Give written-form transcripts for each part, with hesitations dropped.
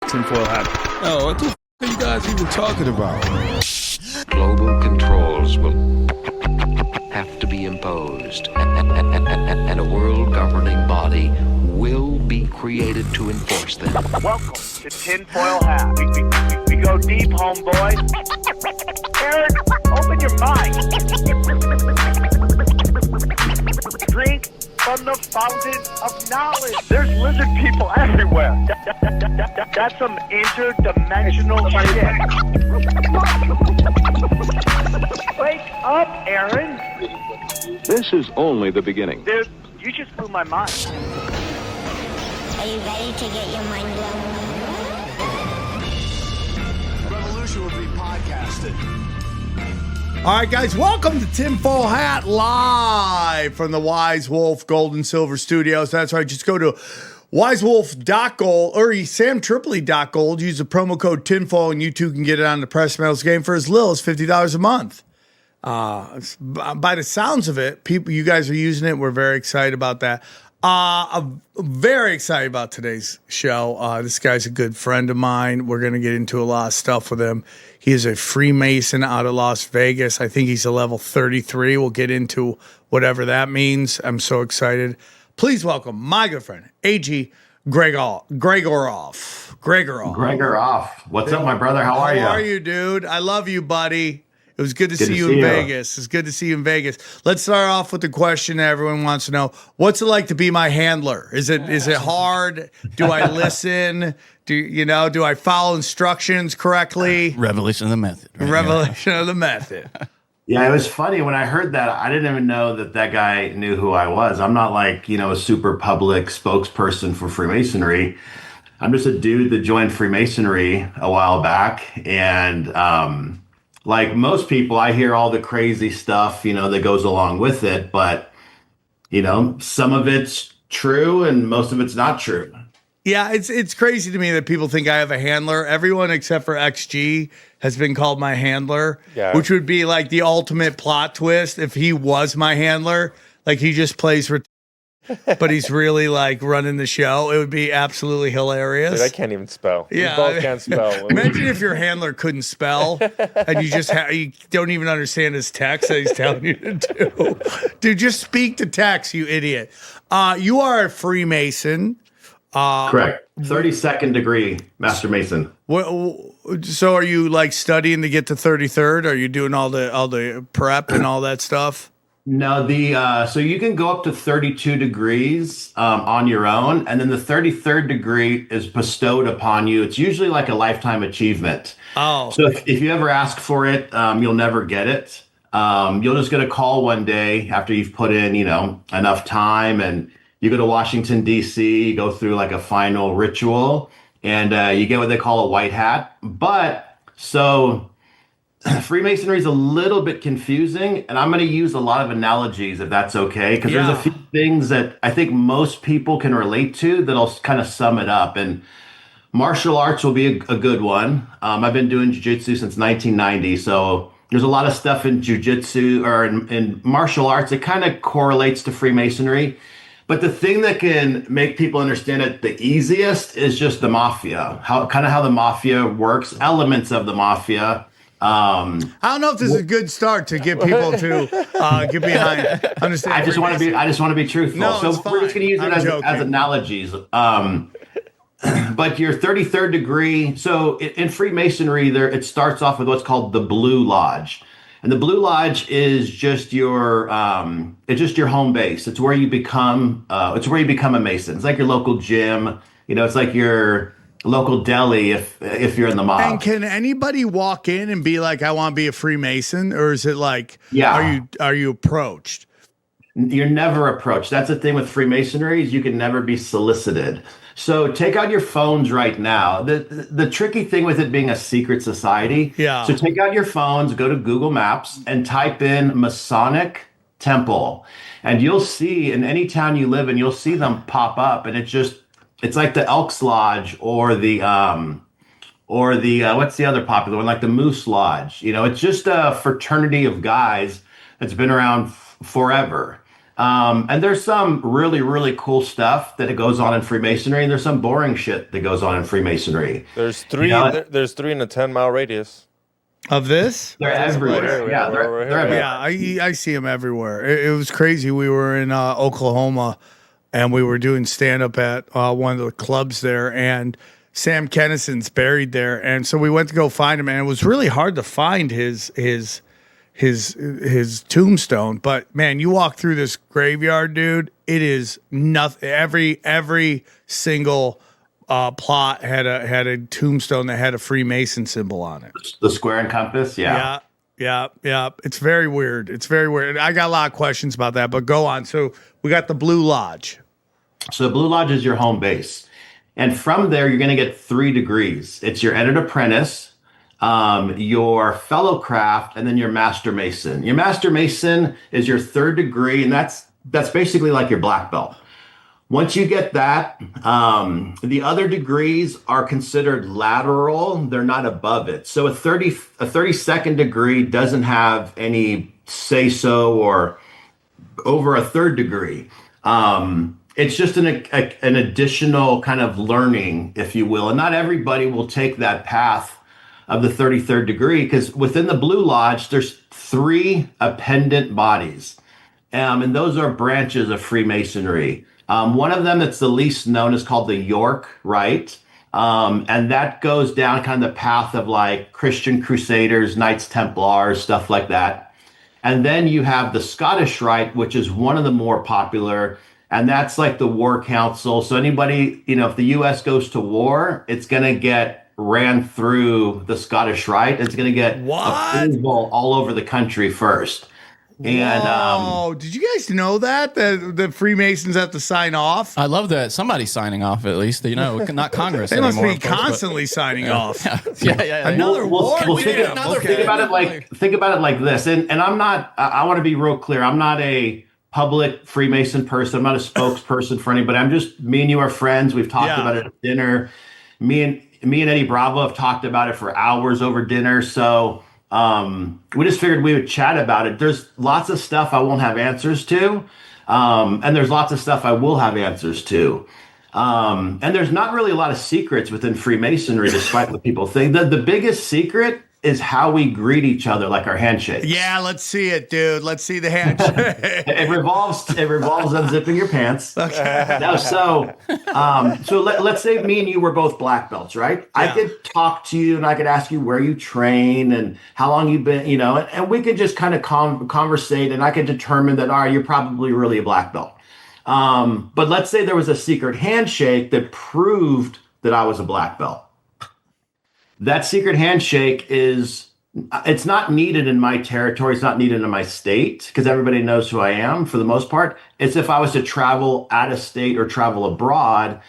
tinfoil hat. Oh, what the f*** are you guys even talking about? Global controls will have to be imposed, and a world governing body will be created to enforce them. Welcome to Tinfoil Hat. We go deep, homeboy. Aaron, open your mind. Drink from the fountain of knowledge. There's lizard people everywhere. That's some interdimensional shit. Wake up, Aaron. This is only the beginning. Dude, you just blew my mind. Are you ready to get your mind blown? Revolution will be podcasted. All right, guys, welcome to Tinfoil Hat live from the Wise Wolf Gold and Silver Studios. That's right. Just go to wisewolf.gold or samtripoli.gold. Use the promo code Tinfoil, and you too can get it on the Press Metals game for as little as $50 a month. By the sounds of it, people, you guys are using it. We're very excited about that. I'm very excited about today's show. This guy's a good friend of mine. We're going to get into a lot of stuff with him. He is a Freemason out of Las Vegas. I think he's a level 33. We'll get into whatever that means. I'm so excited. Please welcome my good friend, AG Gregoroff. Gregoroff. What's up, my brother? How are you? How are you, dude? I love you, buddy. It was good to see you in Vegas. It's good to see you in Vegas. Let's start off with the question that everyone wants to know. What's it like to be my handler? Is it hard? Do I listen? Do I follow instructions correctly? Revelation of the method. Right? Revelation of the method. Yeah, it was funny when I heard that. I didn't even know that guy knew who I was. I'm not like, a super public spokesperson for Freemasonry. I'm just a dude that joined Freemasonry a while back. And like most people, I hear all the crazy stuff, that goes along with it. But, some of it's true and most of it's not true. Yeah, it's crazy to me that people think I have a handler. Everyone except for XG has been called my handler, which would be like the ultimate plot twist if he was my handler. Like he just plays but he's really like running the show. It would be absolutely hilarious. Dude, I can't even spell. Yeah, we both can't spell. Imagine if your handler couldn't spell and you just you don't even understand his text that he's telling you to do. Dude, just speak to text, you idiot. You are a Freemason. Correct. 32nd degree Master Mason. So are you like studying to get to 33rd? Are you doing all the prep and all that stuff? No, so you can go up to 32 degrees on your own, and then the 33rd degree is bestowed upon you. It's usually like a lifetime achievement. Oh. So if you ever ask for it, you'll never get it. You'll just get a call one day after you've put in, enough time, and you go to Washington, D.C., you go through like a final ritual, and you get what they call a white hat. But so Freemasonry is a little bit confusing, and I'm going to use a lot of analogies if that's okay, because there's a few things that I think most people can relate to that'll kind of sum it up. And martial arts will be a good one. I've been doing jiu-jitsu since 1990, so there's a lot of stuff in jiu-jitsu or in martial arts that kind of correlates to Freemasonry. But the thing that can make people understand it the easiest is just the mafia, how the mafia works, elements of the mafia. I don't know if this is a good start to get people to get behind. Understand? I just want to be truthful. No, so it's we're just going to use it as analogies. But your 33rd degree. So in Freemasonry, it starts off with what's called the Blue Lodge, and the Blue Lodge is just your home base. It's where you become a Mason. It's like your local gym. It's like your local deli if you're in the mob. And can anybody walk in and be like, I want to be a Freemason? Or is it like, are you approached? You're never approached. That's the thing with Freemasonry is you can never be solicited. So take out your phones right now. The tricky thing with it being a secret society. Yeah. So take out your phones, go to Google Maps and type in Masonic Temple. And you'll see in any town you live in, you'll see them pop up. And it's like the Elks Lodge or the what's the other popular one? Like the Moose Lodge. It's just a fraternity of guys that's been around forever. And there's some really, really cool stuff that goes on in Freemasonry, and there's some boring shit that goes on in Freemasonry. There's three. There's three in a 10-mile radius. Of this? They're everywhere. Yeah, they're everywhere. Yeah, I see them everywhere. It was crazy. We were in Oklahoma, and we were doing stand-up at one of the clubs there, and Sam Kennison's buried there. And so we went to go find him, and it was really hard to find his tombstone. But, man, you walk through this graveyard, dude, it is nothing. Every single plot had a tombstone that had a Freemason symbol on it. The square and compass, yeah. Yeah. It's very weird. I got a lot of questions about that, but go on. So we got the Blue Lodge. So Blue Lodge is your home base. And from there, you're going to get 3 degrees. It's your entered apprentice, your fellow craft, and then your master mason. Your master mason is your 3rd degree, and that's basically like your black belt. Once you get that, the other degrees are considered lateral. They're not above it. So a 32nd degree doesn't have any say-so or over a 3rd degree. It's just an additional kind of learning, if you will. And not everybody will take that path of the 33rd degree, because within the Blue Lodge, there's 3 appendant bodies. And those are branches of Freemasonry. One of them that's the least known is called the Werk Rite. And that goes down kind of the path of like Christian Crusaders, Knights Templars, stuff like that. And then you have the Scottish Rite, which is one of the more popular. And that's like the War Council. So anybody, if the U.S. goes to war, it's going to get ran through the Scottish Rite. It's going to get approval all over the country first. And did you guys know that the Freemasons have to sign off? I love that somebody's signing off at least. Not Congress. They must anymore, be constantly signing off. Yeah. Another war. Think about it like this. And I'm not. I want to be real clear. I'm not a public Freemason person. I'm not a spokesperson for anybody. Me and you are friends. We've talked about it at dinner. Me and Eddie Bravo have talked about it for hours over dinner. So. We just figured we would chat about it. There's lots of stuff I won't have answers to. And there's lots of stuff I will have answers to. And there's not really a lot of secrets within Freemasonry, despite what people think. The biggest secret is how we greet each other, like our handshakes. Yeah, let's see it, dude. Let's see the handshake. It revolves unzipping your pants. Okay. No, so let's say me and you were both black belts, right? Yeah. I could talk to you and I could ask you where you train and how long you've been, and we could just kind of conversate, and I could determine that, all right, you're probably really a black belt. But let's say there was a secret handshake that proved that I was a black belt. That secret handshake it's not needed in my territory. It's not needed in my state because everybody knows who I am for the most part. It's if I was to travel out of state or travel abroad.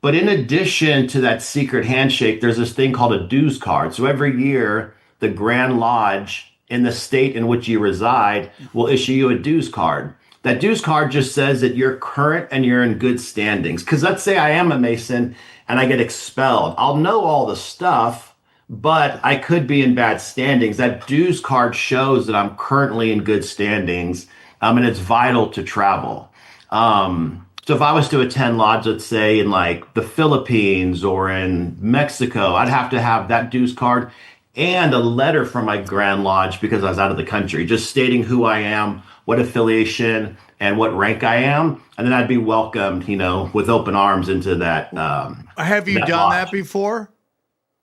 But in addition to that secret handshake, there's this thing called a dues card. So every year, the Grand Lodge in the state in which you reside will issue you a dues card. That dues card just says that you're current and you're in good standings. Because let's say I am a Mason and I get expelled. I'll know all the stuff, but I could be in bad standings. That dues card shows that I'm currently in good standings, and it's vital to travel. So if I was to attend lodge, let's say in like the Philippines or in Mexico, I'd have to have that dues card and a letter from my Grand Lodge because I was out of the country, just stating who I am, what affiliation, and what rank I am. And then I'd be welcomed, with open arms into that. Have you done that before?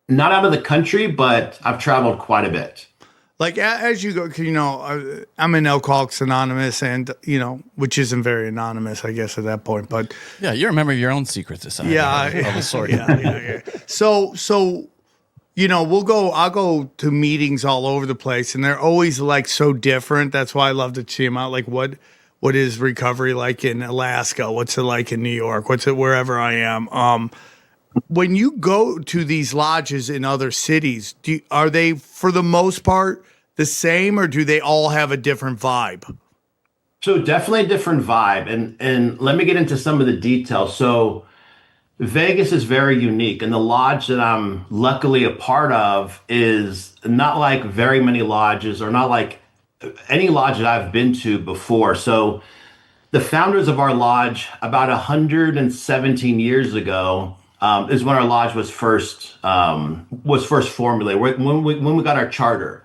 Not out of the country, but I've traveled quite a bit. Like as you go, I'm in Alcoholics Anonymous, and which isn't very anonymous, I guess, at that point. But yeah, you remember your own secret society. Yeah. So I'll go to meetings all over the place, and they're always like so different. That's why I love to check them out. Like what is recovery like in Alaska? What's it like in New York? What's it wherever I am? When you go to these lodges in other cities, are they, for the most part, the same, or do they all have a different vibe? So definitely a different vibe. And let me get into some of the details. So Vegas is very unique. And the lodge that I'm luckily a part of is not like very many lodges, or not like any lodge that I've been to before. So the founders of our lodge about 117 years ago is when our lodge was first formulated. When we got our charter.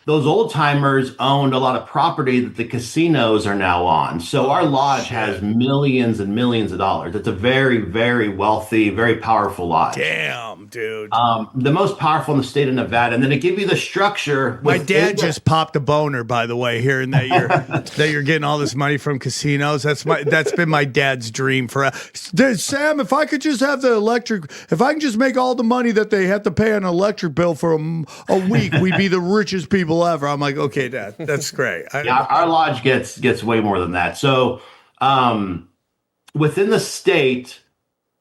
Those old timers owned a lot of property that the casinos are now on. So our lodge has millions and millions of dollars. It's a very, very wealthy, very powerful lodge. Damn, dude. The most powerful in the state of Nevada. And then to give you the structure. My dad just popped a boner, by the way, hearing that you're getting all this money from casinos. That's been my dad's dream for Sam. If I could just have if I can just make all the money that they have to pay on an electric bill for a week, we'd be the richest people ever. I'm like, okay, Dad, that's great. Our lodge gets way more than that. So within the state,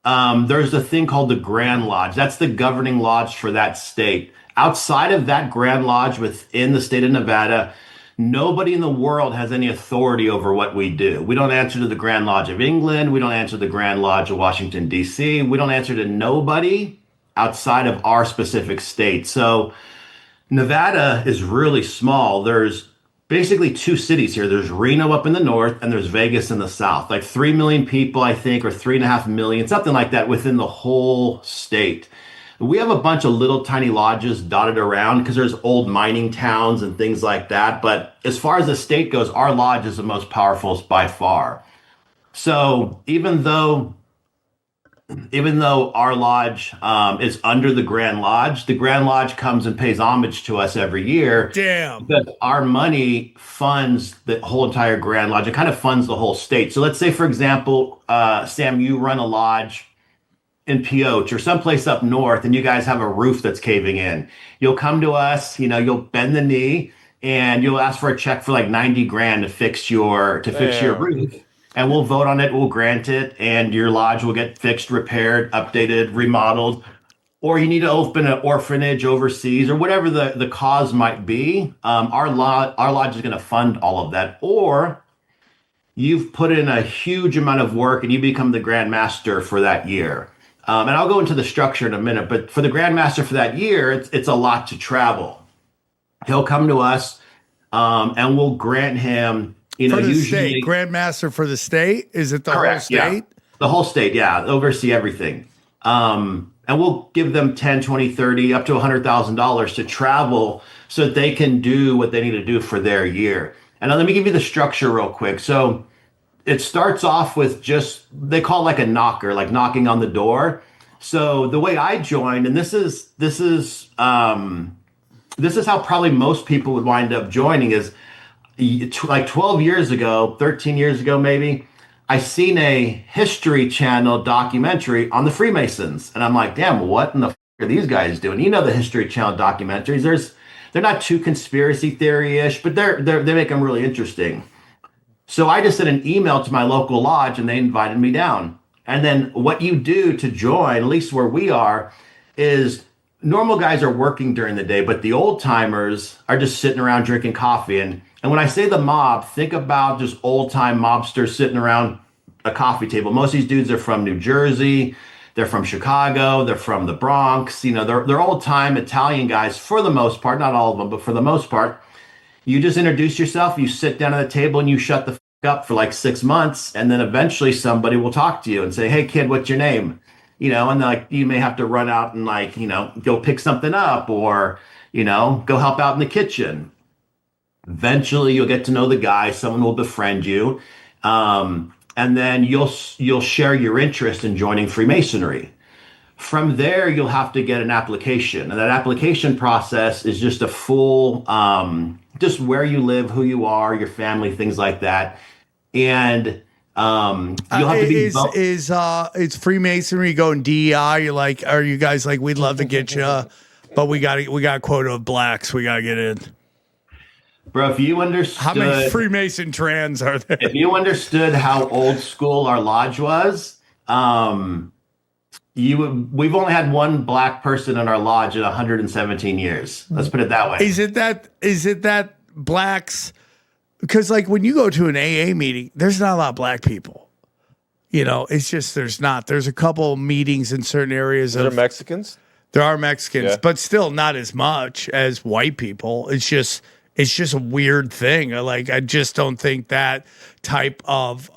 there's a thing called the Grand Lodge. That's the governing lodge for that state. Outside of that Grand Lodge within the state of Nevada, nobody in the world has any authority over what we do. We don't answer to the Grand Lodge of England. We don't answer to the Grand Lodge of Washington, D.C. We don't answer to nobody outside of our specific state. So Nevada is really small. There's basically two cities here. There's Reno up in the north and there's Vegas in the south. Like 3 million people, I think, or 3.5 million, something like that within the whole state. We have a bunch of little tiny lodges dotted around because there's old mining towns and things like that. But as far as the state goes, our lodge is the most powerful by far. So even though our lodge is under the Grand Lodge comes and pays homage to us every year. Damn. Because our money funds the whole entire Grand Lodge. It kind of funds the whole state. So let's say, for example, Sam, you run a lodge in Pioche or someplace up north, and you guys have a roof that's caving in. You'll come to us, you'll bend the knee, and you'll ask for a check for like 90 grand to fix your roof. And we'll vote on it, we'll grant it, and your lodge will get fixed, repaired, updated, remodeled. Or you need to open an orphanage overseas or whatever the cause might be. Our lodge is going to fund all of that. Or you've put in a huge amount of work and you become the Grand Master for that year. And I'll go into the structure in a minute, but for the Grand Master for that year, it's a lot to travel. He'll come to us and we'll grant him for the usually state, Grandmaster for the state. Is it the correct, whole state? Yeah. The whole state, yeah. Oversee everything. And we'll give them 10, 20, 30, up to $100,000 to travel so that they can do what they need to do for their year. And now let me give you the structure real quick. So it starts off with they call it like a knocker, like knocking on the door. So the way I joined, and this is how probably most people would wind up joining is, like 12 years ago, 13 years ago, maybe, I seen a History Channel documentary on the Freemasons. And I'm like, damn, what in the are these guys doing? The History Channel documentaries, they're not too conspiracy theory-ish, but they make them really interesting. So I just sent an email to my local lodge and they invited me down. And then what you do to join, at least where we are, is normal guys are working during the day, but the old timers are just sitting around drinking coffee. And when I say the mob, think about just old time mobsters sitting around a coffee table. Most of these dudes are from New Jersey. They're from Chicago. They're from the Bronx. They're old time Italian guys for the most part, not all of them, but for the most part. You just introduce yourself, you sit down at the table and you shut the up for like 6 months. And then eventually somebody will talk to you and say, hey kid, what's your name? And like, you may have to run out and like, go pick something up or, go help out in the kitchen. Eventually you'll get to know the guy. Someone will befriend you. And then you'll share your interest in joining Freemasonry. From there, you'll have to get an application. And that application process is just a full, just where you live, who you are, your family, things like that. And you'll have to be it's Freemasonry going DEI. You're like, are you guys like, we'd love to get you, but we got a quota of blacks. We got to get in. Bro, if you understood how many Freemason trans are there? If you understood how old school our lodge was, we've only had one black person in our lodge in 117 years. Let's put it that way. Is it that blacks? Because like when you go to an AA meeting, there's not a lot of black people. It's just there's not. There's a couple meetings in certain areas. There are Mexicans? There are Mexicans, but still not as much as white people. It's it's just a weird thing. I just don't think that type of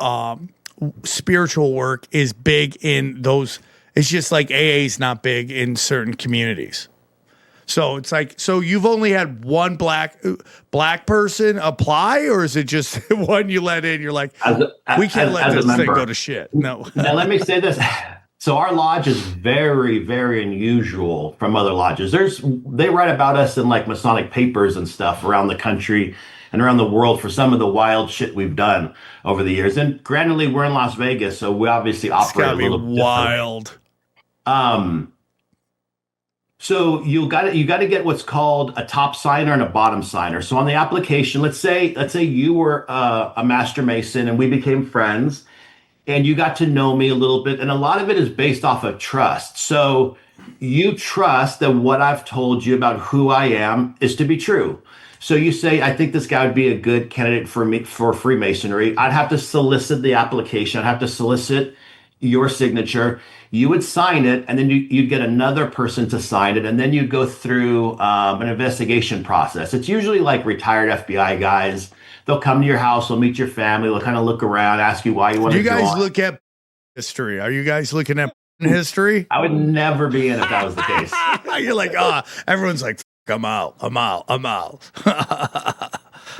spiritual work is big in those. It's just like AA is not big in certain communities. So it's like, so you've only had one black person apply, or is it just one you let in? You're like, we can't let this thing go to shit. No. Now let me say this. So our lodge is very, very unusual from other lodges. They write about us in like Masonic papers and stuff around the country and around the world for some of the wild shit we've done over the years. And granted, we're in Las Vegas, so we obviously operate a little wild. So you got to get what's called a top signer and a bottom signer. So on the application, let's say you were a master mason and we became friends, and you got to know me a little bit, and a lot of it is based off of trust. So you trust that what I've told you about who I am is to be true. So you say, I think this guy would be a good candidate for me for Freemasonry. I'd have to solicit the application. I'd have to solicit your signature. You would sign it, and then you'd get another person to sign it, and then you'd go through an investigation process. It's usually like retired FBI guys. They'll come to your house, they'll meet your family, they'll kind of look around, ask you why you want to go on. You guys look at history. Are you guys looking at history? I would never be in if that was the case. You're like, everyone's like, I'm out.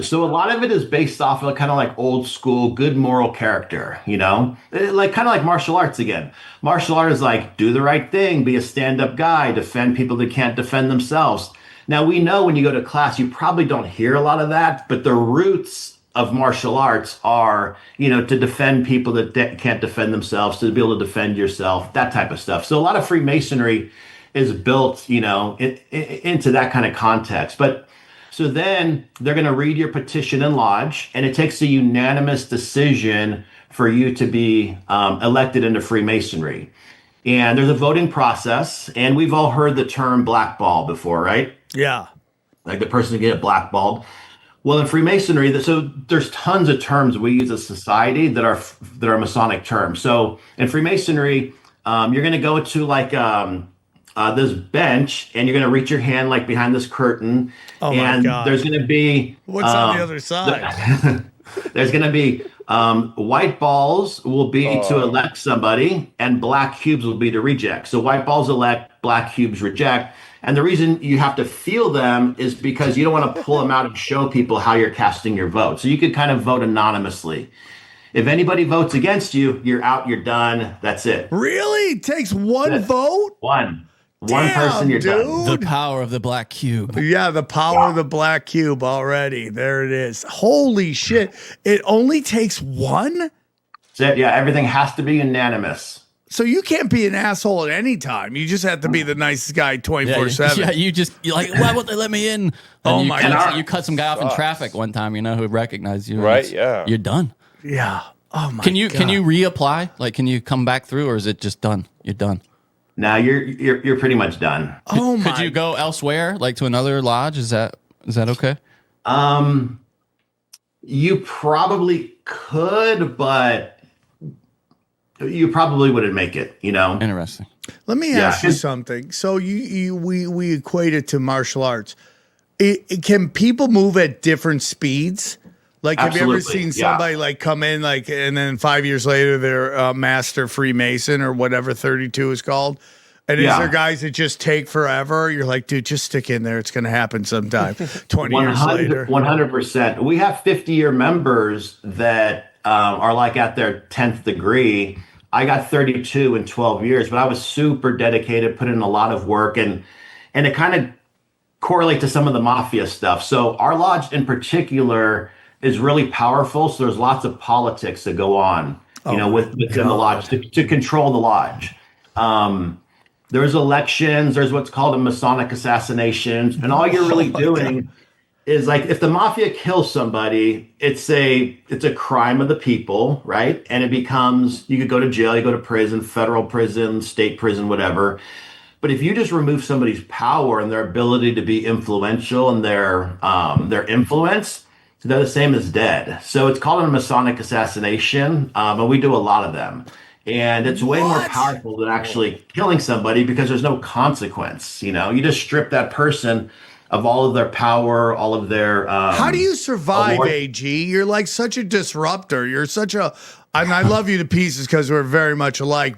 So a lot of it is based off of kind of like old school, good moral character, like kind of like martial arts again. Martial art is like, do the right thing, be a stand-up guy, defend people that can't defend themselves. Now, we know when you go to class, you probably don't hear a lot of that, but the roots of martial arts are, to defend people that can't defend themselves, to be able to defend yourself, that type of stuff. So a lot of Freemasonry is built, into that kind of context. But so then they're going to read your petition in lodge, and it takes a unanimous decision for you to be elected into Freemasonry. And there's a voting process, and we've all heard the term blackball before, right? Yeah. Like the person to get blackballed. Well, in Freemasonry, so there's tons of terms we use as a society that are Masonic terms. So in Freemasonry, you're going to go to like this bench, and you're going to reach your hand like behind this curtain. Oh my God. There's going to be what's on the other side? There's going to be white balls will be to elect somebody, and black cubes will be to reject. So white balls elect, black cubes reject. And the reason you have to feel them is because you don't want to pull them out and show people how you're casting your vote. So you could kind of vote anonymously. If anybody votes against you, you're out, you're done. That's it. Really? It takes one vote? One person, you're done. The power of the black cube. Yeah, the power of the black cube already. There it is. Holy shit. It only takes one? That's it. Yeah, everything has to be unanimous. So you can't be an asshole at any time. You just have to be the nicest guy 24/7. Yeah, you're like, why won't they let me in? Oh my God. You cut some guy off in traffic one time, who recognized you. Right, yeah. You're done. Yeah. Oh my God. Can you reapply? Like, can you come back through, or is it just done? You're done. Now you're pretty much done. Oh my! Could you go elsewhere, like to another lodge? Is that okay? You probably could, but you probably wouldn't make it. Interesting. Let me ask you something. So we equate it to martial arts. Can people move at different speeds? Like, have you ever seen somebody like come in like, and then 5 years later they're a master Freemason or whatever 32 is called? And is there guys that just take forever? You're like, dude, just stick in there. It's going to happen sometime. 20 years later. 100%. We have 50-year members that are like at their 10th degree. I got 32 in 12 years, but I was super dedicated, put in a lot of work, and it kind of correlate to some of the mafia stuff. So our lodge in particular is really powerful. So there's lots of politics that go on, within the lodge to control the lodge. There's elections. There's what's called a Masonic assassination. And all you're really doing is like, if the mafia kills somebody, it's a crime of the people, right? And it becomes, you could go to jail, you go to prison, federal prison, state prison, whatever. But if you just remove somebody's power and their ability to be influential and their influence, they're the same as dead. So it's called a Masonic assassination, and we do a lot of them. And it's way more powerful than actually killing somebody because there's no consequence. You just strip that person all of their power, all of their. How do you survive, awards. AG? You're like such a disruptor. You're such a. And I love you to pieces because we're very much alike.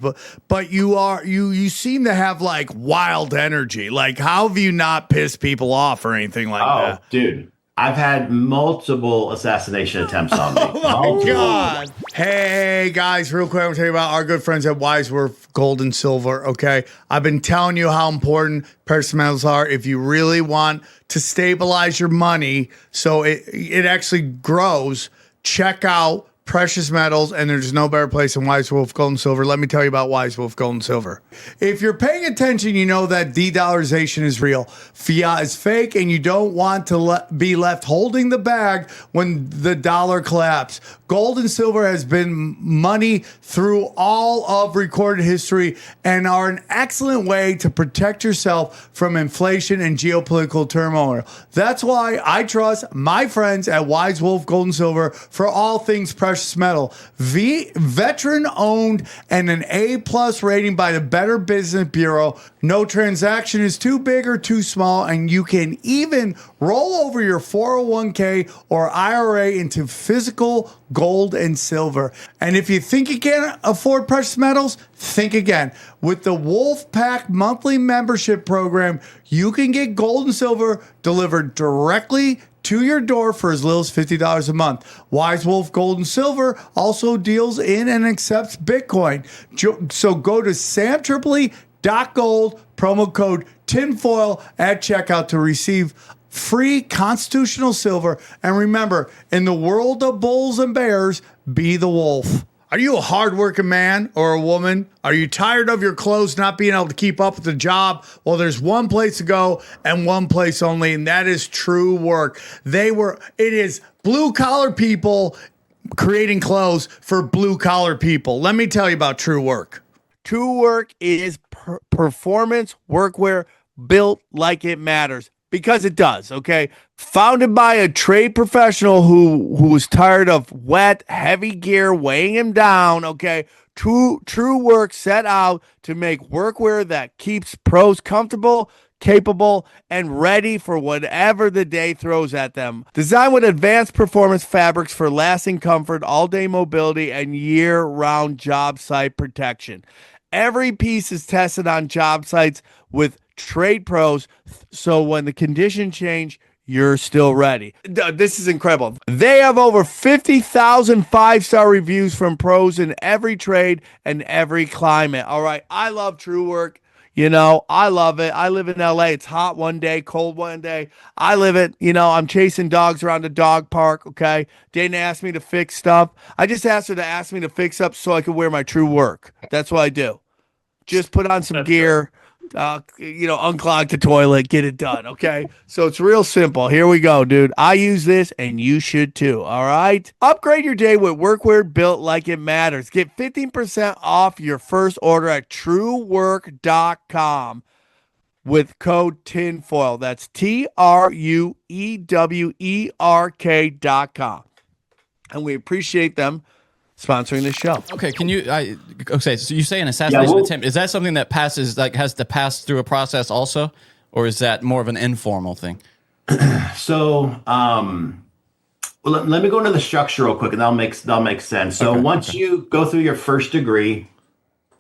But you seem to have like wild energy. Like, how have you not pissed people off or anything like that? Oh, dude. I've had multiple assassination attempts on me. Oh my God. Hey guys, real quick, I'm gonna tell you about our good friends at Wiseworth Gold and Silver. Okay. I've been telling you how important precious metals are if you really want to stabilize your money so it actually grows. Check out precious metals, and there's no better place than Wise Wolf Gold and Silver. Let me tell you about Wise Wolf Gold and Silver. If you're paying attention, you know that de-dollarization is real. Fiat is fake, and you don't want to be left holding the bag when the dollar collapses. Gold and silver has been money through all of recorded history and are an excellent way to protect yourself from inflation and geopolitical turmoil. That's why I trust my friends at Wise Wolf Gold and Silver for all things precious metal. Veteran owned and an A+ rating by the Better Business Bureau. No transaction is too big or too small, and you can even roll over your 401k or IRA into physical gold and silver. And if you think you can't afford precious metals, think again. With the Wolf Pack monthly membership program, you can get gold and silver delivered directly to your door for as little as $50 a month. Wise Wolf Gold and Silver also deals in and accepts Bitcoin. So go to samtripoli.gold, promo code tinfoil at checkout to receive free constitutional silver. And remember, in the world of bulls and bears, be the wolf. Are you a hardworking man or a woman? Are you tired of your clothes not being able to keep up with the job? Well, there's one place to go and one place only, and that is TRUEWERK. It is blue collar people creating clothes for blue collar people. Let me tell you about TRUEWERK. TRUEWERK is performance workwear built like it matters. Because it does, okay? Founded by a trade professional who was tired of wet, heavy gear weighing him down, okay? TRUEWERK set out to make workwear that keeps pros comfortable, capable, and ready for whatever the day throws at them. Designed with advanced performance fabrics for lasting comfort, all-day mobility, and year-round job site protection. Every piece is tested on job sites with trade pros, so when the conditions change, you're still ready. This is incredible. They have over 50,000 five-star reviews from pros in every trade and every climate. All right, I love TRUEWERK. You know, I love it. I live in LA. It's hot one day, cold one day. I live it. You know, I'm chasing dogs around the dog park, okay? Dana asked me to fix stuff. I just asked her to ask me to fix up so I could wear my TRUEWERK. That's what I do. Just put on some gear. Unclog the toilet, get it done, okay? So it's real simple. Here we go, dude. I use this, and you should too, all right? Upgrade your day with workwear built like it matters. Get 15% off your first order at TRUEWERK.com with code TINFOIL. That's TRUEWERK.com. And we appreciate them sponsoring the show. Okay, so you say an assassination attempt. Is that something that passes, like, has to pass through a process also? Or is that more of an informal thing? So, let me go into the structure real quick, and that'll make sense. So once you go through your first degree,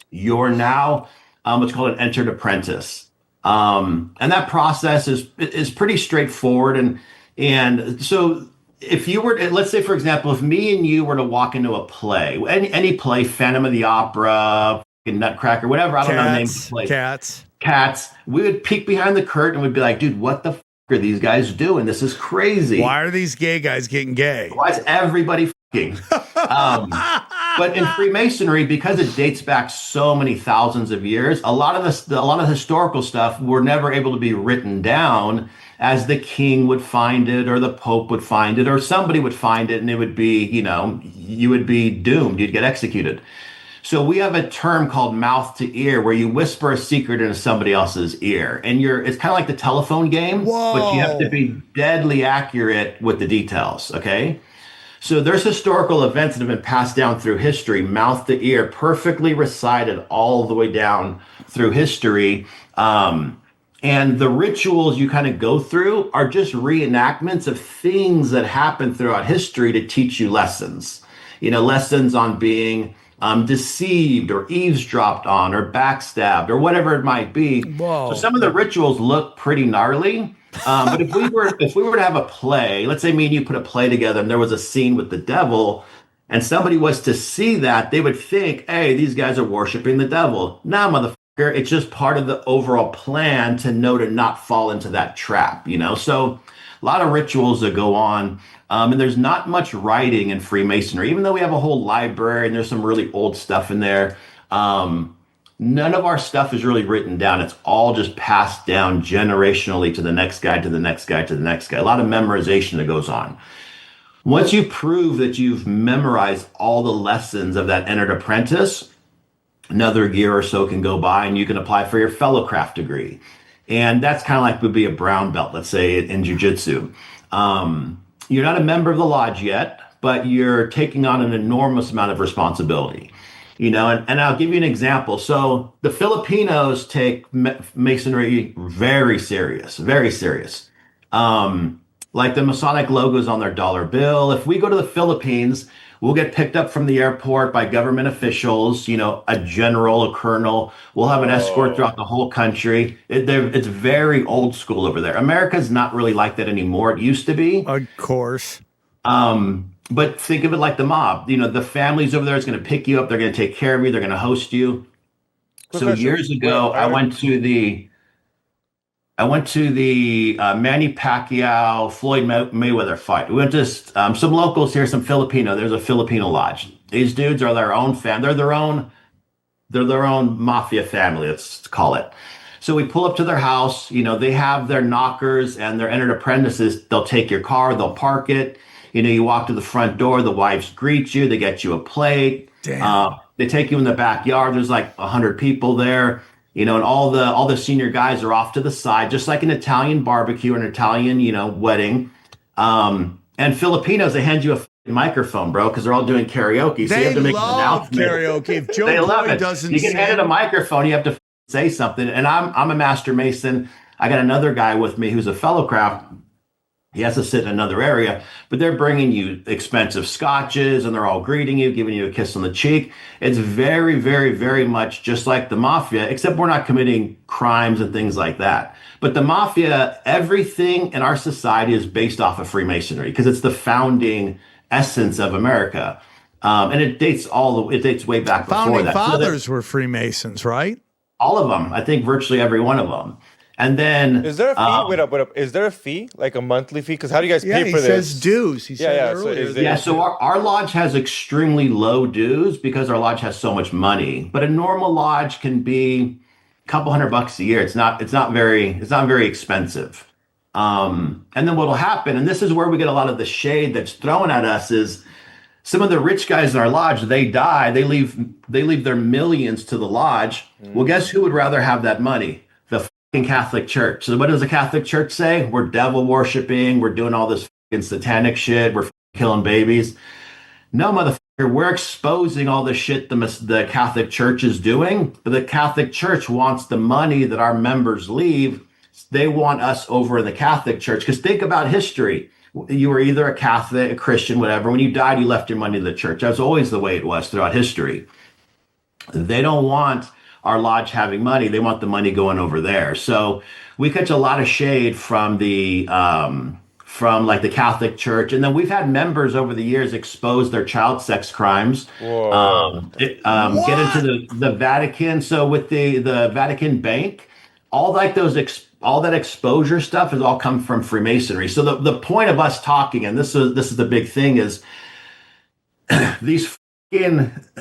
you're now what's called an entered apprentice. And that process is pretty straightforward. And so if you were, let's say, for example, if me and you were to walk into a play, any play, Phantom of the Opera, Nutcracker, whatever, I don't know the name of the play. Cats, we would peek behind the curtain and we'd be like, dude, what the are these guys doing? This is crazy. Why are these gay guys getting gay? Why is everybody fucking? But in Freemasonry, because it dates back so many thousands of years, a lot of the historical stuff were never able to be written down, as the king would find it, or the pope would find it, or somebody would find it, and it would be, you would be doomed. You'd get executed. So we have a term called mouth to ear, where you whisper a secret into somebody else's ear, and it's kind of like the telephone game. Whoa. But you have to be deadly accurate with the details. Okay. So there's historical events that have been passed down through history, mouth to ear, perfectly recited all the way down through history. And the rituals you kind of go through are just reenactments of things that happen throughout history to teach you lessons. Lessons on being deceived or eavesdropped on or backstabbed or whatever it might be. Whoa. So some of the rituals look pretty gnarly. But if we were to have a play, let's say me and you put a play together and there was a scene with the devil, and somebody was to see that, they would think, hey, these guys are worshiping the devil. Nah, motherfucker, it's just part of the overall plan to know to not fall into that trap, So a lot of rituals that go on. And there's not much writing in Freemasonry, even though we have a whole library and there's some really old stuff in there. None of our stuff is really written down. It's all just passed down generationally to the next guy, to the next guy, to the next guy. A lot of memorization that goes on. Once you prove that you've memorized all the lessons of that entered apprentice, another year or so can go by and you can apply for your fellowcraft degree. And that's kind of like would be a brown belt, let's say, in jiu-jitsu. You're not a member of the lodge yet, but you're taking on an enormous amount of responsibility. And I'll give you an example. So the Filipinos take Masonry very serious, very serious. Like the Masonic logos on their dollar bill. If we go to the Philippines, we'll get picked up from the airport by government officials, a general, a colonel. We'll have an escort throughout the whole country. It's very old school over there. America's not really like that anymore. It used to be. Of course. But think of it like the mob. The families over there is going to pick you up. They're going to take care of you. They're going to host you. So years ago, I went to the Manny Pacquiao Floyd Mayweather fight. We went to some locals here, some Filipino. There's a Filipino lodge. These dudes are their own They're their own mafia family, let's call it. So we pull up to their house. They have their knockers and their entered apprentices. They'll take your car. They'll park it. You walk to the front door. The wives greet you. They get you a plate. Damn. They take you in the backyard. There's like 100 people there. And all the senior guys are off to the side, just like an Italian barbecue or an Italian, wedding. And Filipinos, they hand you a microphone, bro, because they're all doing karaoke. So you have to make an announcement. Karaoke. If Joe They love Boy it. doesn't You get sing, handed a microphone, you have to say something. And I'm a master mason. I got another guy with me who's a fellow craft. He has to sit in another area, but they're bringing you expensive scotches and they're all greeting you, giving you a kiss on the cheek. It's very, very, very much just like the mafia, except we're not committing crimes and things like that. But the mafia, everything in our society is based off of Freemasonry because it's the founding essence of America. And it dates way back before founding that. fathers were Freemasons, right? All of them, I think virtually every one of them. And then is there a fee? Wait up. Is there a fee, like a monthly fee? Because how do you guys pay for this? He says dues. He said earlier. So our lodge has extremely low dues because our lodge has so much money. But a normal lodge can be a couple $100 a year. It's not very expensive. And then what'll happen, and this is where we get a lot of the shade that's thrown at us, is some of the rich guys in our lodge, they die, they leave their millions to the lodge. Well, guess who would rather have that money? Catholic Church. So what does the Catholic Church say? We're devil worshiping. We're doing all this satanic shit. We're killing babies. No, motherfucker. We're exposing all the shit the Catholic Church is doing. But the Catholic Church wants the money that our members leave. They want us over in the Catholic Church. Because think about history. You were either a Catholic, a Christian, whatever. When you died, you left your money to the church. That's always the way it was throughout history. They don't want our lodge having money. They want the money going over there. So we catch a lot of shade from the like the Catholic Church. And then we've had members over the years expose their child sex crimes, get into the Vatican. So with the Vatican Bank, all like all that exposure stuff has all come from Freemasonry. So the point of us talking, and this is the big thing, is these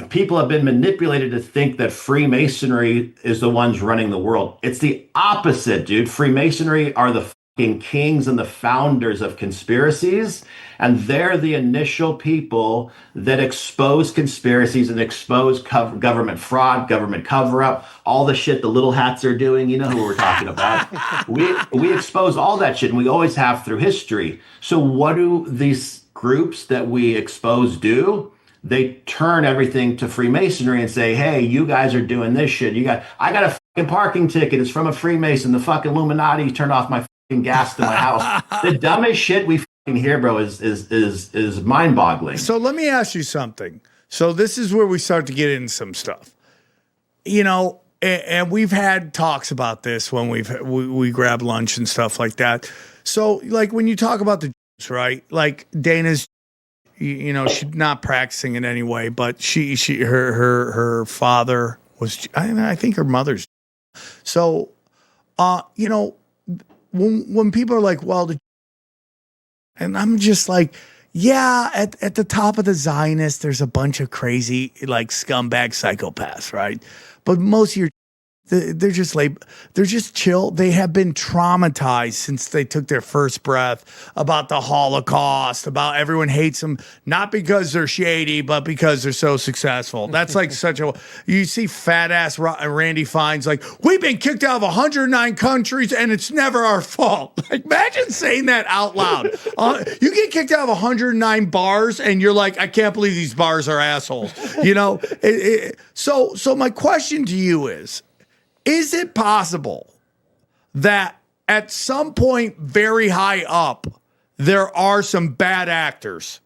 people have been manipulated to think that Freemasonry is the ones running the world. It's the opposite, dude. Freemasonry are the fucking kings and the founders of conspiracies, and they're the initial people that expose conspiracies and expose government fraud, government cover-up, all the shit the little hats are doing. You know who we're talking about. we expose all that shit, and we always have through history. So what do these groups that we expose do? They turn everything to Freemasonry and say, hey, you guys are doing this shit. I got a fucking parking ticket is from a Freemason. The fucking Illuminati turned off my fucking gas to my house. The dumbest shit we fucking hear, bro, is mind-boggling. So let me ask you something. So this is where we start to get into some stuff. You know, and we've had talks about this when we grab lunch and stuff like that. So like when you talk about the right, like Dana's, you know, she's not practicing in any way, but her father was, I think her mother's. So, you know, when people are like, well, and I'm just like, yeah, at the top of the Zionists, there's a bunch of crazy, like, scumbag psychopaths, right? But most of your, they're just chill. They have been traumatized since they took their first breath about the Holocaust, about everyone hates them, not because they're shady, but because they're so successful. That's like you see fat ass Randy Fine's like, we've been kicked out of 109 countries and it's never our fault. Like, imagine saying that out loud. You get kicked out of 109 bars and you're like, I can't believe these bars are assholes. You know, so my question to you is it possible that at some point very high up, there are some bad actors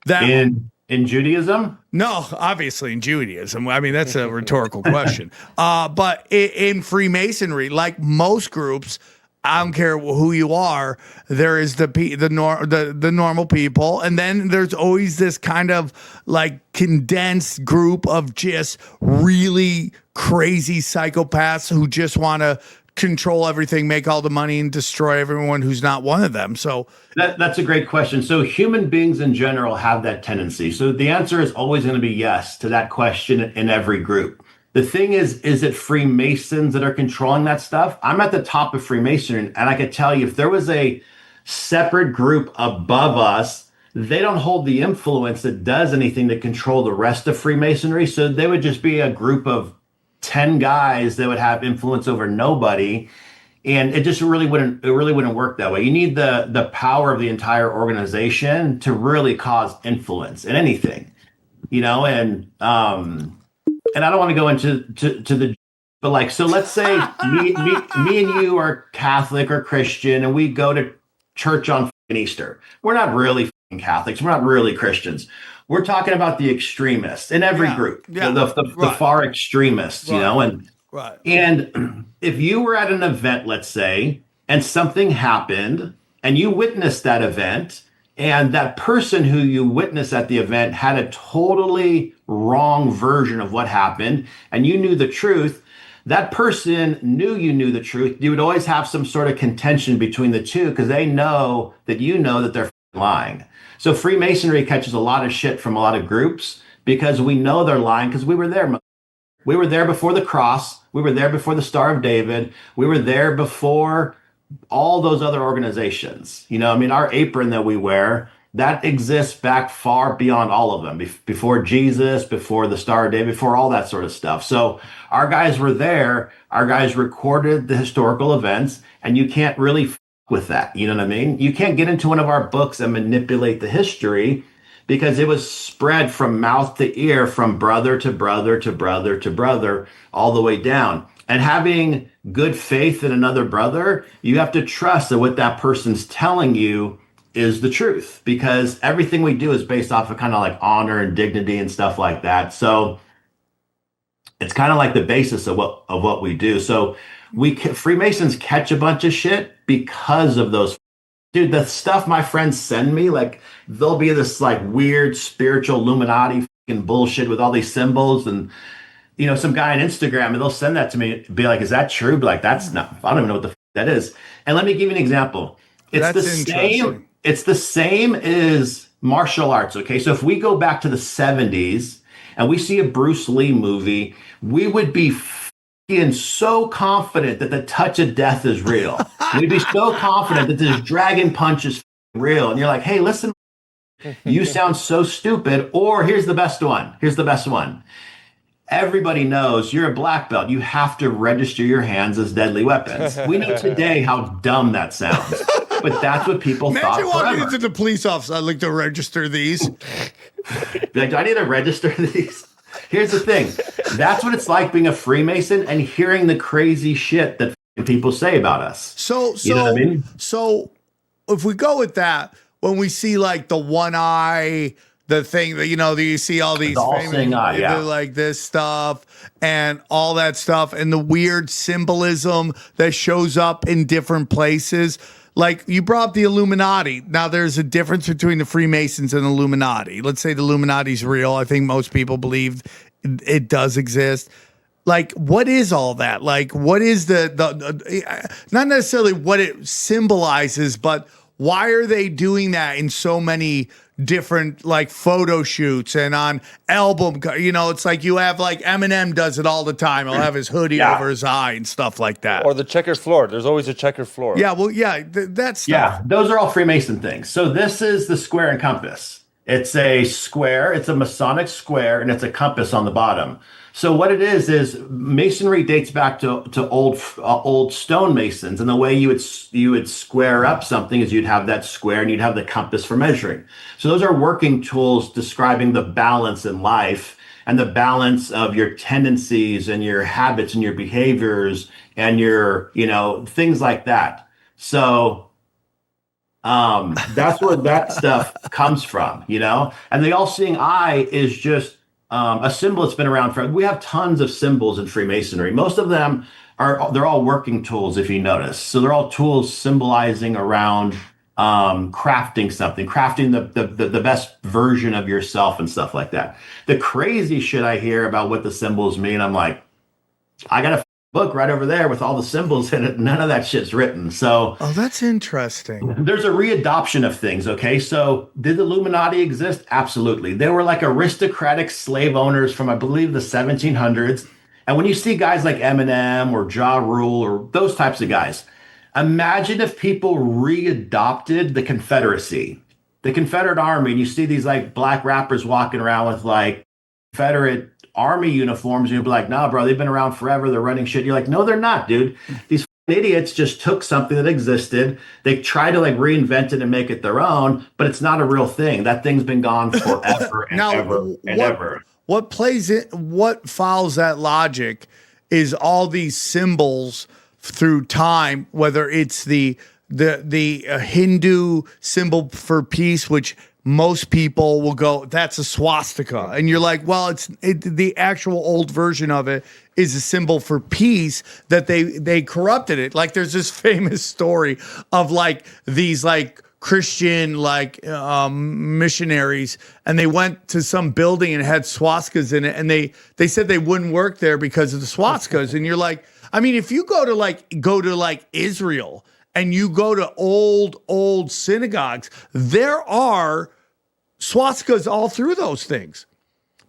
that in Judaism? No, obviously in Judaism. I mean, that's a rhetorical question. But in Freemasonry, like most groups, I don't care who you are, there is the normal people, and then there's always this kind of like condensed group of just really crazy psychopaths who just want to control everything, make all the money, and destroy everyone who's not one of them. So that's a great question. So human beings in general have that tendency. So the answer is always going to be yes to that question in every group. The thing is it Freemasons that are controlling that stuff? I'm at the top of Freemasonry, and I could tell you if there was a separate group above us, they don't hold the influence that does anything to control the rest of Freemasonry. So they would just be a group of 10 guys that would have influence over nobody. And it just really wouldn't work that way. You need the power of the entire organization to really cause influence in anything, you know, and I don't want to go into the, but like, so let's say me and you are Catholic or Christian, and we go to church on Easter. We're not really Catholics. We're not really Christians. We're talking about the extremists in every group, the far extremists, you know, and if you were at an event, let's say, and something happened and you witnessed that event, and that person who you witnessed at the event had a totally wrong version of what happened, and you knew the truth, that person knew you knew the truth. You would always have some sort of contention between the two because they know that you know that they're lying. So Freemasonry catches a lot of shit from a lot of groups because we know they're lying because we were there. We were there before the cross. We were there before the Star of David. We were there before all those other organizations. You know, I mean, our apron that we wear, that exists back far beyond all of them, before Jesus, before the Star of David, before all that sort of stuff. So our guys were there. Our guys recorded the historical events, and you can't really f with that. You know what I mean? You can't get into one of our books and manipulate the history because it was spread from mouth to ear, from brother to brother to brother to brother, all the way down. And having good faith in another brother, you have to trust that what that person's telling you is the truth, because everything we do is based off of kind of like honor and dignity and stuff like that. So it's kind of like the basis of what we do. So Freemasons catch a bunch of shit because of those. Dude, the stuff my friends send me, like there'll be this like weird spiritual Illuminati fucking bullshit with all these symbols, and you know, some guy on Instagram, and they'll send that to me, be like, is that true? Be like, that's not, I don't even know what the that is. And let me give you an example. It's the same as martial arts. Okay. So if we go back to the 70s and we see a Bruce Lee movie, we would be so confident that the touch of death is real. We'd be so confident that this dragon punch is real. And you're like, hey, listen, you sound so stupid. Or here's the best one. Everybody knows you're a black belt. You have to register your hands as deadly weapons. We know today how dumb that sounds, but that's what people thought forever. Imagine walking into the police office, I'd like to register these. Like, do I need to register these? Here's the thing. That's what it's like being a Freemason and hearing the crazy shit that people say about us. So You know what I mean? So if we go with that, when we see like the one eye, the thing that, you know, you see all these all-seeing eye, yeah. like this stuff and all that stuff and the weird symbolism that shows up in different places. Like you brought up the Illuminati. Now there's a difference between the Freemasons and the Illuminati. Let's say the Illuminati's real. I think most people believe it does exist. Like, what is all that? Like, what is the not necessarily what it symbolizes, but why are they doing that in so many different like photo shoots and on album? You know, it's like you have like Eminem does it all the time. He'll have his hoodie over his eye and stuff like that. Or the checkered floor. There's always a checkered floor. Yeah, well, yeah, that's Yeah, those are all Freemason things. So this is the square and compass. It's a square, it's a Masonic square, and it's a compass on the bottom. So what it is Masonry dates back to old stonemasons, and the way you would square up something is you'd have that square and you'd have the compass for measuring. So those are working tools describing the balance in life and the balance of your tendencies and your habits and your behaviors and your, you know, things like that. So that's where that stuff comes from, you know. And the all-seeing eye is just a symbol that's been around for. We have tons of symbols in Freemasonry. Most of them they're all working tools, if you notice. So they're all tools symbolizing around crafting something, crafting the best version of yourself and stuff like that. The crazy shit I hear about what the symbols mean, I'm like, I got a book right over there with all the symbols in it. None of that shit's written. So, oh, that's interesting. There's a readoption of things. Okay. So did the Illuminati exist? Absolutely. They were like aristocratic slave owners from, I believe, the 1700s. And when you see guys like Eminem or Ja Rule or those types of guys, imagine if people readopted the Confederacy, the Confederate Army, and you see these like black rappers walking around with like Confederate Army uniforms, and you'll be like, nah, bro, they've been around forever. They're running shit. You're like, no, they're not, dude. These idiots just took something that existed. They tried to like reinvent it and make it their own, but it's not a real thing. That thing's been gone forever and ever. What plays it? What follows that logic is all these symbols through time, whether it's the Hindu symbol for peace, which most people will go, that's a swastika. And you're like, well, the actual old version of it is a symbol for peace that they corrupted it. Like there's this famous story of like these like Christian like missionaries, and they went to some building and had swastikas in it, and they said they wouldn't work there because of the swastikas. And you're like, I mean, if you go to like Israel and you go to old synagogues, there are swastikas all through those things,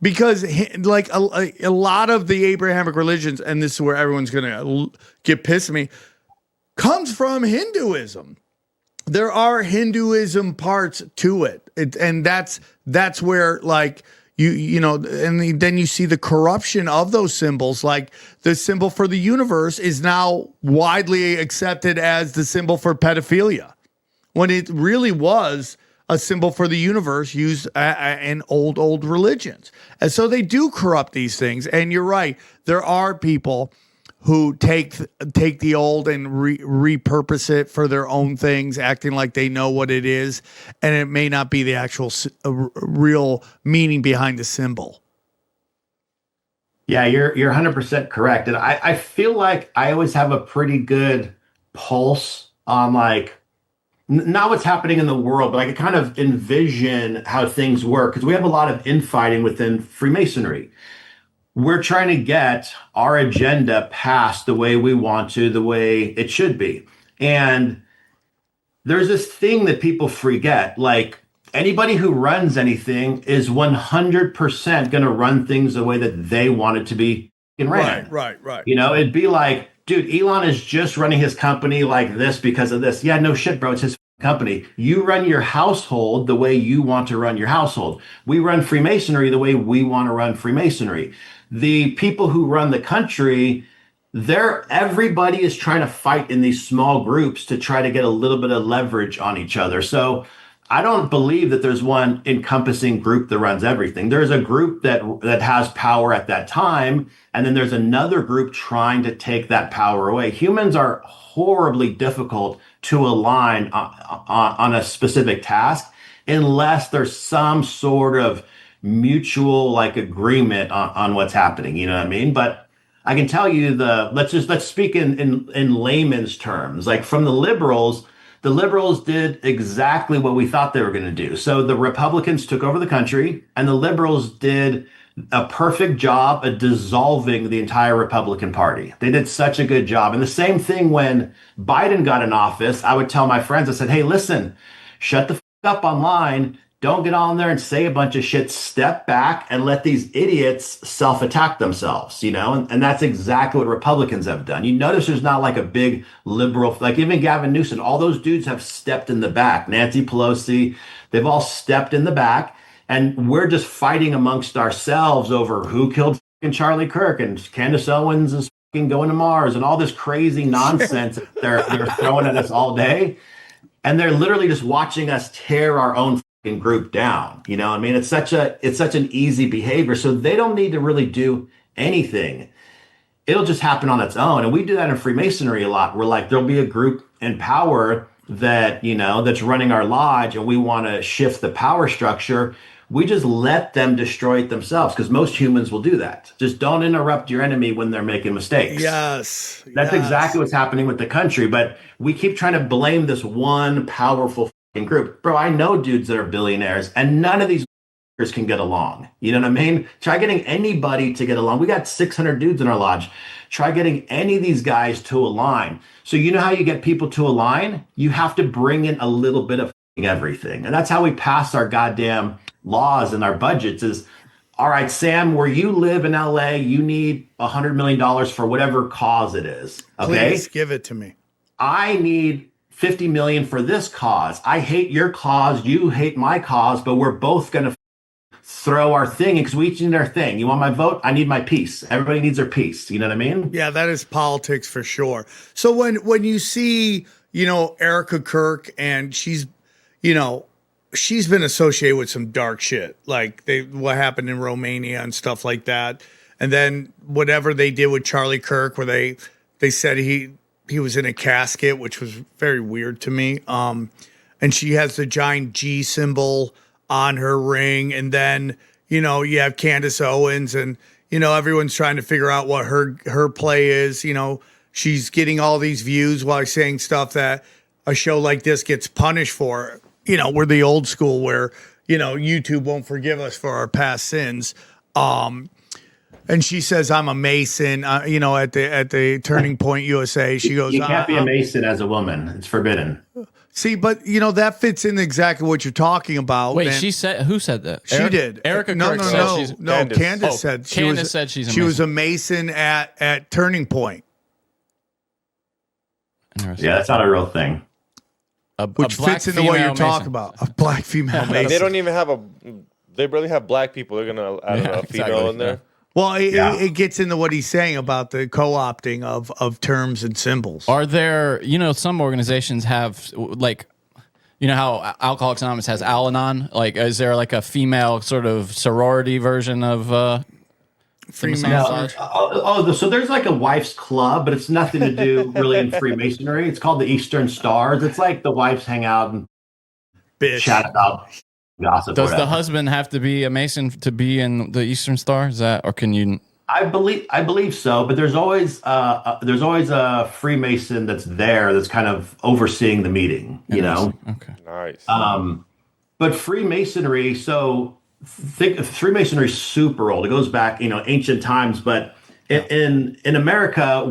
because like a lot of the Abrahamic religions, and this is where everyone's gonna get pissed at me, comes from Hinduism. There are Hinduism parts to it, and that's where like you know, and then you see the corruption of those symbols. Like the symbol for the universe is now widely accepted as the symbol for pedophilia, when it really was a symbol for the universe used in old religions. And so they do corrupt these things. And you're right, there are people who take the old and repurpose it for their own things, acting like they know what it is, and it may not be the actual real meaning behind the symbol. Yeah, you're 100% correct. And I feel like I always have a pretty good pulse on like, not what's happening in the world, but I can kind of envision how things work, because we have a lot of infighting within Freemasonry. We're trying to get our agenda passed the way we want to, the way it should be. And there's this thing that people forget, like anybody who runs anything is 100% going to run things the way that they want it to be ran. Right. You know, it'd be like, dude, Elon is just running his company like this because of this. Yeah, no shit, bro. It's his company. You run your household the way you want to run your household. We run Freemasonry the way we want to run Freemasonry. The people who run the country, everybody is trying to fight in these small groups to try to get a little bit of leverage on each other. So I don't believe that there's one encompassing group that runs everything. There's a group that has power at that time, and then there's another group trying to take that power away. Humans are horribly difficult to align on a specific task unless there's some sort of mutual like agreement on what's happening. You know what I mean? But I can tell you let's speak in layman's terms. Like from the liberals did exactly what we thought they were going to do. So the Republicans took over the country, and the liberals did a perfect job of dissolving the entire Republican Party. They did such a good job. And the same thing when Biden got in office, I would tell my friends, I said, hey, listen, shut the up online. Don't get on there and say a bunch of shit. Step back and let these idiots self-attack themselves, you know? And that's exactly what Republicans have done. You notice there's not like a big liberal, like even Gavin Newsom, all those dudes have stepped in the back. Nancy Pelosi, they've all stepped in the back. And we're just fighting amongst ourselves over who killed Charlie Kirk, and Candace Owens is going to Mars, and all this crazy nonsense they're throwing at us all day. And they're literally just watching us tear our own group down. You know, I mean, it's such an easy behavior. So they don't need to really do anything. It'll just happen on its own. And we do that in Freemasonry a lot. We're like, there'll be a group in power that, you know, that's running our lodge, and we want to shift the power structure. We just let them destroy it themselves, because most humans will do that. Just don't interrupt your enemy when they're making mistakes. Yes. That's exactly what's happening with the country. But we keep trying to blame this one powerful group. Bro, I know dudes that are billionaires, and none of these can get along. You know what I mean? Try getting anybody to get along. We got 600 dudes in our lodge. Try getting any of these guys to align. So you know how you get people to align? You have to bring in a little bit of everything. And that's how we pass our goddamn laws and our budgets is, all right, Sam, where you live in LA, you need $100 million for whatever cause it is. Okay. Please give it to me. I need 50 million for this cause. I hate your cause. You hate my cause, but we're both going to throw our thing because we each need our thing. You want my vote? I need my peace. Everybody needs their peace. You know what I mean? Yeah, that is politics for sure. So when you see, you know, Erica Kirk, and she's, you know, she's been associated with some dark shit, like what happened in Romania and stuff like that. And then whatever they did with Charlie Kirk, where they said he was in a casket, which was very weird to me. And she has the giant G symbol on her ring. And then, you know, you have Candace Owens, and, you know, everyone's trying to figure out what her play is. You know, she's getting all these views while saying stuff that a show like this gets punished for. You know, we're the old school where, you know, YouTube won't forgive us for our past sins. And she says, I'm a Mason, you know, at the Turning Point USA. She goes, you can't be a Mason as a woman. It's forbidden. See, but, you know, that fits in exactly what you're talking about. Wait, and who said that? She did. Erica Kirk said she's... No, Candace said Candace said she's a Mason. She was a Mason at Turning Point. Yeah, that's not a real thing. Which fits into what you're talking about. A black female Mason. They don't even have they barely have black people. They're going to add a female in there. Well, it gets into what he's saying about the co-opting of terms and symbols. Are there, you know, some organizations have, like, you know how Alcoholics Anonymous has Al-Anon? Like, is there like a female sort of sorority version of Freemasonry? So there's like a wife's club, but it's nothing to do really in Freemasonry. It's called the Eastern Stars. It's like the wives hang out and chat about gossip. Does the husband have to be a Mason to be in the Eastern Star? Is that, or can you? I believe so, but there's always a Freemason that's there that's kind of overseeing the meeting. You know. Okay. Nice. But Freemasonry, Freemasonry is super old. It goes back, you know, ancient times. But in America,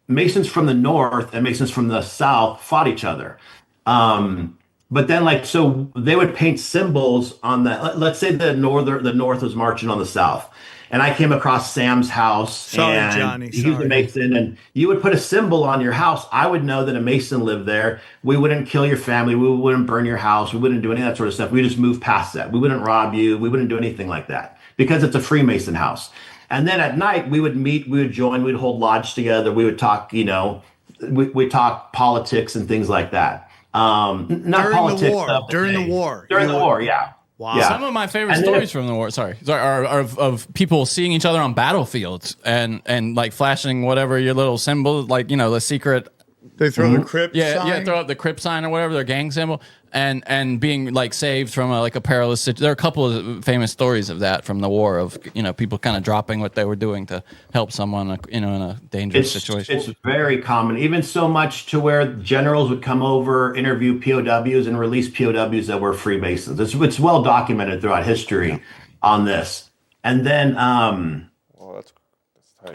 Masons from the North and Masons from the South fought each other. But then, like, so they would paint symbols on the. Let's say the North was marching on the South, and I came across Sam's house. Sorry, and Johnny. He was a Mason, and you would put a symbol on your house. I would know that a Mason lived there. We wouldn't kill your family. We wouldn't burn your house. We wouldn't do any of that sort of stuff. We just move past that. We wouldn't rob you. We wouldn't do anything like that because it's a Freemason house. And then at night we would meet. We would join. We'd hold lodge together. We would talk. You know, we talk politics and things like that. Not During politics. the war. Of During day. the war. During the war, yeah. Wow. Yeah. Some of my favorite And then stories from the war, are of people seeing each other on battlefields and like flashing whatever your little symbol, like, you know, the secret. They throw the crypt sign. Throw up the crypt sign or whatever, their gang symbol, and being like saved from a perilous situation. There are a couple of famous stories of that from the war, of, you know, people kind of dropping what they were doing to help someone, you know, in a dangerous situation. It's very common, even so much to where generals would come over, interview POWs, and release POWs that were Freemasons. It's well documented throughout history on this. And then, that's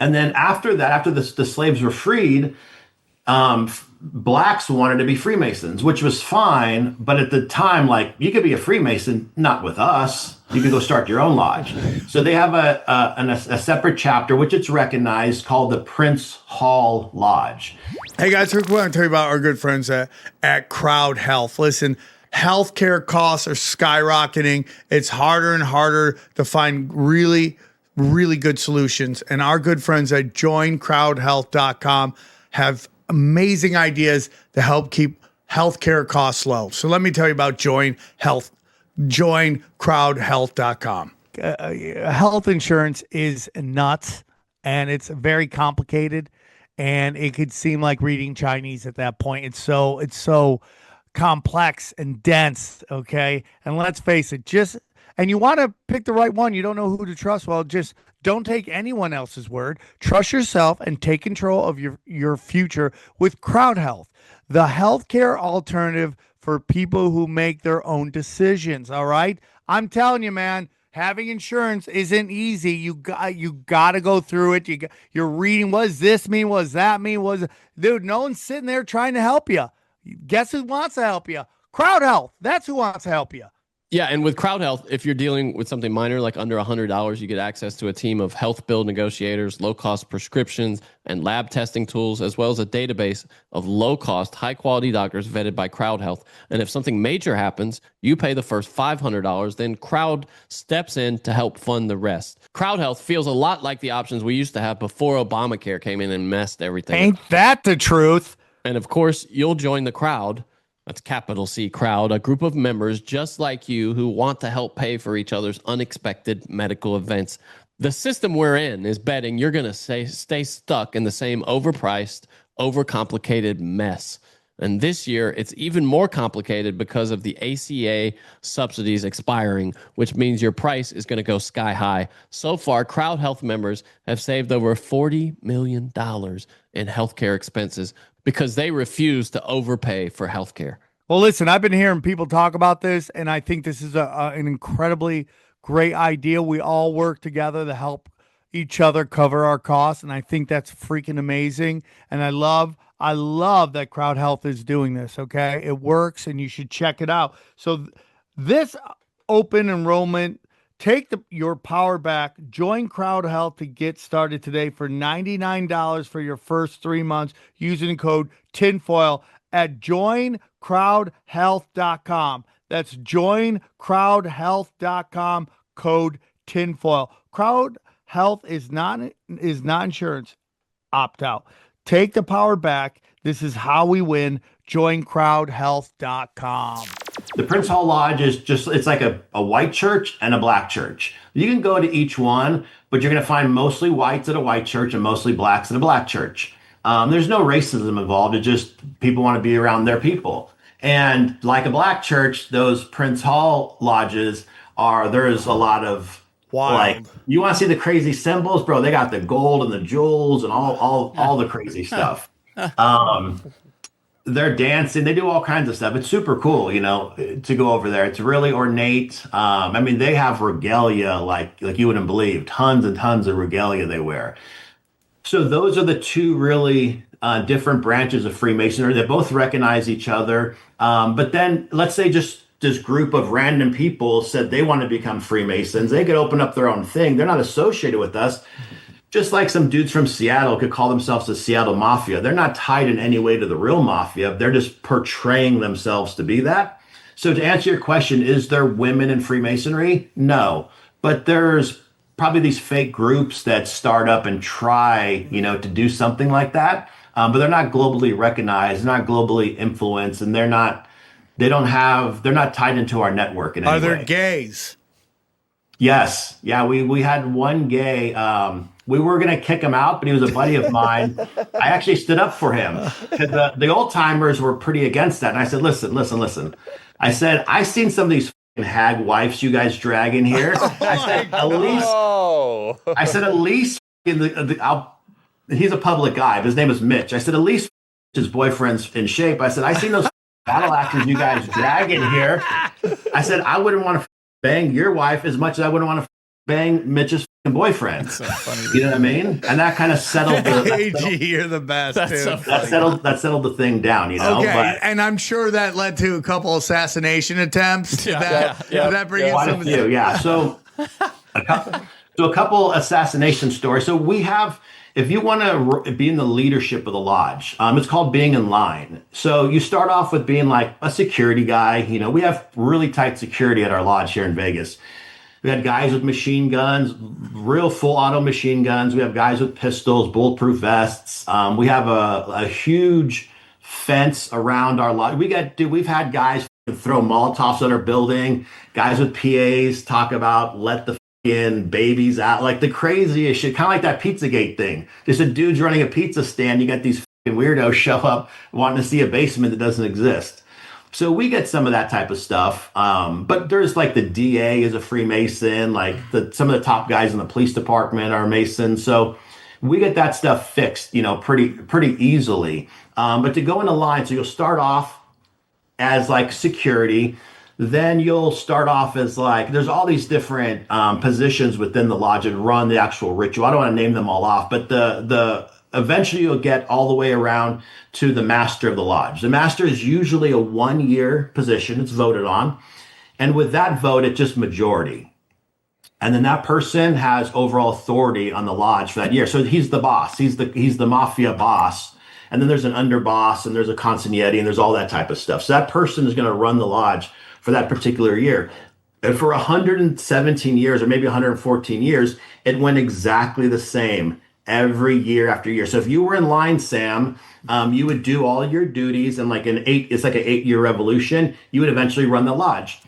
and then after that, after the slaves were freed, blacks wanted to be Freemasons, which was fine. But at the time, like, you could be a Freemason, not with us. You could go start your own lodge. So they have a separate chapter, which it's recognized, called the Prince Hall Lodge. Hey guys, we want to tell you about our good friends at Crowd Health. Listen, healthcare costs are skyrocketing. It's harder and harder to find really, really good solutions. And our good friends at joincrowdhealth.com have amazing ideas to help keep healthcare costs low. So let me tell you about joincrowdhealth.com. Health insurance is nuts, and it's very complicated, and it could seem like reading Chinese at that point. It's so complex and dense, okay? And let's face it, and you want to pick the right one. You don't know who to trust. Well, just don't take anyone else's word. Trust yourself and take control of your future with Crowd Health, the healthcare alternative for people who make their own decisions. All right, I'm telling you, man, having insurance isn't easy. You got to go through it. You're reading. What does this mean? What does that mean? Dude? No one's sitting there trying to help you. Guess who wants to help you? Crowd Health. That's who wants to help you. Yeah, and with Crowd Health, if you're dealing with something minor, like under $100, you get access to a team of health bill negotiators, low-cost prescriptions, and lab testing tools, as well as a database of low-cost, high-quality doctors vetted by Crowd Health. And if something major happens, you pay the first $500, then Crowd steps in to help fund the rest. Crowd Health feels a lot like the options we used to have before Obamacare came in and messed everything up. Ain't that the truth? And of course, you'll join the crowd. That's capital C crowd, a group of members just like you who want to help pay for each other's unexpected medical events. The system we're in is betting you're going to stay stuck in the same overpriced, overcomplicated mess. And this year, it's even more complicated because of the ACA subsidies expiring, which means your price is going to go sky high. So far, Crowd Health members have saved over $40 million in healthcare expenses because they refuse to overpay for healthcare. Well, listen, I've been hearing people talk about this, and I think this is an incredibly great idea. We all work together to help each other cover our costs, and I think that's freaking amazing. And I love that Crowd Health is doing this, okay? It works, and you should check it out. So this open enrollment, take your power back. Join Crowd Health to get started today for $99 for your first 3 months using code TINFOIL at joincrowdhealth.com. That's joincrowdhealth.com, code TINFOIL. Crowd Health is not insurance. Opt out. Take the power back. This is how we win. Joincrowdhealth.com. The Prince Hall Lodge is it's like a white church and a black church. You can go to each one, but you're going to find mostly whites at a white church and mostly blacks at a black church. There's no racism involved. It's just people want to be around their people. And like a black church, those Prince Hall lodges there's a lot of like, you want to see the crazy symbols, bro? They got the gold and the jewels and all the crazy stuff. They're dancing. They do all kinds of stuff. It's super cool, to go over there. It's really ornate. I mean, they have regalia like you wouldn't believe. Tons and tons of regalia they wear. So those are the two really different branches of Freemasonry. They both recognize each other. But then let's say just this group of random people said they want to become Freemasons. They could open up their own thing. They're not associated with us. Just like some dudes from Seattle could call themselves the Seattle Mafia. They're not tied in any way to the real Mafia. They're just portraying themselves to be that. So to answer your question, is there women in Freemasonry? No. But there's probably these fake groups that start up and try, to do something like that. But they're not globally recognized, not globally influenced, and they're not They're not tied into our network in any Are there way. gays? Yes. Yeah, we had one gay. We were going to kick him out, but he was a buddy of mine. I actually stood up for him because the old timers were pretty against that. And I said, listen. I said, I seen some of these hag wives you guys drag in here. I said, at least he's a public guy, but his name is Mitch. I said, at least his boyfriend's in shape. I said, I seen those battle actors you guys drag in here. I said, I wouldn't want to bang your wife as much as I wouldn't want to bang Mitch's boyfriend. So funny. You know what I mean? And that kind of settled AG, you're the best. That's dude. so that settled the thing down, you know. Okay, But and I'm sure that led to a couple assassination attempts. Did that bring in quite some a few, yeah. So a couple assassination stories. So we have, if you want to be in the leadership of the lodge, it's called being in line. So you start off with being like a security guy. You know, we have really tight security at our lodge here in Vegas. We had guys with machine guns, real full auto machine guns. We have guys with pistols, bulletproof vests. We have a huge fence around our lodge. We've had guys throw Molotovs at our building. Guys with PAs talk about let the babies out, like the craziest shit, kind of like that Pizzagate thing. Just a dude's running a pizza stand. You got these weirdos show up wanting to see a basement that doesn't exist. So we get some of that type of stuff. But there's like the DA is a Freemason, like some of the top guys in the police department are Masons. So we get that stuff fixed, you know, pretty easily. But to go into line, so you'll start off as like security. Then you'll start off as like, there's all these different positions within the lodge and run the actual ritual. I don't want to name them all off, but eventually you'll get all the way around to the master of the lodge. The master is usually a 1-year position. It's voted on. And with that vote, it's just majority. And then that person has overall authority on the lodge for that year. So he's the boss. He's the mafia boss. And then there's an underboss and there's a consigliere and there's all that type of stuff. So that person is going to run the lodge for that particular year. And for 117 years or maybe 114 years, it went exactly the same every year after year. So if you were in line, Sam, you would do all your duties and it's like an 8-year revolution. You would eventually run the lodge.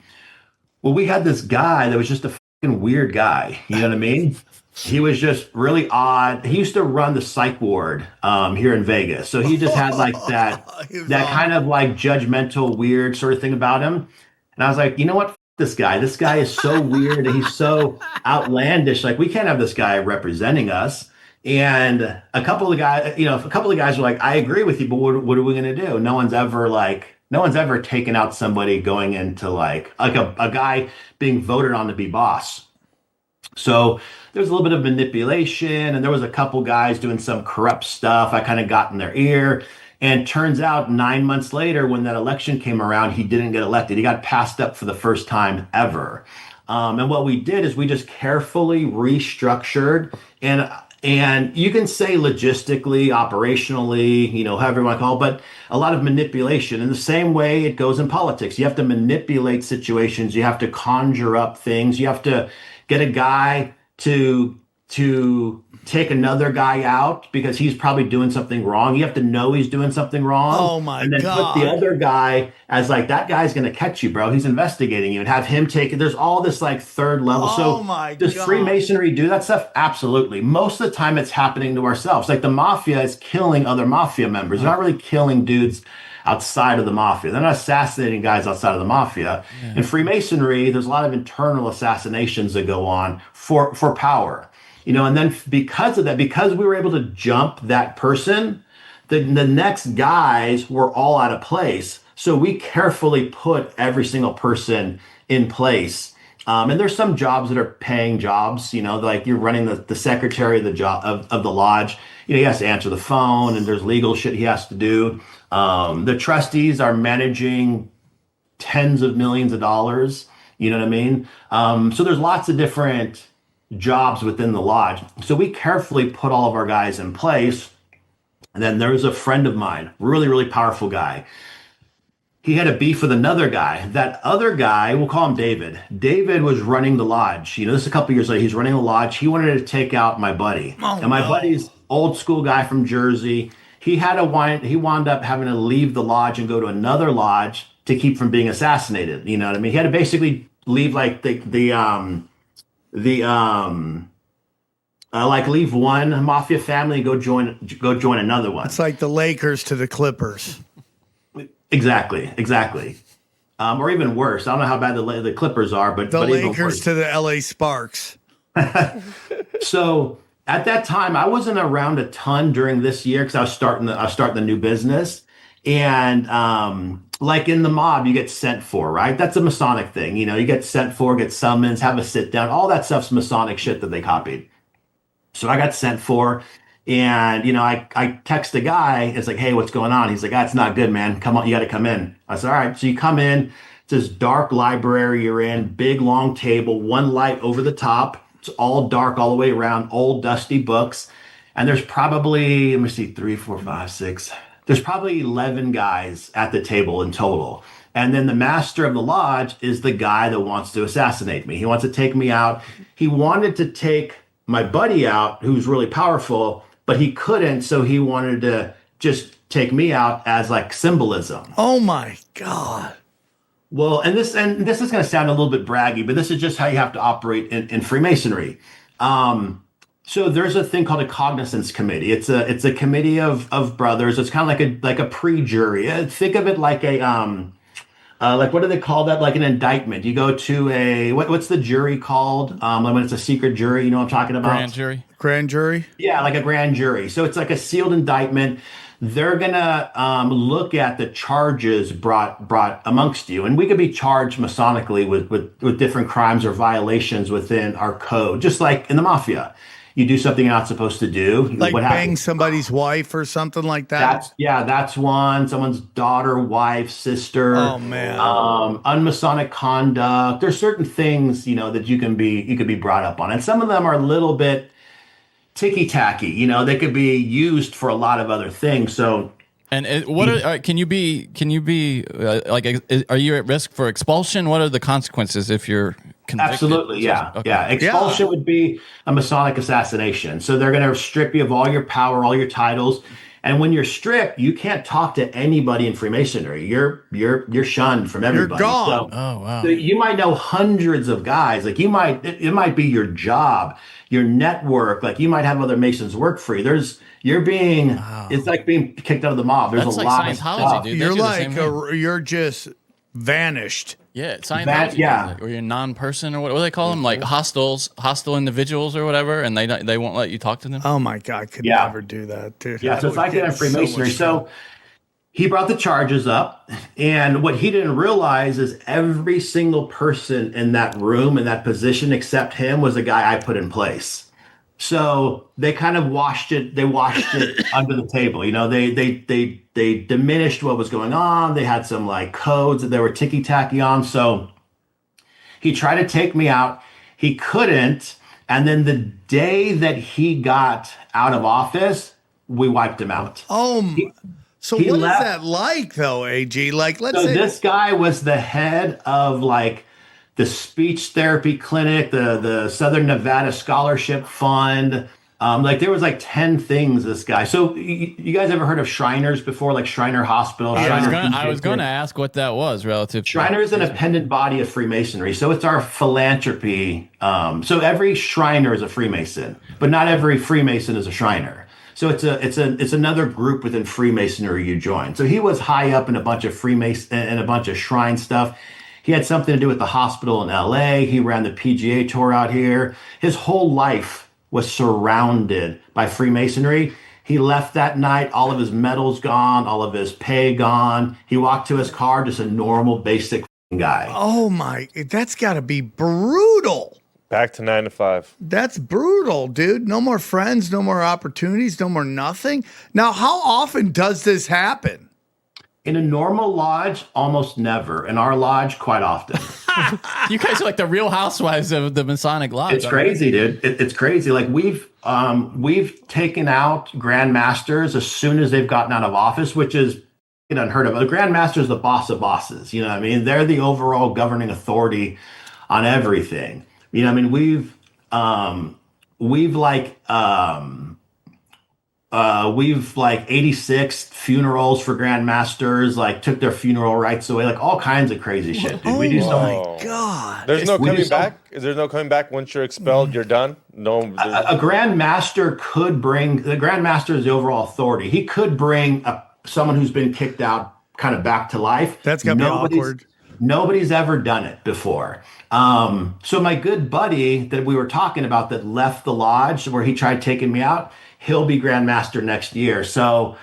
Well, we had this guy that was just a fucking weird guy. You know what I mean? He was just really odd. He used to run the psych ward here in Vegas. So he just had like that kind of like judgmental, weird sort of thing about him. And I was like, you know what? This guy is so weird and he's so outlandish. Like we can't have this guy representing us. And a couple of guys were like, I agree with you, but what are we going to do? No one's ever taken out somebody going into like a guy being voted on to be boss. So there's a little bit of manipulation and there was a couple guys doing some corrupt stuff. I kind of got in their ear. And turns out 9 months later, when that election came around, he didn't get elected. He got passed up for the first time ever. And what we did is we just carefully restructured and you can say logistically, operationally, you know, however you want to call it, but a lot of manipulation. In the same way it goes in politics. You have to manipulate situations. You have to conjure up things. You have to get a guy to take another guy out because he's probably doing something wrong. You have to know he's doing something wrong. Oh my And then God. put the other guy as like, that guy's going to catch you, bro. He's investigating you, and have him take it. There's all this like third level. Oh my does God. Freemasonry do that stuff? Absolutely. Most of the time it's happening to ourselves. Like the mafia is killing other mafia members. They're not really killing dudes outside of the mafia. They're not assassinating guys outside of the mafia. Yeah. In Freemasonry, there's a lot of internal assassinations that go on for power. You know, and then because of that, because we were able to jump that person, the next guys were all out of place. So we carefully put every single person in place. And there's some jobs that are paying jobs, you know, like you're running the secretary of the job of the lodge. You know, he has to answer the phone and there's legal shit he has to do. The trustees are managing tens of millions of dollars. You know what I mean? So there's lots of different jobs within the lodge. So we carefully put all of our guys in place. And then there was a friend of mine, really, really powerful guy. He had a beef with another guy. That other guy, we'll call him David. David was running the lodge. You know, this is a couple years later. He's running the lodge. He wanted to take out my buddy. And my buddy's old school guy from Jersey. He wound up having to leave the lodge and go to another lodge to keep from being assassinated. You know what I mean? He had to basically leave like like leave one mafia family and go join another one. It's like the Lakers to the Clippers. Exactly. Or even worse. I don't know how bad the Clippers are, but the even Lakers worse. to the LA Sparks. So at that time, I wasn't around a ton during this year because I was starting the new business, and like in the mob, you get sent for, right? That's a Masonic thing, you know. You get sent for, get summons, have a sit down. All that stuff's Masonic shit that they copied. So I got sent for, and you know, I text the guy. It's like, hey, what's going on? He's like, it's not good, man. Come on, you got to come in. I said, all right. So you come in. It's this dark library you're in, big long table, one light over the top. It's all dark all the way around, old dusty books. And there's probably, let me see, 3, 4, 5, 6. There's probably 11 guys at the table in total. And then the master of the lodge is the guy that wants to assassinate me. He wants to take me out. He wanted to take my buddy out, who's really powerful, but he couldn't. So he wanted to just take me out as like symbolism. Oh my God. Well, and this is going to sound a little bit braggy, but this is just how you have to operate in Freemasonry. So there's a thing called a cognizance committee. It's a committee of brothers. It's kind of like a pre-jury. Think of it like a like, what do they call that? Like an indictment. You go to a what's the jury called? When it's a secret jury, you know what I'm talking about? Grand jury. Yeah, like a grand jury. So it's like a sealed indictment. They're gonna look at the charges brought amongst you, and we could be charged Masonically with different crimes or violations within our code, just like in the mafia. You do something you're not supposed to do, like bang somebody's wife or something like that. That's one. Someone's daughter, wife, sister. Oh man. Unmasonic conduct. There's certain things, you know, that you could be brought up on, and some of them are a little bit ticky-tacky, you know. They could be used for a lot of other things. So, and can you be are you at risk for expulsion? What are the consequences if you're convicted? Absolutely, yeah. Okay. Yeah, expulsion would be a Masonic assassination. So they're going to strip you of all your power, all your titles, and when you're stripped, you can't talk to anybody in Freemasonry. You're shunned from everybody. You're gone. So, oh wow. So you might know hundreds of guys. Like it might be your job, your network. Like you might have other Masons work for you. It's like being kicked out of the mob. There's That's a like lot Scientology, of stuff. dude. You're like you're just vanished. Yeah, Scientology. Yeah. Or you're a non-person, or what do they call them? Like hostile individuals or whatever, and they won't let you talk to them. Oh my God, I could never do that, dude. Yeah, so it's like that in Freemasonry. So he brought the charges up, and what he didn't realize is every single person in that room, in that position, except him, was a guy I put in place. So they kind of washed it under the table. You know, they diminished what was going on. They had some like codes that they were ticky-tacky on. So he tried to take me out. He couldn't. And then the day that he got out of office, we wiped him out. So what is that like though, AG? Like, let's say this guy was the head of like the speech therapy clinic, the Southern Nevada Scholarship Fund. Like there was like 10 things this guy. So you guys ever heard of Shriners before, like Shriner Hospital? I was going to ask what that was relative. Shriner is an appendant body of Freemasonry. So it's our philanthropy. So every Shriner is a Freemason, but not every Freemason is a Shriner. So it's another group within Freemasonry you join. So he was high up in a bunch of Freemason and a bunch of shrine stuff. He had something to do with the hospital in LA. He ran the PGA tour out here. His whole life was surrounded by Freemasonry. He left that night, all of his medals gone, all of his pay gone. He walked to his car, just a normal, basic guy. Oh my, that's got to be brutal. Back to 9 to 5. That's brutal, dude. No more friends, no more opportunities, no more nothing. Now, how often does this happen? In a normal lodge, almost never. In our lodge, quite often. You guys are like the Real Housewives of the Masonic Lodge. It's crazy, dude. It's crazy. Like we've taken out Grand Masters as soon as they've gotten out of office, which is unheard of. The Grand Master is the boss of bosses. You know what I mean? They're the overall governing authority on everything. You know what I mean? we've like 86 funerals for grandmasters, like took their funeral rights away, like all kinds of crazy shit, dude. We do Whoa. something. God. There's no We do coming some- back. Is there no coming back once you're expelled? You're done. No. A grandmaster could bring, the grandmaster is the overall authority. He could bring someone who's been kicked out kind of back to life. That's gotta be awkward. Nobody's ever done it before. So my good buddy that we were talking about that left the lodge where he tried taking me out, he'll be grandmaster next year. So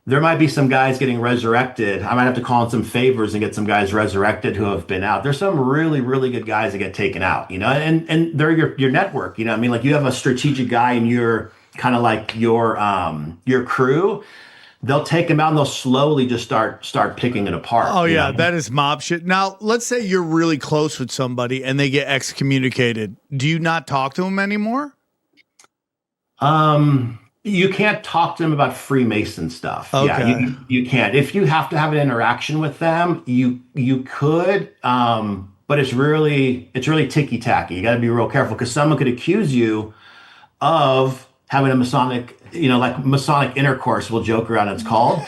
there might be some guys getting resurrected. I might have to call in some favors and get some guys resurrected who have been out. There's some really, really good guys that get taken out, you know, and they're your network, you know what I mean? Like you have a strategic guy in your kind of like your crew. They'll take them out and they'll slowly just start picking it apart. Oh, you yeah. know? That is mob shit. Now, let's say you're really close with somebody and they get excommunicated. Do you not talk to them anymore? You can't talk to them about Freemason stuff. Okay. Yeah, you can't. If you have to have an interaction with them, you could, but it's really ticky tacky. You got to be real careful because someone could accuse you of having a Masonic, you know, like Masonic intercourse. We'll joke around. It's called,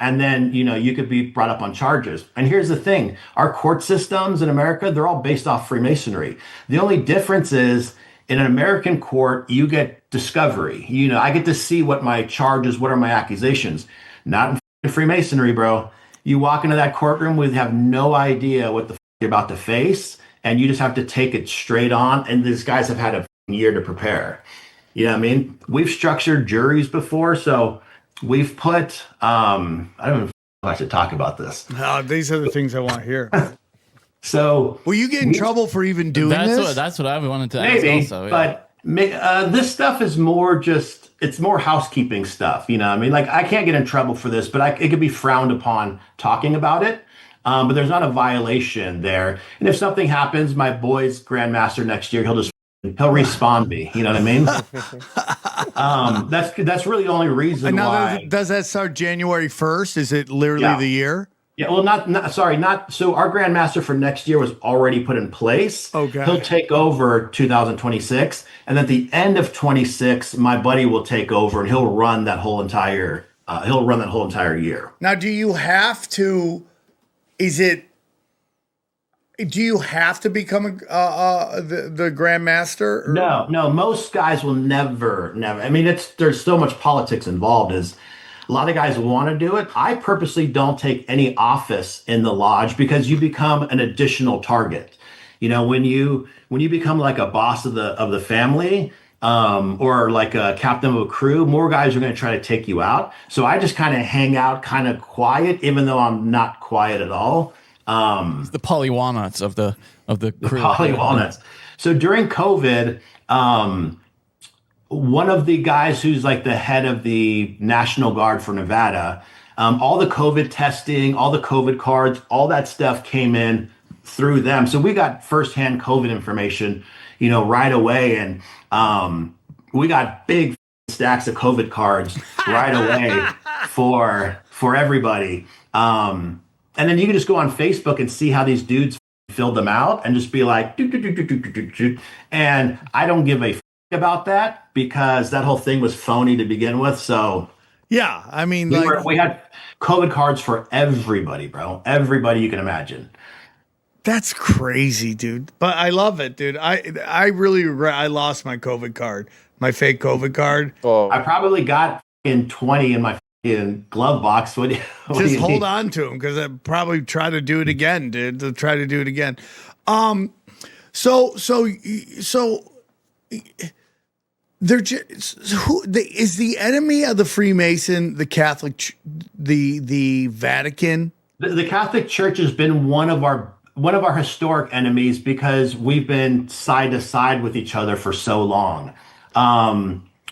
and then you could be brought up on charges. And here's the thing: our court systems in America, they're all based off Freemasonry. The only difference is, in an American court, you get discovery. You know, I get to see what my charges, what are my accusations. Not in Freemasonry, bro. You walk into that courtroom, we have no idea what the you're about to face, and you just have to take it straight on. And these guys have had a year to prepare. You know what I mean? We've structured juries before, so we've put. I don't even know if I should talk about this. These are the things I want to hear. So, will you get in trouble for even doing this? That's what I wanted to maybe, ask also. Yeah. But this stuff is more it's more housekeeping stuff. You know what I mean? Like I can't get in trouble for this, but it could be frowned upon talking about it. But there's not a violation there. And if something happens, my boy's grandmaster next year, he'll respawn me. You know what I mean? That's really the only reason and now why. Does that start January 1st? Is it literally the year? Yeah, well, not so our grandmaster for next year was already put in place. Okay. He'll take over 2026, and at the end of 26, my buddy will take over and he'll run that whole entire year. Now, do you have to become the grandmaster? Or? No, most guys will never. I mean, there's so much politics involved. A lot of guys want to do it. I purposely don't take any office in the lodge because you become an additional target. You know, when you become like a boss of the family, or like a captain of a crew, more guys are going to try to take you out. So I just kind of hang out, kind of quiet, even though I'm not quiet at all. The Polly Walnuts of the crew. Polly Walnuts. So during COVID, one of the guys who's like the head of the National Guard for Nevada, all the COVID testing, all the COVID cards, all that stuff came in through them. So we got firsthand COVID information, right away. And we got big stacks of COVID cards right away for everybody. And then you can just go on Facebook and see how these dudes filled them out and just be like, and I don't give a about that because that whole thing was phony to begin with. So yeah, I mean, we had COVID cards for everybody, bro. Everybody you can imagine. That's crazy, dude. But I love it, dude. I really regret I lost my COVID card, my fake COVID card. Oh. I probably got in 20 in my glove box. Just hold on to them because I probably try to do it again, dude. To try to do it again. So they're just is the enemy of the Freemason, the Catholic, the Vatican. The Catholic Church has been one of our historic enemies because we've been side to side with each other for so long.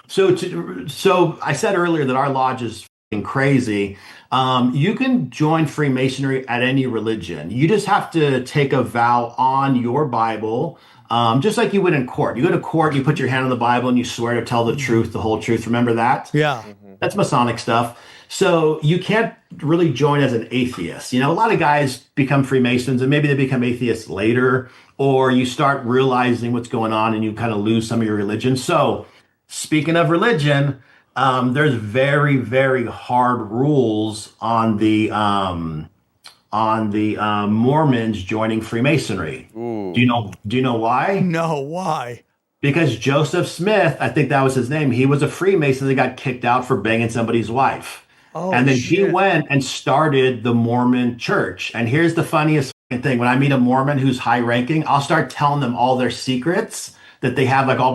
So I said earlier that our lodge is crazy. You can join Freemasonry at any religion. You just have to take a vow on your Bible. Just like you would in court. You go to court, you put your hand on the Bible and you swear to tell the truth, the whole truth. Remember that? Yeah. That's Masonic stuff. So you can't really join as an atheist. A lot of guys become Freemasons and maybe they become atheists later, or you start realizing what's going on and you kind of lose some of your religion. So speaking of religion, there's very, very hard rules on the Mormons joining Freemasonry. Ooh. Do you know why? No, why? Because Joseph Smith, I think that was his name, he was a Freemason that got kicked out for banging somebody's wife. Oh, and then shit. he went and started the Mormon church. And here's the funniest thing. When I meet a Mormon who's high ranking, I'll start telling them all their secrets that they have, like all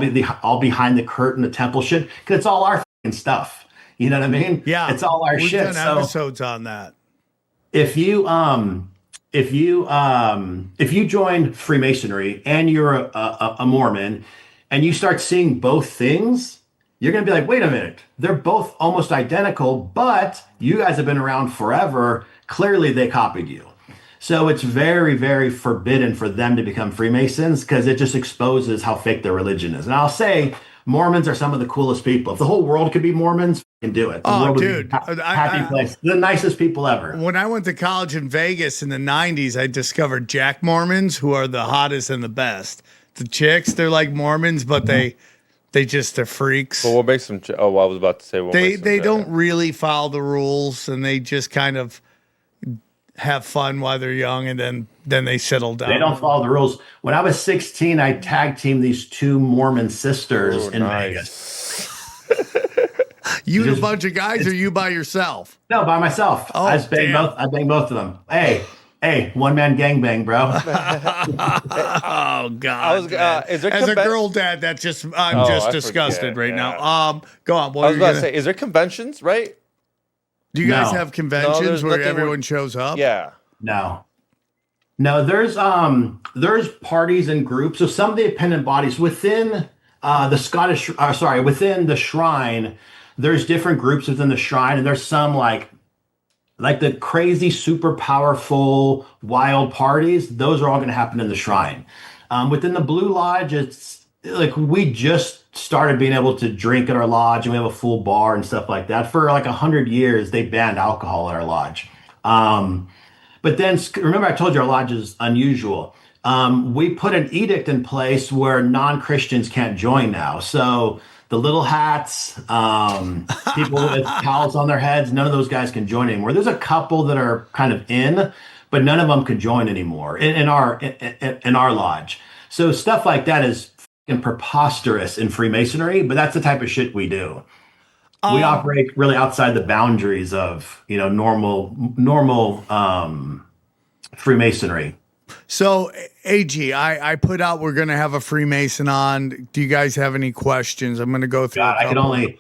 behind the curtain, the temple shit, because it's all our stuff. You know what I mean? Yeah. It's all our We've shit. done So episodes on that. if you join Freemasonry and you're a Mormon and you start seeing both things, you're going to be like, wait a minute, they're both almost identical, but you guys have been around forever. Clearly they copied you. So it's very, very forbidden for them to become Freemasons because it just exposes how fake their religion is. And I'll say Mormons are some of the coolest people. If the whole world could be Mormons, can do it. The world would be happy place. The nicest people ever. When I went to college in Vegas in the 90s, I discovered Jack Mormons, who are the hottest and the best. The chicks, they're like Mormons, but they're freaks. Well, what makes them? I was about to say. They don't really follow the rules, and they just kind of have fun while they're young, and then they settle down. They don't follow the rules. When I was 16, I tag teamed these two Mormon sisters in Vegas. You and a bunch of guys, or you by yourself? No, by myself. Oh, I banged both of them. Hey, one man gangbang, bro. Oh God! Is there As a girl dad, I'm just disgusted right now. Go on. What I was about to say, is there conventions, right? Do you guys have conventions where nothing everyone shows up? Yeah. No, there's parties and groups. So some of the independent bodies within within the shrine, there's different groups within the shrine, and there's some like the crazy, super powerful, wild parties. Those are all going to happen in the shrine. Within the Blue Lodge, it's like we just started being able to drink at our lodge, and we have a full bar and stuff like that. For like 100 years, they banned alcohol at our lodge. But then remember, I told you our lodge is unusual. We put an edict in place where non-Christians can't join now. So the little hats, people with towels on their heads, none of those guys can join anymore. There's a couple that are kind of in, but none of them can join anymore in our lodge. So stuff like that is fucking preposterous in Freemasonry, but that's the type of shit we do. We operate really outside the boundaries of normal Freemasonry. So, AG, I put out we're going to have a Freemason on. Do you guys have any questions? I'm going to go through. God, I can only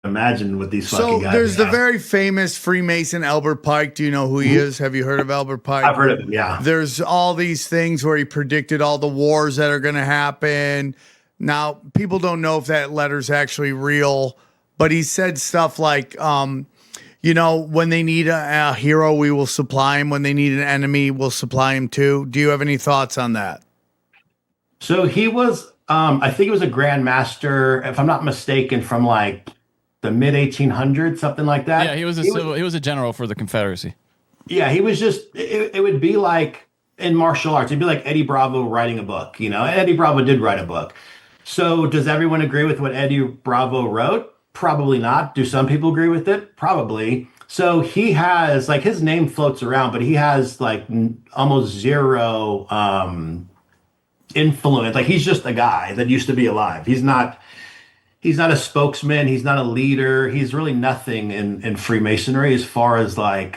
imagine what these fucking guys. So there's the very famous Freemason Albert Pike. Do you know who he is? Have you heard of Albert Pike? I've heard of him. Yeah. There's all these things where he predicted all the wars that are going to happen. Now, people don't know if that letter's actually real, but he said stuff like, when they need a hero, we will supply him. When they need an enemy, we'll supply him too. Do you have any thoughts on that? So he was, I think he was a Grand Master, if I'm not mistaken, from like the mid 1800s, something like that. Yeah, he was a general for the Confederacy. Yeah, he was just, it would be like in martial arts, it'd be like Eddie Bravo writing a book. Eddie Bravo did write a book. So does everyone agree with what Eddie Bravo wrote? Probably not. Do some people agree with it? Probably. So he has, like, his name floats around, but he has like almost zero influence. Like, he's just a guy that used to be alive. He's not a spokesman. He's not a leader. He's really nothing in Freemasonry as far as that.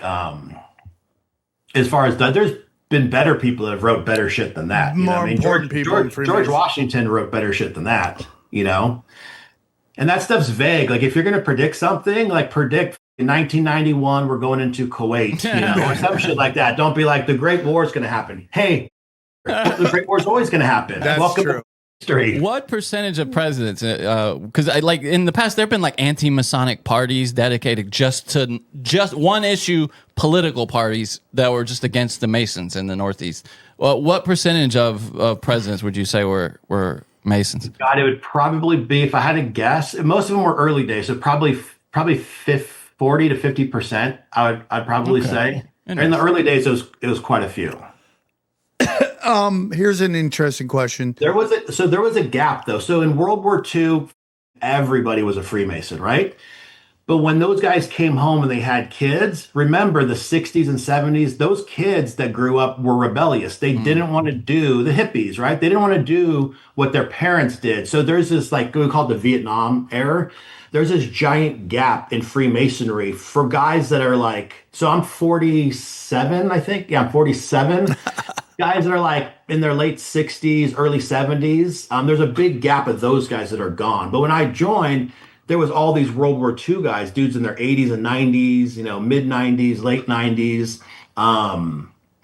There's been better people that have wrote better shit than that. George Washington wrote better shit than that, And that stuff's vague. Like, if you're going to predict something, like predict in 1991, we're going into Kuwait, or some shit like that. Don't be like, the Great War is going to happen. Hey, the Great War is always going to happen. That's Welcome true. to history. What percentage of presidents? Because in the past, there have been like anti-Masonic parties dedicated just one issue, political parties that were just against the Masons in the Northeast. Well, what percentage of presidents would you say were Masons? God, it would probably be, if I had to guess, most of them were early days, so probably 40 to 50%. I'd probably say. In the early days, it was quite a few. Here's an interesting question. There was a gap though. So in World War II, everybody was a Freemason, right? But when those guys came home and they had kids, remember the 60s and 70s, those kids that grew up were rebellious. They didn't want to do the hippies, right? They didn't want to do what their parents did. So there's this, like, we call it the Vietnam era. There's this giant gap in Freemasonry for guys that are like, so I'm 47, I think. Yeah, I'm 47. Guys that are like in their late 60s, early 70s. There's a big gap of those guys that are gone. But when I joined, there was all these World War II guys, dudes in their 80s and 90s, mid 90s, late 90s,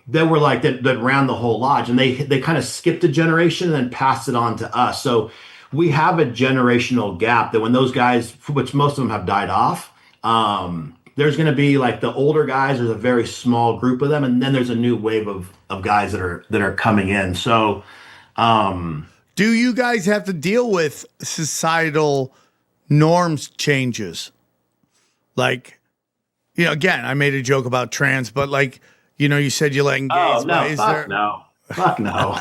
that were like that ran the whole lodge, and they kind of skipped a generation and then passed it on to us. So we have a generational gap that when those guys, which most of them have died off, there's going to be like the older guys. There's a very small group of them, and then there's a new wave of guys that are coming in. So, do you guys have to deal with societal norms changes? Like, again, I made a joke about trans, but like, you said you like gays. Oh, no, fuck no.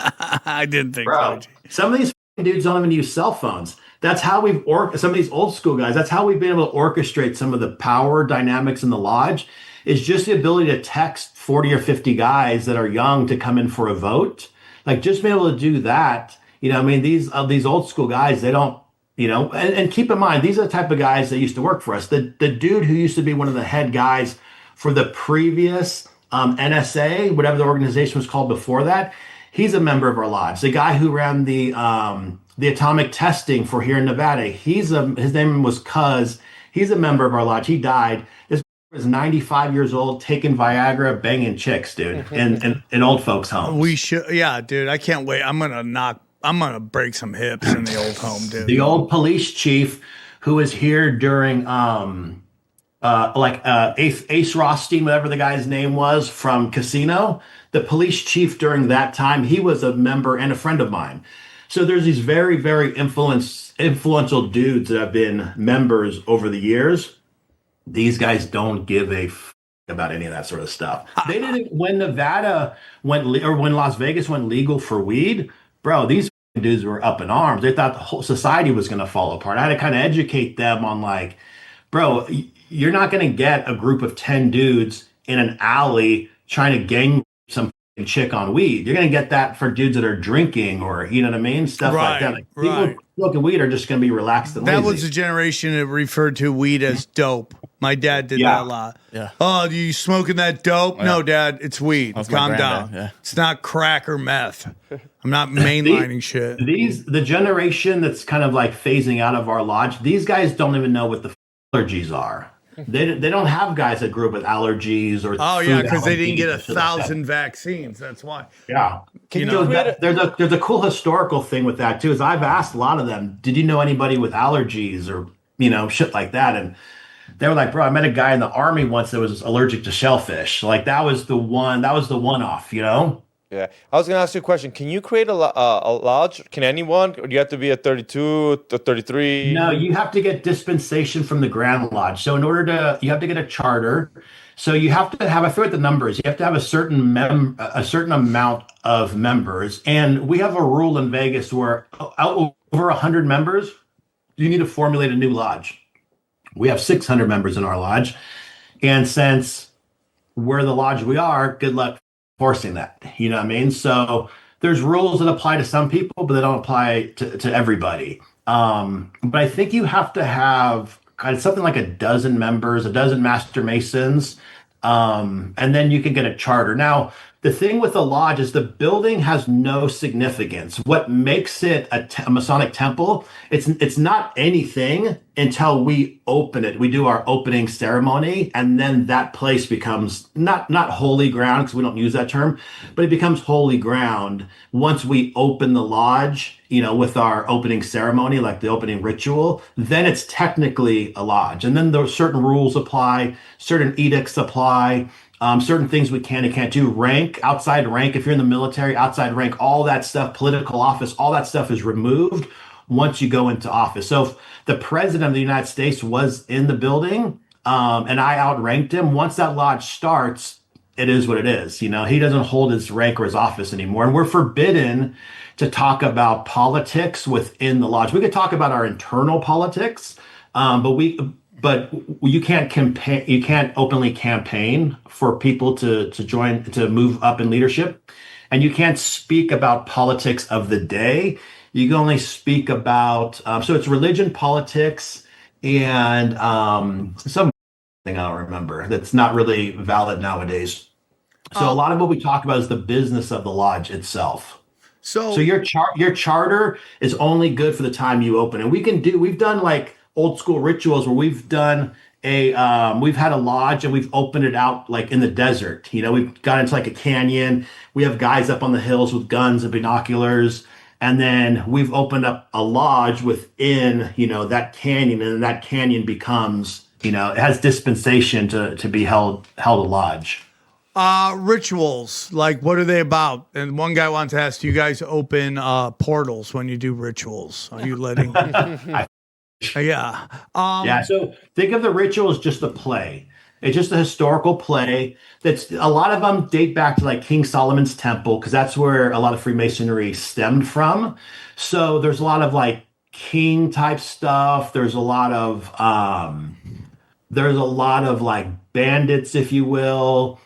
I didn't think Bro, so. some of these dudes don't even use cell phones. That's how we've some of these old school guys. That's how we've been able to orchestrate some of the power dynamics in the lodge. Is just the ability to text 40 or 50 guys that are young to come in for a vote. Like, just being able to do that. These old school guys, they don't. And keep in mind, these are the type of guys that used to work for us. The dude who used to be one of the head guys for the previous NSA, whatever the organization was called before that, he's a member of our lodge. The guy who ran the atomic testing for here in Nevada, his name was Cuz. He's a member of our lodge. He died. This is 95 years old, taking Viagra, banging chicks, dude, in old folks' homes. We should, yeah, dude. I can't wait. I'm gonna break some hips in the old home, dude. The old police chief who was here during Ace Rothstein, whatever the guy's name was, from Casino. The police chief during that time, he was a member and a friend of mine. So there's these very, very influential dudes that have been members over the years. These guys don't give a about any of that sort of stuff. They didn't, when Nevada when Las Vegas went legal for weed, bro, these dudes were up in arms. They thought the whole society was going to fall apart. I had to kind of educate them on, like, bro, you're not going to get a group of 10 dudes in an alley trying to gang some chick on weed. You're going to get that for dudes that are drinking, or, you know what I mean? Stuff like that. Like, people smoking weed are just going to be relaxed and lazy. That was a generation that referred to weed as dope. My dad did that a lot. Yeah. Oh, you smoking that dope? No, Dad, it's weed. Calm down. Yeah. It's not crack or meth. I'm not mainlining shit. The generation that's kind of like phasing out of our lodge, these guys don't even know what the allergies are. They don't have guys that grew up with allergies or because they didn't get 1,000 vaccines. That's why. Yeah. There's a cool historical thing with that too. Is I've asked a lot of them, did you know anybody with allergies or shit like that? And they were like, bro, I met a guy in the Army once that was allergic to shellfish. Like, that was the one-off, Yeah, I was gonna ask you a question. Can you create a lodge? Can anyone? Or do you have to be a 32, a 33? No, you have to get dispensation from the Grand Lodge. So you have to get a charter. So you have to have, I forget the numbers. You have to have a certain amount of members. And we have a rule in Vegas where over 100 members, you need to formulate a new lodge. We have 600 members in our lodge. And since we're the lodge we are, good luck forcing that. You know what I mean? So there's rules that apply to some people, but they don't apply to everybody. But I think you have to have kind of something like a dozen members, a dozen Master Masons, and then you can get a charter. Now, the thing with the lodge is the building has no significance. What makes it a Masonic temple, it's not anything until we open it. We do our opening ceremony, and then that place becomes not holy ground, because we don't use that term, but it becomes holy ground once we open the lodge, with our opening ceremony, like the opening ritual. Then it's technically a lodge. And then there certain rules apply, certain edicts apply. Certain things we can and can't do. Rank, outside rank, if you're in the military, outside rank, all that stuff, political office, all that stuff is removed once you go into office. So if the president of the United States was in the building and I outranked him, once that lodge starts, it is what it is. You know, he doesn't hold his rank or his office anymore. And we're forbidden to talk about politics within the lodge. We could talk about our internal politics, but you can't campaign. You can't openly campaign for people to join, to move up in leadership, and you can't speak about politics of the day. You can only speak about so it's religion, politics, and some thing I don't remember that's not really valid nowadays. So a lot of what we talk about is the business of the lodge itself. So your charter is only good for the time you open, and we've done like old school rituals where we've done we've had a lodge and we've opened it out like in the desert. You know, we've got into like a canyon. We have guys up on the hills with guns and binoculars, and then we've opened up a lodge within, you know, that canyon, and that canyon becomes, you know, it has dispensation to be held a lodge. Rituals, like what are they about? And one guy wants to ask, do you guys open portals when you do rituals? Are you letting? Yeah. Yeah. So think of the ritual as just a play. It's just a historical play. That's a lot of them date back to like King Solomon's Temple, because that's where a lot of Freemasonry stemmed from. So there's a lot of like king type stuff. There's a lot of like bandits, if you will.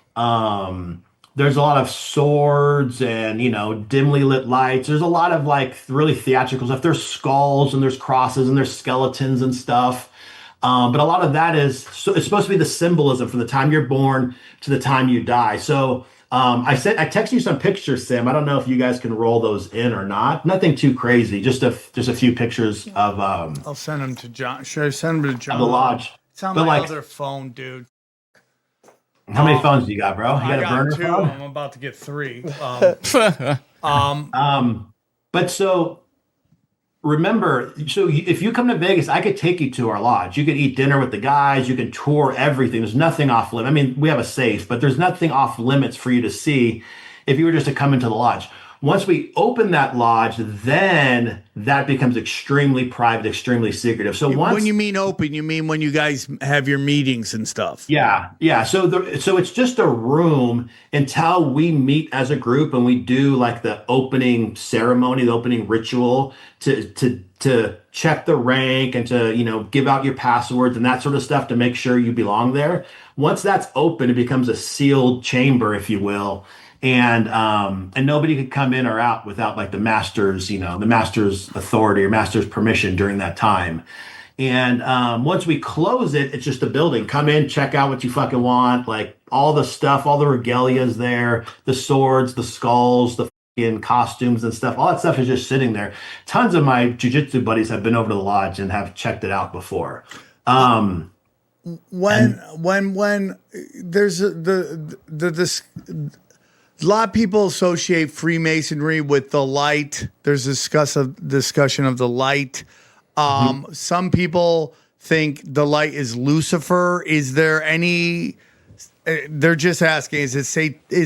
There's a lot of swords and, you know, dimly lit lights. There's a lot of like really theatrical stuff. There's skulls and there's crosses and there's skeletons and stuff. But a lot of that it's supposed to be the symbolism from the time you're born to the time you die. So I texted you some pictures, Sam. I don't know if you guys can roll those in or not. Nothing too crazy. Just a few pictures of. I'll send them to John. Should I send them to John? The lodge. It's on my other phone, dude. How many phones do you got, bro? You got a burner two. phone? I'm about to get 3. But so remember, if you come to Vegas, I could take you to our lodge. You could eat dinner with the guys. You can tour everything. There's nothing off limit. I mean, we have a safe, but there's nothing off limits for you to see if you were just to come into the lodge. Once we open that lodge, then that becomes extremely private, extremely secretive. So when you mean open, you mean when you guys have your meetings and stuff? Yeah. So it's just a room until we meet as a group and we do like the opening ceremony, the opening ritual to check the rank and to, you know, give out your passwords and that sort of stuff to make sure you belong there. Once that's open, it becomes a sealed chamber, if you will. And nobody could come in or out without like the master's authority or master's permission during that time. And once we close it, it's just a building. Come in, check out what you fucking want. Like all the stuff, all the regalia's there, the swords, the skulls, the fucking costumes and stuff. All that stuff is just sitting there. Tons of my jiu-jitsu buddies have been over to the lodge and have checked it out before. When there's a lot of people associate Freemasonry with the light. There's discussion of the light. Some people think the light is Lucifer. Is there any? They're just asking. Is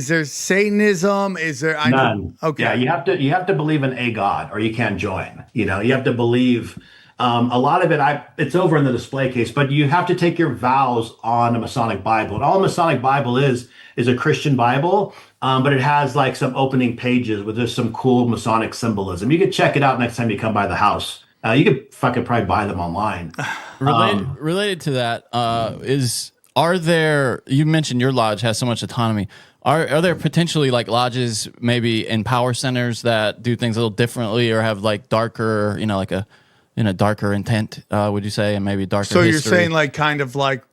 there Satanism? Is there none? Okay. Yeah, you have to believe in a God, or you can't join. You know, you have to believe. A lot of it's over in the display case, but you have to take your vows on a Masonic Bible, and all a Masonic Bible is a Christian Bible. But it has like some opening pages with just some cool Masonic symbolism. You could check it out next time you come by the house. You could fucking probably buy them online. Related to that, you mentioned your lodge has so much autonomy. Are there potentially like lodges maybe in power centers that do things a little differently or have like darker, you know, like a, you know, darker intent, would you say, and maybe darker history? You're saying like kind of like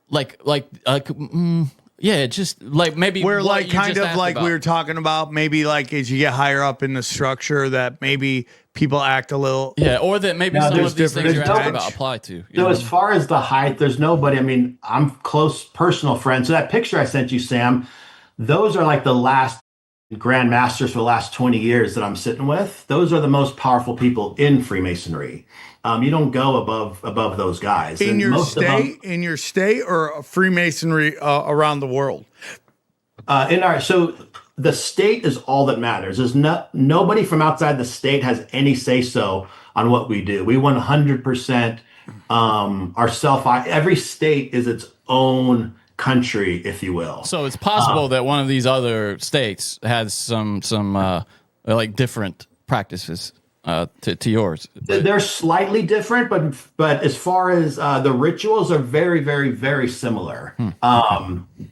yeah, just like maybe we're like kind of like we were talking about, maybe like as you get higher up in the structure that maybe people act a little or that maybe some of these things you're asking about apply to. So as far as the height, there's nobody. I mean, I'm close personal friends. So that picture I sent you, Sam, those are like the last Grand Masters for the last 20 years that I'm sitting with. Those are the most powerful people in Freemasonry. You don't go above those guys. In your state or Freemasonry around the world? So the state is all that matters. There's nobody from outside the state has any say-so on what we do. We 100% every state is its own country, if you will. So it's possible that one of these other states has some like different practices to yours. They're slightly different, but as far as the rituals are very, very, very similar.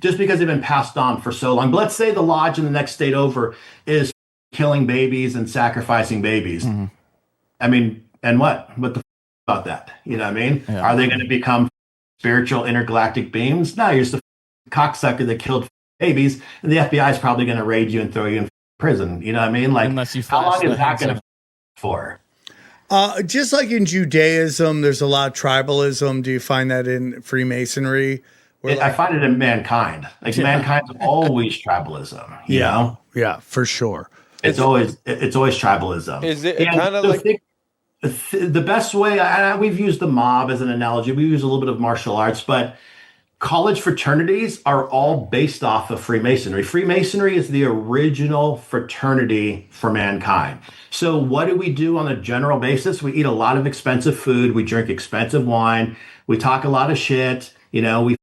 Just because they've been passed on for so long. But let's say the lodge in the next state over is killing babies and sacrificing babies. I mean, and what the about that? You know what I mean? Yeah. Are they going to become spiritual intergalactic beings? No, you're just a cocksucker that killed babies, and the FBI is probably going to raid you and throw you in prison. You know what I mean? Like, Unless you how long flash is that going to for? Just like in Judaism, there's a lot of tribalism. Do you find that in Freemasonry? I find it in mankind. Like mankind's always tribalism. You know? Yeah, for sure. It's always tribalism. Is it kind of like the best way? We've used the mob as an analogy. We use a little bit of martial arts, but college fraternities are all based off of Freemasonry. Freemasonry is the original fraternity for mankind. So what do we do on a general basis? We eat a lot of expensive food. We drink expensive wine. We talk a lot of shit. You know, we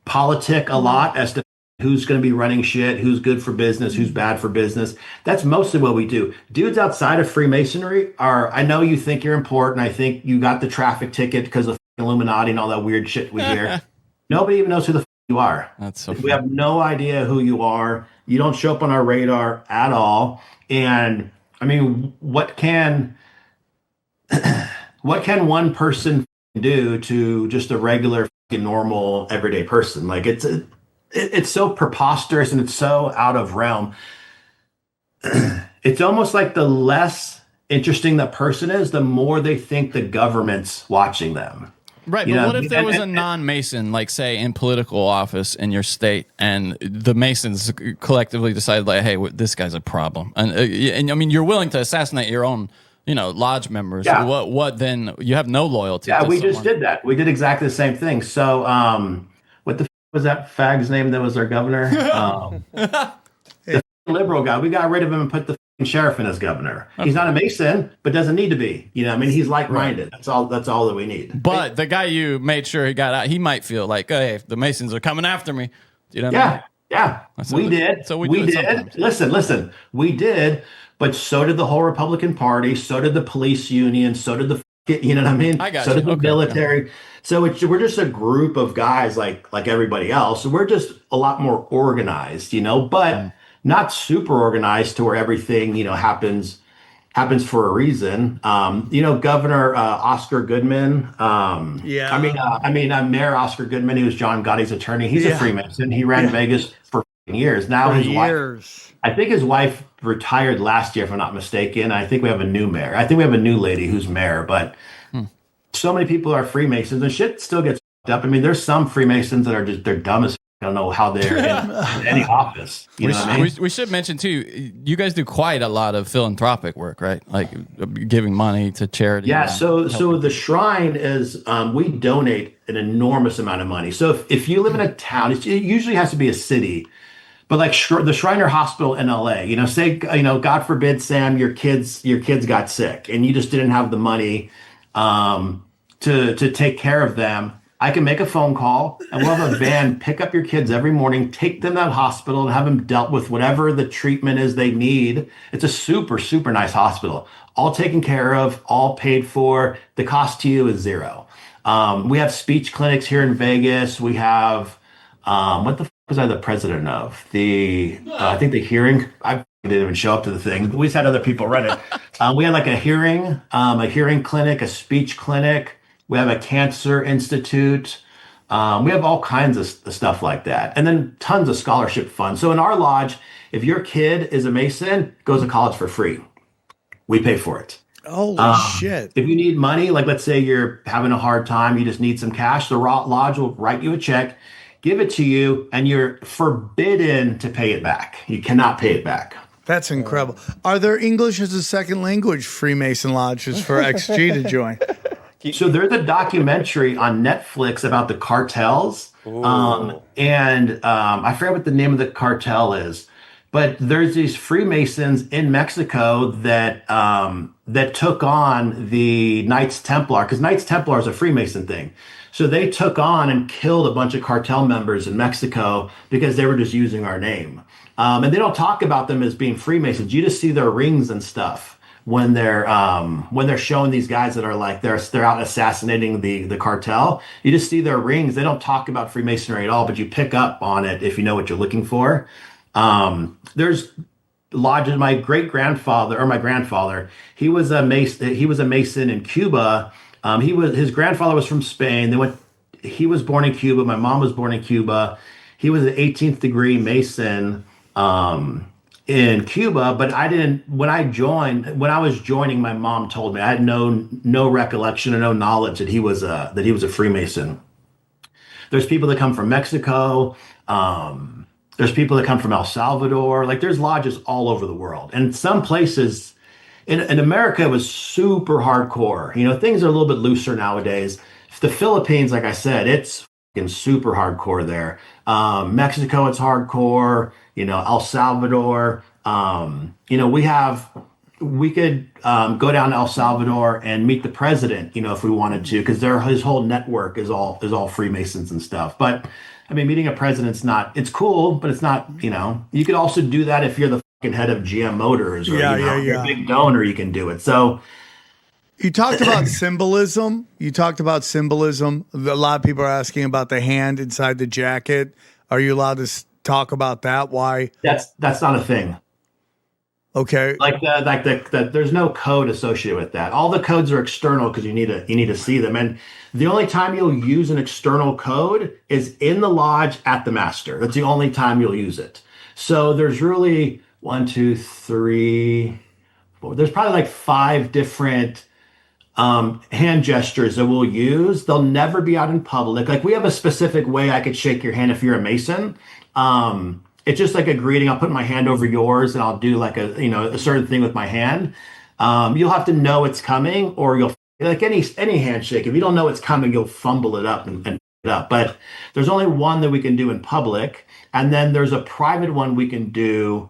politic a lot as to who's going to be running shit, who's good for business, who's bad for business. That's mostly what we do. Dudes outside of Freemasonry I know you think you're important. I think you got the traffic ticket because of Illuminati and all that weird shit we hear. Nobody even knows who the f- you are. That's so We have no idea who you are. You don't show up on our radar at all. And I mean, what can one person do to just a regular normal everyday person? Like it's so preposterous and it's so out of realm. It's almost like the less interesting that person is, the more they think the government's watching them. Right, but what if there was a non-Mason, like say in political office in your state, and the Masons collectively decided, like, hey, this guy's a problem, and I mean, you're willing to assassinate your own, lodge members. Yeah. What then? You have no loyalty. Yeah, to we someone. just did that. We did exactly the same thing. So, what the f- was that fag's name that was our governor? The liberal guy. We got rid of him and put the sheriff in as governor. He's not a Mason, but doesn't need to be. I mean, he's like-minded. Right. That's all that we need. But the guy you made sure he got out, he might feel like, hey, if the Masons are coming after me. You know what I mean? Yeah. We did. So we did. Sometimes. Listen. We did, but so did the whole Republican Party. So did the police union. So did the, you know what I mean? I got so you. did the military. Yeah. So we're just a group of guys like everybody else. We're just a lot more organized, but not super organized to where everything, happens for a reason. Governor Oscar Goodman. Mayor Oscar Goodman, he was John Gotti's attorney. He's a Freemason. He ran Vegas for years. Now I think his wife retired last year, if I'm not mistaken. I think we have a new mayor. I think we have a new lady who's mayor, but so many people are Freemasons and shit still gets up. I mean, there's some Freemasons that are they're dumb as I don't know how they're in any office. We should mention too, you guys do quite a lot of philanthropic work, right? Like giving money to charity. Yeah. So the shrine is, we donate an enormous amount of money. So if you live in a town, it usually has to be a city, but like the Shriner Hospital in LA, say, God forbid, Sam, your kids got sick and you just didn't have the money, to take care of them. I can make a phone call and we'll have a van pick up your kids every morning, take them to the hospital and have them dealt with whatever the treatment is they need. It's a super, super nice hospital, all taken care of, all paid for. The cost to you is zero. We have speech clinics here in Vegas. We have, what the f was I the president of? I think the hearing, I didn't even show up to the thing. We just had other people run it. We had like a hearing clinic, a speech clinic. We have a cancer institute. We have all kinds of stuff like that. And then tons of scholarship funds. So in our lodge, if your kid is a Mason, goes to college for free. We pay for it. Holy shit. If you need money, like let's say you're having a hard time, you just need some cash, the lodge will write you a check, give it to you, and you're forbidden to pay it back. You cannot pay it back. That's incredible. Are there English as a second language Freemason lodges for XG to join? So there's a documentary on Netflix about the cartels. I forget what the name of the cartel is, but there's these Freemasons in Mexico that took on the Knights Templar, because Knights Templar is a Freemason thing. So they took on and killed a bunch of cartel members in Mexico because they were just using our name. And they don't talk about them as being Freemasons. You just see their rings and stuff when they're showing these guys that are like they're out assassinating the cartel. You just see their rings. They don't talk about Freemasonry at all, but you pick up on it if you know what you're looking for. There's lodges. My grandfather, he was a Mason in Cuba. His grandfather was from Spain. He was born in Cuba. My mom was born in Cuba. He was an 18th degree Mason in Cuba, but when I was joining, my mom told me. I had no recollection or no knowledge that he was a Freemason. There's people that come from Mexico. There's people that come from El Salvador. Like there's lodges all over the world. And some places in America it was super hardcore. You know, things are a little bit looser nowadays. The Philippines, like I said, it's fucking super hardcore there. Mexico, it's hardcore. You know, El Salvador. You know, we could go down to El Salvador and meet the president, you know, if we wanted to, because his whole network is all Freemasons and stuff. But I mean, meeting a president's it's cool, but it's not, you know. You could also do that if you're the fucking head of GM Motors or you're a big donor, you can do it. So you talked about symbolism. A lot of people are asking about the hand inside the jacket. Are you allowed to talk about that? Why? That's not a thing. Okay. There's no code associated with that. All the codes are external because you need to see them. And the only time you'll use an external code is in the lodge at the master. That's the only time you'll use it. So there's really 1, 2, 3, 4. There's probably like 5 different hand gestures that we'll use. They'll never be out in public. Like we have a specific way I could shake your hand if you're a Mason. It's just like a greeting. I'll put my hand over yours and I'll do like a certain thing with my hand. You'll have to know it's coming, or you'll like any handshake. If you don't know it's coming, you'll fumble it up and it up. But there's only one that we can do in public. And then there's a private one we can do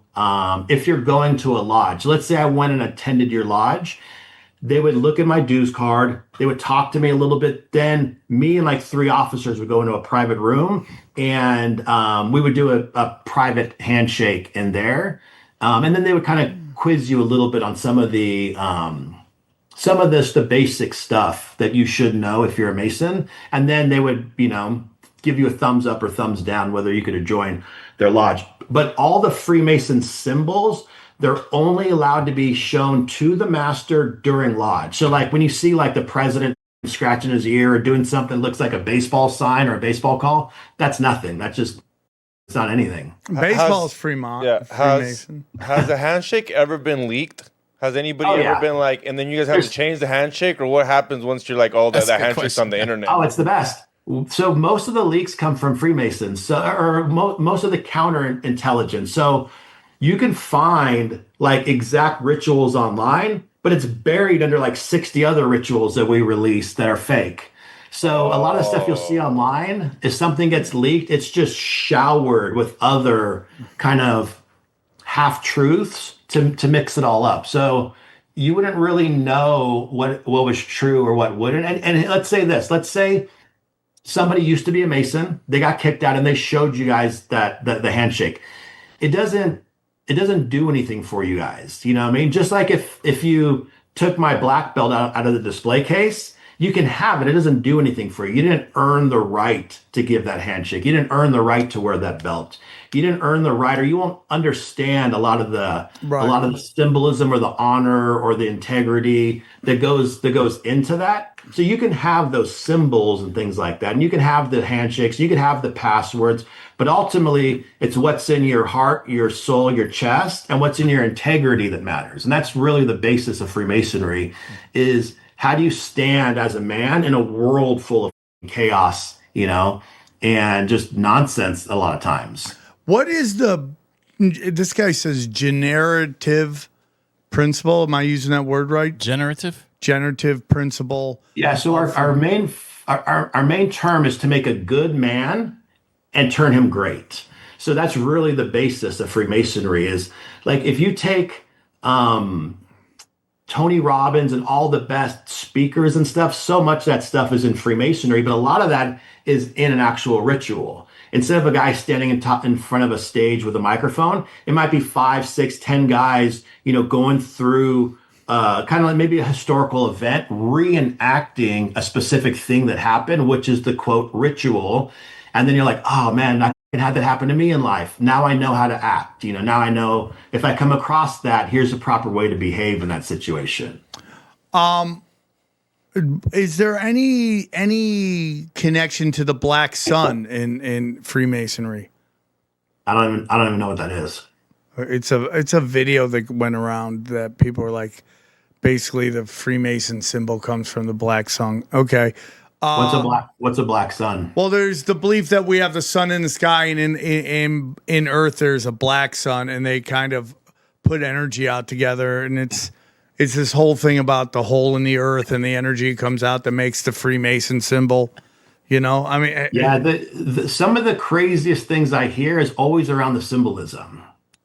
if you're going to a lodge. Let's say I went and attended your lodge. They would look at my dues card. They would talk to me a little bit. Then me and like 3 officers would go into a private room and we would do a private handshake in there. And then they would kind of quiz you a little bit on some of the basic stuff that you should know if you're a Mason. And then they would, give you a thumbs up or thumbs down, whether you could join their lodge. But all the Freemason symbols, they're only allowed to be shown to the master during lodge. So like when you see like the president scratching his ear or doing something that looks like a baseball sign or a baseball call, that's nothing. It's not anything. Baseball's Fremont. Yeah. Freemason. Has the handshake ever been leaked? Has anybody ever been like, and then you guys have to change the handshake, or what happens once you're like, that handshake's on the internet? Oh, it's the best. So most of the leaks come from Freemasons, or most of the counterintelligence. So you can find like exact rituals online, but it's buried under like 60 other rituals that we release that are fake. So a lot of the stuff you'll see online, if something gets leaked, it's just showered with other kind of half-truths to mix it all up. So you wouldn't really know what was true or what wouldn't. And let's say this. Let's say somebody used to be a Mason, they got kicked out, and they showed you guys that the handshake. It doesn't do anything for you guys. You know what I mean? Just like if you took my black belt out of the display case, you can have it. It doesn't do anything for you. You didn't earn the right to give that handshake. You didn't earn the right to wear that belt. You didn't earn the right, or you won't understand a lot of the symbolism or the honor or the integrity that goes into that. So you can have those symbols and things like that, and you can have the handshakes, you can have the passwords, but ultimately it's what's in your heart, your soul, your chest, and what's in your integrity that matters. And that's really the basis of Freemasonry, is how do you stand as a man in a world full of chaos, and just nonsense a lot of times. What is this guy says generative principle? Am I using that word right? Generative principle. Yeah. So our main term is to make a good man and turn him great. So that's really the basis of Freemasonry, is like if you take Tony Robbins and all the best speakers and stuff, so much of that stuff is in Freemasonry, but a lot of that is in an actual ritual. Instead of a guy standing in front of a stage with a microphone, it might be 5, 6, 10 guys, going through kind of like maybe a historical event, reenacting a specific thing that happened, which is the quote ritual. And then you're like, oh man, I had that happen to me in life. Now I know how to act. Now I know if I come across that, here's the proper way to behave in that situation. Is there any connection to the Black Sun in Freemasonry? I don't even know what that is. It's a video that went around that people were like, basically the Freemason symbol comes from the Black Sun. Okay. What's a black sun? Well, there's the belief that we have the sun in the sky, and in Earth there's a black sun, and they kind of put energy out together, and it's this whole thing about the hole in the earth and the energy comes out that makes the Freemason symbol. I mean, yeah. Some of the craziest things I hear is always around the symbolism.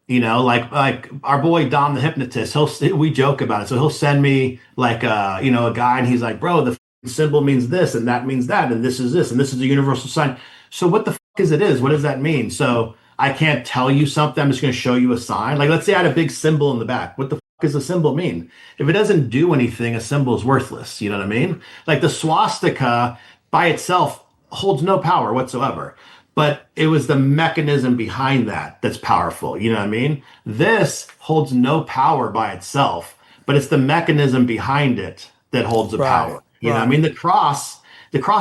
Like our boy Dom the hypnotist. We joke about it. So he'll send me like a guy, and he's like, bro, the symbol means this, and that means that, and this is this, and this is a universal sign. So what the fuck is it is? What does that mean? So I can't tell you something. I'm just going to show you a sign. Like, let's say I had a big symbol in the back. What the fuck does a symbol mean? If it doesn't do anything, a symbol is worthless. You know what I mean? Like the swastika by itself holds no power whatsoever. But it was the mechanism behind that that's powerful. You know what I mean? This holds no power by itself, but it's the mechanism behind it that holds the power. You know what I mean? The cross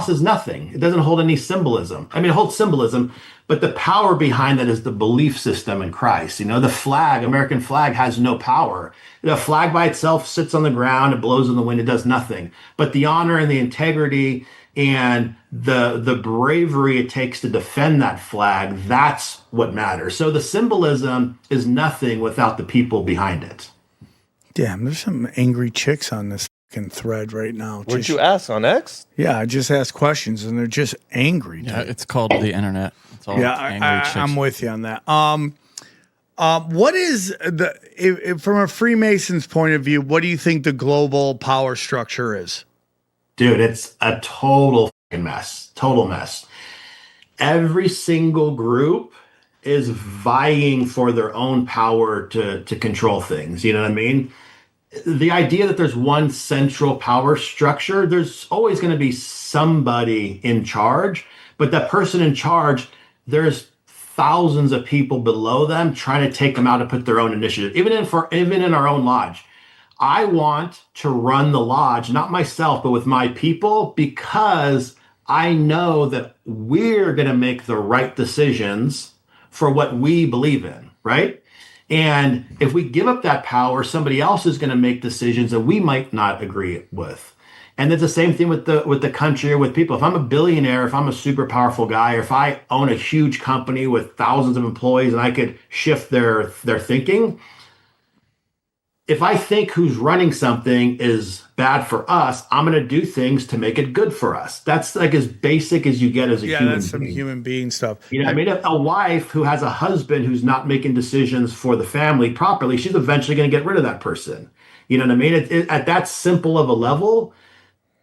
is nothing. It doesn't hold any symbolism. I mean, it holds symbolism, but the power behind that is the belief system in Christ. The flag, American flag, has no power. The flag by itself sits on the ground, it blows in the wind, it does nothing. But the honor and the integrity and the bravery it takes to defend that flag, that's what matters. So the symbolism is nothing without the people behind it. Damn, there's some angry chicks on this thread right now. What'd you ask on X? Yeah, I just asked questions and they're just angry. Yeah, it's called the internet. It's all angry chicks. I'm with you on that. What is from a Freemason's point of view, what do you think the global power structure is? Dude, it's a total fucking mess. Total mess. Every single group is vying for their own power to control things. You know what I mean? The idea that there's one central power structure, there's always going to be somebody in charge, but that person in charge, there's thousands of people below them trying to take them out and put their own initiative. Even in our own lodge, I want to run the lodge, not myself, but with my people, because I know that we're going to make the right decisions for what we believe in, right? And if we give up that power, somebody else is going to make decisions that we might not agree with. And it's the same thing with the country or with people. If I'm a billionaire, if I'm a super powerful guy, or if I own a huge company with thousands of employees and I could shift their thinking, if I think who's running something is bad for us, I'm going to do things to make it good for us. That's like as basic as you get as a human being. Yeah, that's some human being stuff. I mean, a wife who has a husband who's not making decisions for the family properly, she's eventually going to get rid of that person. You know what I mean? At that simple of a level,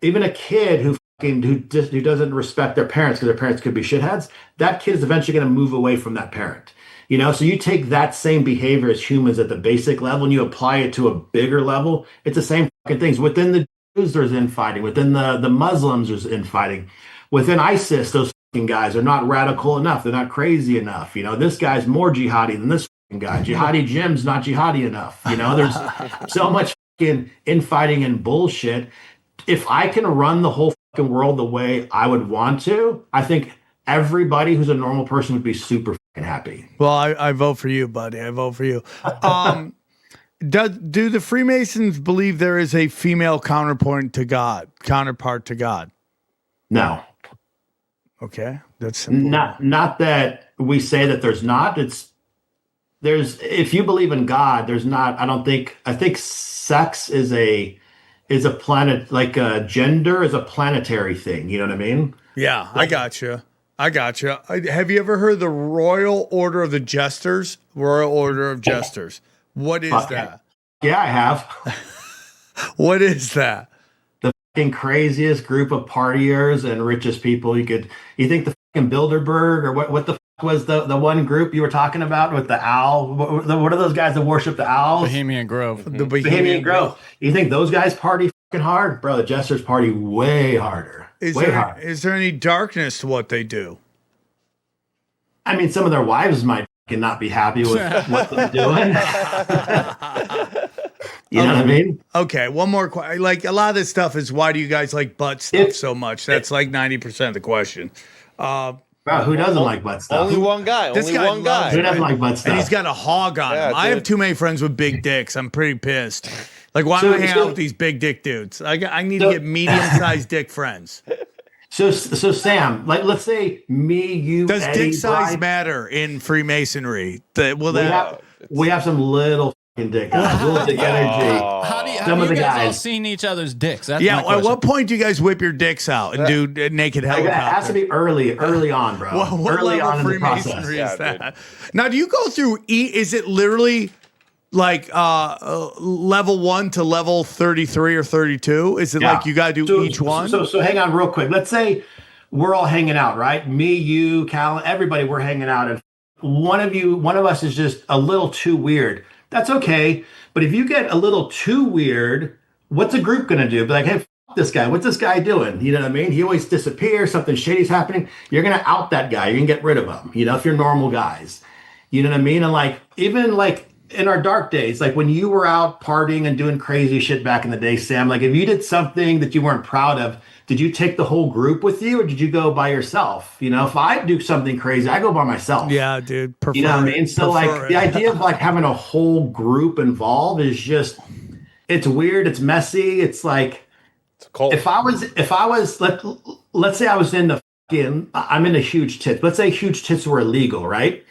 even a kid who doesn't respect their parents because their parents could be shitheads, that kid is eventually going to move away from that parent. So you take that same behavior as humans at the basic level and you apply it to a bigger level, it's the same fucking things. Within the Jews, there's infighting. Within the Muslims, there's infighting. Within ISIS, those fucking guys are not radical enough. They're not crazy enough. This guy's more jihadi than this fucking guy. Jihadi Jim's not jihadi enough. There's so much fucking infighting and bullshit. If I can run the whole fucking world the way I would want to, I think everybody who's a normal person would be super fucking happy. Well, I vote for you, buddy. I vote for you. Do the Freemasons believe there is a female counterpart to God? No. Okay, that's simple. Not that we say that there's not. If you believe in God, there's not. I think sex is a planet, like gender is a planetary thing. You know what I mean? Yeah, I got you. Have you ever heard the Royal Order of the Jesters? Royal Order of Jesters. What is that? Yeah, I have. What is that? The fucking craziest group of partiers and richest people you think the fucking Bilderberg, or what the fuck was the one group you were talking about with the owl? What are those guys that worship the owls? Bohemian Grove. The Bohemian Grove. You think those guys party fucking hard? Bro, the Jesters party way harder. Is there any darkness to what they do? I mean, some of their wives might fucking not be happy with what they're doing. You know what I mean? Okay, one more question. Like, a lot of this stuff is, why do you guys like butt stuff so much? That's like 90% of the question. Bro, who doesn't like butt stuff? Only one guy. This Only guy one guy. loves Who doesn't like butt stuff? And he's got a hog on him. I have too many friends with big dicks. I'm pretty pissed. Like, why am I hanging out with these big dick dudes? I need to get medium-sized dick friends. So Sam, like, let's say me, you, Does Eddie, dick size Brian, matter in Freemasonry? we have some little fucking dick guys, little dick energy. How do you Some of the guys all guys. seen each other's dicks? That's Yeah, my at question. what point do you guys whip your dicks out and do naked Like, it has to helicopter? be early on, bro. What early level on in the Freemasonry process. is that? Now, do you go through is it literally like level 1 to level 33 or 32? Is it like you got to do each one? So hang on real quick. Let's say we're all hanging out, right? Me, you, Cal, everybody, we're hanging out. And one of us is just a little too weird. That's okay. But if you get a little too weird, what's a group going to do? Be like, hey, f- this guy. What's this guy doing? You know what I mean? He always disappears. Something shady's happening. You're going to out that guy. You're going to get rid of him. You know, if you're normal guys. You know what I mean? And like, even like in our dark days, like when you were out partying and doing crazy shit back in the day, Sam, like if you did something that you weren't proud of, did you take the whole group with you, or did you go by yourself? You know, if I do something crazy, I go by myself. Yeah, dude. You know what I mean? So like the idea of like having a whole group involved is just, it's weird. It's messy. It's like, it's cold. if I was, let's say I was in the I'm into huge tits. Let's say huge tits were illegal, right?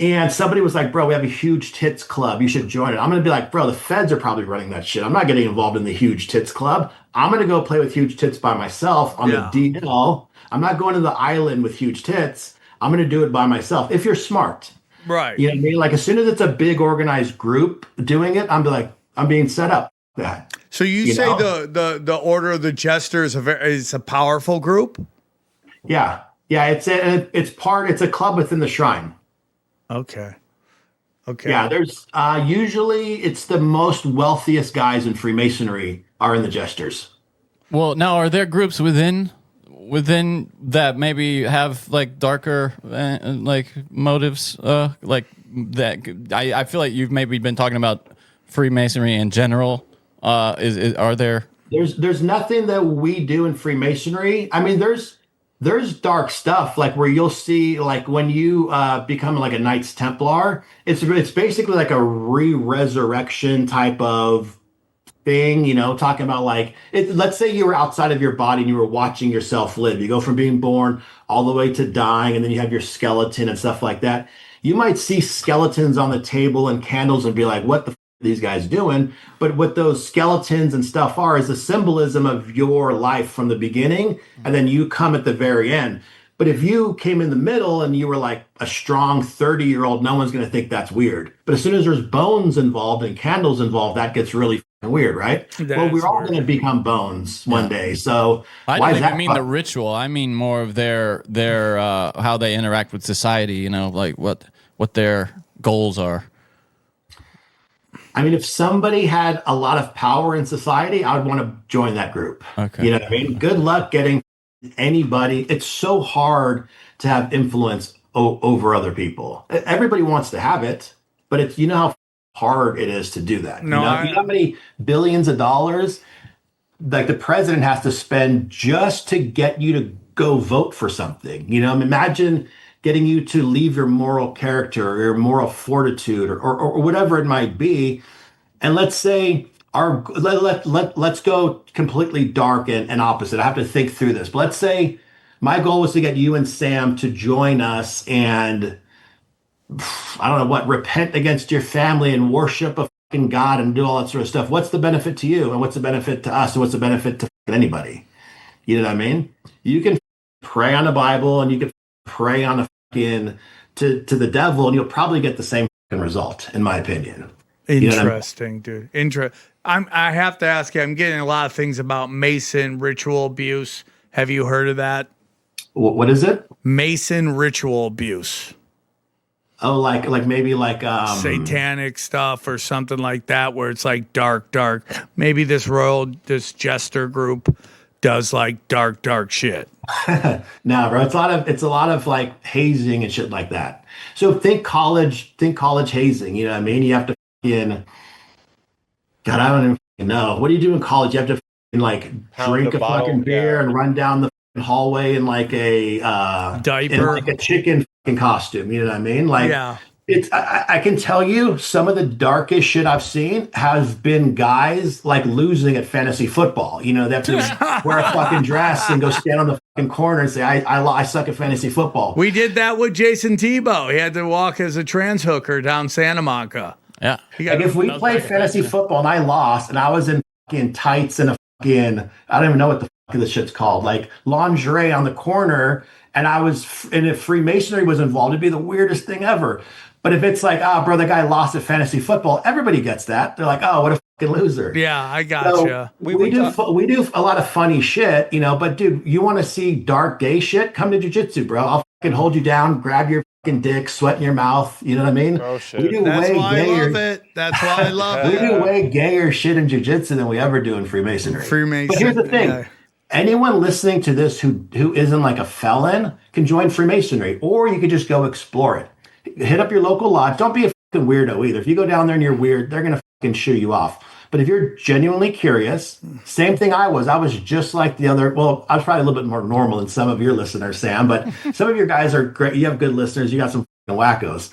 And somebody was like, bro, we have a huge tits club. You should join it. I'm going to be like, bro, the feds are probably running that shit. I'm not getting involved in the huge tits club. I'm going to go play with huge tits by myself on the DL. I'm not going to the island with huge tits. I'm going to do it by myself. If you're smart. Right. You know what I mean? Like as soon as it's a big organized group doing it, I'm being set up for that. So you say know? the Order of the Jesters is a powerful group? Yeah. Yeah. It's a club within the shrine. Okay. Yeah, there's usually it's the most wealthiest guys in Freemasonry are in the Jesters. Well, now are there groups within that maybe have like darker like motives like that? I feel like you've maybe been talking about Freemasonry in general. Are there? There's nothing that we do in Freemasonry. I mean, there's dark stuff like where you'll see like when you become like a Knights Templar, it's basically like a re-resurrection type of thing, you know, talking about like let's say you were outside of your body and you were watching yourself live. You go from being born all the way to dying, and then you have your skeleton and stuff like that. You might see skeletons on the table and candles and be like, what the f- are these guys doing? But what those skeletons and stuff are is the symbolism of your life from the beginning, and then you come at the very end. But if you came in the middle and you were like a strong 30-year-old, no one's going to think that's weird. But as soon as there's bones involved and candles involved, that gets really f***ing weird, right? Well, we're all going to become bones one day. So I why don't is that? even mean the ritual. I mean more of their how they interact with society. You know, like what their goals are. I mean, if somebody had a lot of power in society, I would want to join that group. Okay. You know what I mean? Good luck getting anybody. It's so hard to have influence over other people. Everybody wants to have it, but it's, you know how hard it is to do that. No, you know how many billions of dollars like the president has to spend just to get you to go vote for something. You know, imagine getting you to leave your moral character or your moral fortitude or whatever it might be. And let's say let's go completely dark and opposite. I have to think through this. But let's say my goal was to get you and Sam to join us and I don't know what, repent against your family and worship a fucking God and do all that sort of stuff. What's the benefit to you? And what's the benefit to us? And what's the benefit to anybody? You know what I mean? You can pray on the Bible and you can pray on the fucking to the devil and you'll probably get the same fucking result, in my opinion. Interesting, dude. I have to ask you, I'm getting a lot of things about Mason ritual abuse. Have you heard of that? What is it? Mason ritual abuse. Oh, like maybe like satanic stuff or something like that, where it's like dark. Maybe this jester group does like dark shit. No, bro. It's a lot of like hazing and shit like that. So think college hazing. You know what I mean? You have to God, I don't even know. What do you do in college? You have to like drink a fucking beer and run down the hallway in like a diaper, in like a chicken fucking costume. You know what I mean? Like, it's. I can tell you some of the darkest shit I've seen has been guys like losing at fantasy football. You know, they have to wear a fucking dress and go stand on the fucking corner and say, I suck at fantasy football. We did that with Jason Tebow. He had to walk as a trans hooker down Santa Monica. Yeah. Like if we played fantasy football and I lost and I was in fucking tights and a fucking, I don't even know what the fuck this shit's called, like lingerie on the corner, and if Freemasonry was involved, it'd be the weirdest thing ever. But if it's like, oh, bro, the guy lost at fantasy football, everybody gets that. They're like, oh, what a fucking loser. Yeah, I gotcha. So we do a lot of funny shit, you know, but dude, you want to see dark gay shit? Come to jiu-jitsu, bro. I'll fucking hold you down, grab your fucking dick, sweat in your mouth. You know what I mean? Oh, shit. We do That's way why gayer, I love it. That's why I love we it. do way gayer shit in jiu-jitsu than we ever do in Freemasonry. Freemasonry. But here's the thing. Yeah. Anyone listening to this who isn't like a felon can join Freemasonry, or you could just go explore it. Hit up your local lodge. Don't be a fucking weirdo either. If you go down there and you're weird, they're going to fucking shoo you off. But if you're genuinely curious, same thing I was just like the other, well, I was probably a little bit more normal than some of your listeners, Sam, but some of your guys are great. You have good listeners. You got some fucking wackos.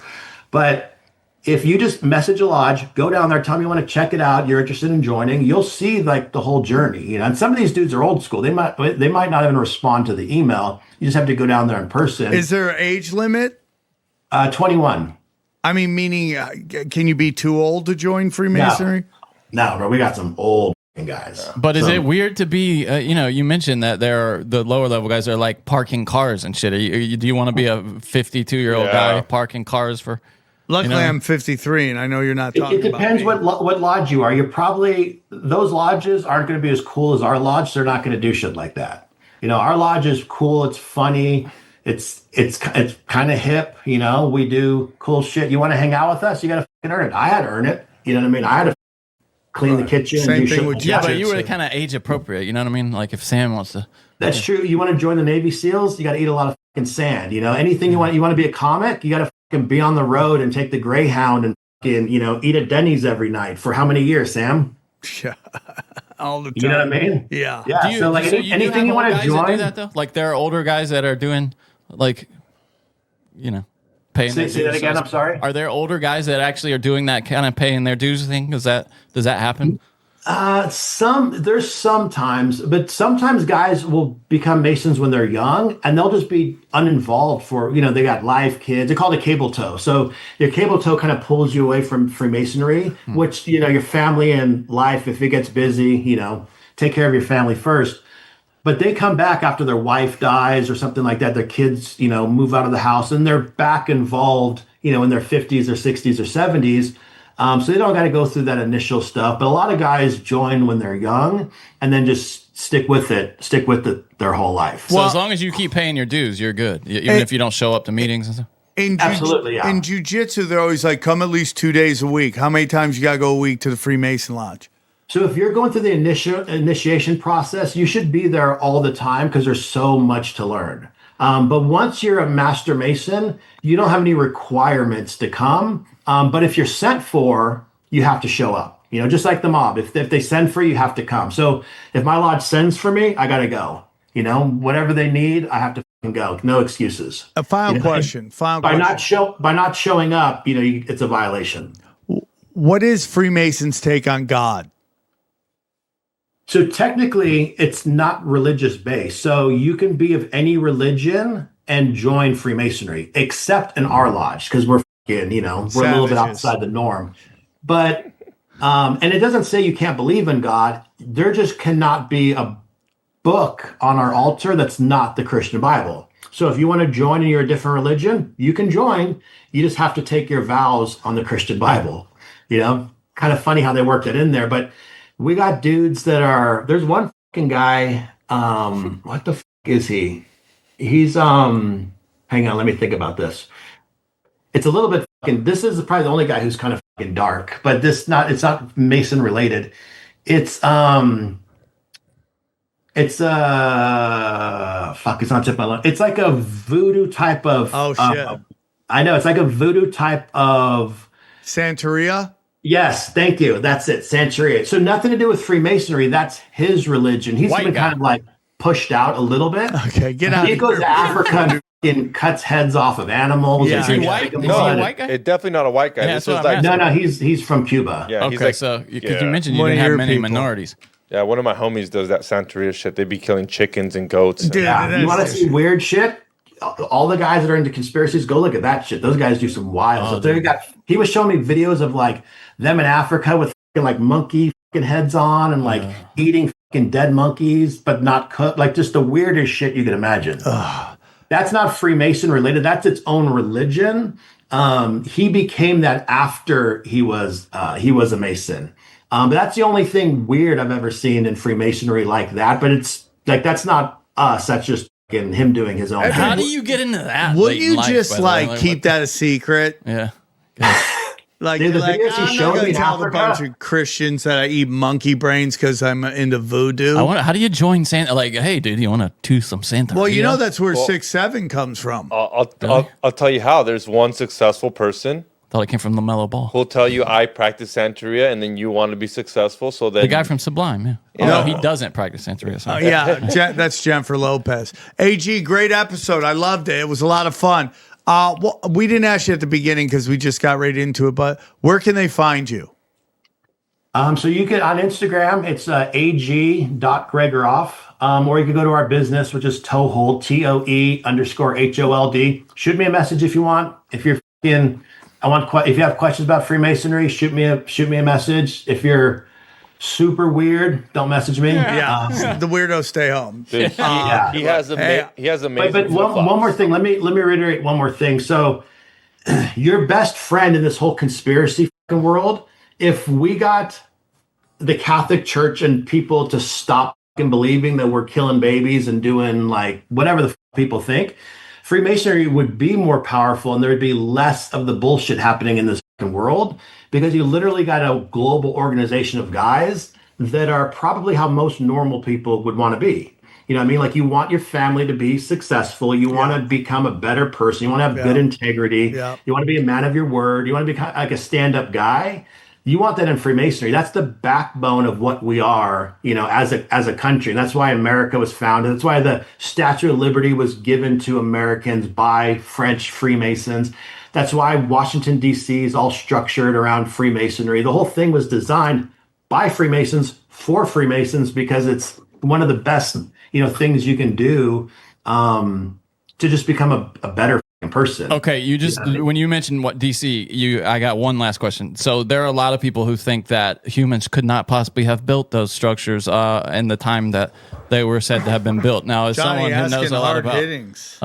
But if you just message a lodge, go down there, tell me you want to check it out, you're interested in joining, you'll see like the whole journey. You know, and some of these dudes are old school. They might not even respond to the email. You just have to go down there in person. Is there an age limit? 21. I mean, meaning, can you be too old to join Freemasonry? No, bro, we got some old guys. But is it weird to be, you mentioned that the lower level guys are like parking cars and shit. Do you want to be a 52-year-old guy parking cars for? Luckily, I'm 53, and I know you're not talking about It depends what lodge you are. You're probably, those lodges aren't going to be as cool as our lodge. They're not going to do shit like that. You know, our lodge is cool. It's funny. It's kind of hip. You know, we do cool shit. You want to hang out with us? You got to fucking earn it. I had to earn it. You know what I mean? I had to clean the kitchen. Same and do thing shit with like you. that. But you were kind of age appropriate. You know what I mean? Like if Sam wants to. That's true. You want to join the Navy SEALs? You got to eat a lot of fucking sand. You know, anything you want to be a comic? You got to fucking be on the road and take the Greyhound and fucking, eat at Denny's every night for how many years, Sam? Yeah. All the time. You know what I mean? Yeah. Yeah. Anything you want to join? Do that though? Like there are older guys that are doing like, paying. Say that again. I'm sorry. Are there older guys that actually are doing that kind of paying their dues thing? Does that happen? There's sometimes, but sometimes guys will become Masons when they're young and they'll just be uninvolved for, they got live kids. They call it a cable tow. So your cable tow kind of pulls you away from Freemasonry, which, your family and life, if it gets busy, take care of your family first. But they come back after their wife dies or something like that. Their kids, move out of the house and they're back involved, in their 50s or 60s or 70s. So they don't got to go through that initial stuff. But a lot of guys join when they're young and then just stick with it their whole life. So as long as you keep paying your dues, you're good. Even if you don't show up to meetings and stuff. Absolutely, yeah. In jiu-jitsu, they're always like, come at least 2 days a week. How many times you got to go a week to the Freemason Lodge? So if you're going through the initiation process, you should be there all the time because there's so much to learn. But once you're a Master Mason, you don't have any requirements to come. But if you're sent for, you have to show up. Just like the mob. If they send for you, you have to come. So if my lodge sends for me, I got to go. Whatever they need, I have to go. No excuses. A final question. By not showing up, it's a violation. What is Freemasons' take on God? So technically, it's not religious based. So you can be of any religion and join Freemasonry, except in our lodge, because we're we're a little bit outside the norm. But and it doesn't say you can't believe in God. There just cannot be a book on our altar that's not the Christian Bible. So if you want to join and you're a different religion, you can join. You just have to take your vows on the Christian Bible. kind of funny how they worked it in there. But we got dudes that are. There's one fucking guy. What the fuck is he? He's hang on, let me think about this. It's a little bit fucking. This is probably the only guy who's kind of fucking dark, but it's not Mason related. It's fuck. It's not tip my line. It's like a voodoo type of. Oh shit! I know it's like a voodoo type of Santeria. Yes, thank you. That's it, Santeria. So nothing to do with Freemasonry. That's his religion. He's been kind of like pushed out a little bit. Okay, get out. He goes to Africa and cuts heads off of animals. Yeah, is he white? Is he a white guy? It's definitely not a white guy. Yeah, this that's is what I'm like No, he's from Cuba. Yeah, Okay, he's like, so because you mentioned you One didn't of have your many people. minorities. yeah, one of my homies does that Santeria shit. They be killing chickens and goats. And, Dude, Yeah, you want to see weird shit? All the guys that are into conspiracies, go look at that shit. Those guys do some wild stuff. He was showing me videos of like them in Africa with fucking, like monkey fucking heads on and like eating fucking dead monkeys, but not cooked. Like just the weirdest shit you can imagine. That's not Freemason related. That's its own religion. He became that after he was a Mason. But that's the only thing weird I've ever seen in Freemasonry like that. But it's like that's not us. That's just fucking him doing his own. How thing. do you get into that? Wouldn't late in you life, just by the way? like keep that a secret? Yeah. Like, Dude, the like videos he I'm showed not me gonna in tell the Africa- bunch of Christians that I eat monkey brains because I'm into voodoo. I wonder, how do you join Santa? Like, hey, dude, you want to do some Santa? Well, you know that's where 6'7" comes from. I'll Really? tell you how. There's one successful person Thought it came from the mellow ball. who'll tell you I practice Santeria, and then you want to be successful. So then The guy from Sublime, yeah. Oh, no, he doesn't practice Santeria. Sorry. Yeah, that's Jennifer Lopez. AG, great episode. I loved it. It was a lot of fun. Well, we didn't ask you at the beginning because we just got right into it, but where can they find you? So you can on Instagram, it's ag.gregoroff. Or you can go to our business, which is Toehold, TOE_HOLD. Shoot me a message if you want. If you're if you have questions about Freemasonry, shoot me a message. If you're super weird, don't message me. Yeah, the weirdos stay home. Dude, he has amazing. But one more thing. Let me reiterate one more thing. So your best friend in this whole conspiracy fucking world, if we got the Catholic Church and people to stop fucking believing that we're killing babies and doing like whatever the people think, Freemasonry would be more powerful and there'd be less of the bullshit happening in this fucking world, because you literally got a global organization of guys that are probably how most normal people would want to be. You know what I mean? Like you want your family to be successful. You want to become a better person. You want to have good integrity. Yeah. You want to be a man of your word. You want to be like a stand-up guy. You want that in Freemasonry. That's the backbone of what we are, you know, as a country. And that's why America was founded. That's why the Statue of Liberty was given to Americans by French Freemasons. That's why Washington, D.C. is all structured around Freemasonry. The whole thing was designed by Freemasons for Freemasons, because it's one of the best, you know, things you can do to just become a better person. Okay, you just when you mentioned what DC, I got one last question. So there are a lot of people who think that humans could not possibly have built those structures in the time that they were said to have been built. Now, as Johnny someone who knows a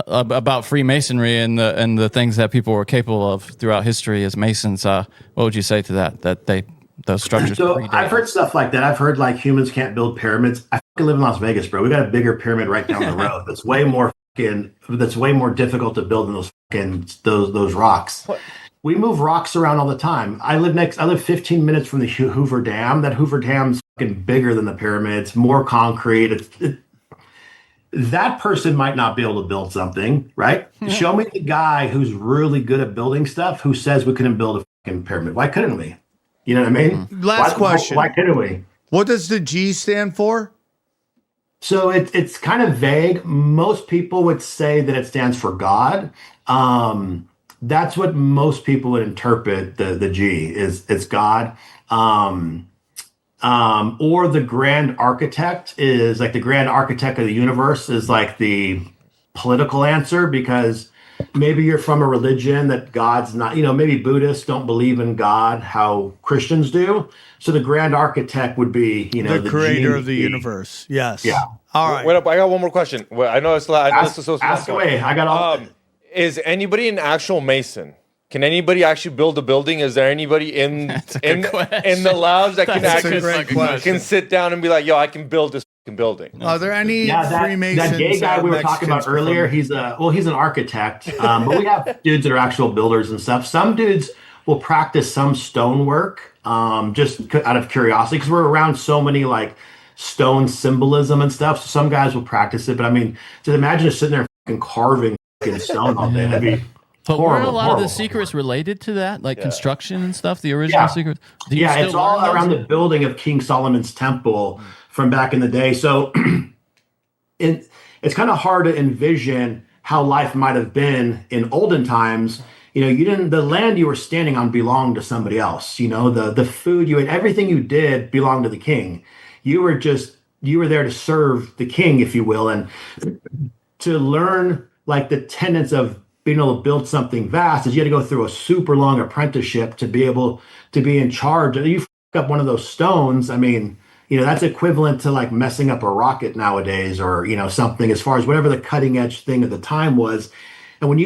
lot about Freemasonry and the things that people were capable of throughout history as Masons, what would you say to that? That those structures. So I've heard stuff like that. I've heard like humans can't build pyramids. I fucking live in Las Vegas, bro. We got a bigger pyramid right down the road. That's way more difficult to build than those rocks. What? We move rocks around all the time. I live 15 minutes from the Hoover Dam. That Hoover Dam's fucking bigger than the pyramids, more concrete. That person might not be able to build something, right? Show me the guy who's really good at building stuff who says we couldn't build a fucking pyramid. Why couldn't we? You know what I mean? Last question. Why couldn't we? What does the G stand for? So it's kind of vague. Most people would say that it stands for God. That's what most people would interpret the G is. It's God. Or the grand architect is like the grand architect of the universe is like the political answer, because maybe you're from a religion that God's not, maybe Buddhists don't believe in God how Christians do. So the grand architect would be, the creator of the universe. Yes. Yeah. All right. Wait up. I got one more question. Well, I know it's. Ask away. I got all. Is anybody an actual Mason? Can anybody actually build a building? Is there anybody in the labs that can sit down and be like, yo, I can build this building? Are there any Freemasons? That gay guy we were talking about earlier, he's an architect, but we have dudes that are actual builders and stuff. Some dudes will practice some stonework just out of curiosity, because we're around so many like stone symbolism and stuff. So some guys will practice it, but I mean, just imagine just sitting there and carving stone all day. That'd be But horrible, were a lot horrible. of the secrets related to that, like construction and stuff? The original secrets. It's all around the building of King Solomon's temple from back in the day. So it's kind of hard to envision how life might have been in olden times. The land you were standing on belonged to somebody else. The food you ate, everything you did belonged to the king. You were there to serve the king, if you will, and to learn like the tenets of being able to build something vast is you had to go through a super long apprenticeship to be able to be in charge. You f up one of those stones, I mean, that's equivalent to like messing up a rocket nowadays, or something, as far as whatever the cutting edge thing at the time was. And when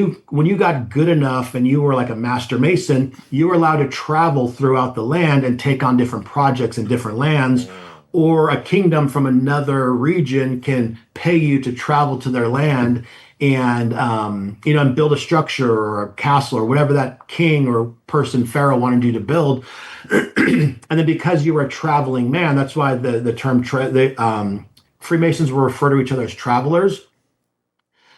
you got good enough and you were like a master mason, you were allowed to travel throughout the land and take on different projects in different lands. Or a kingdom from another region can pay you to travel to their land and and build a structure or a castle or whatever that king or person, pharaoh, wanted you to build. And then because you were a traveling man, that's why the term Freemasons will refer to each other as travelers.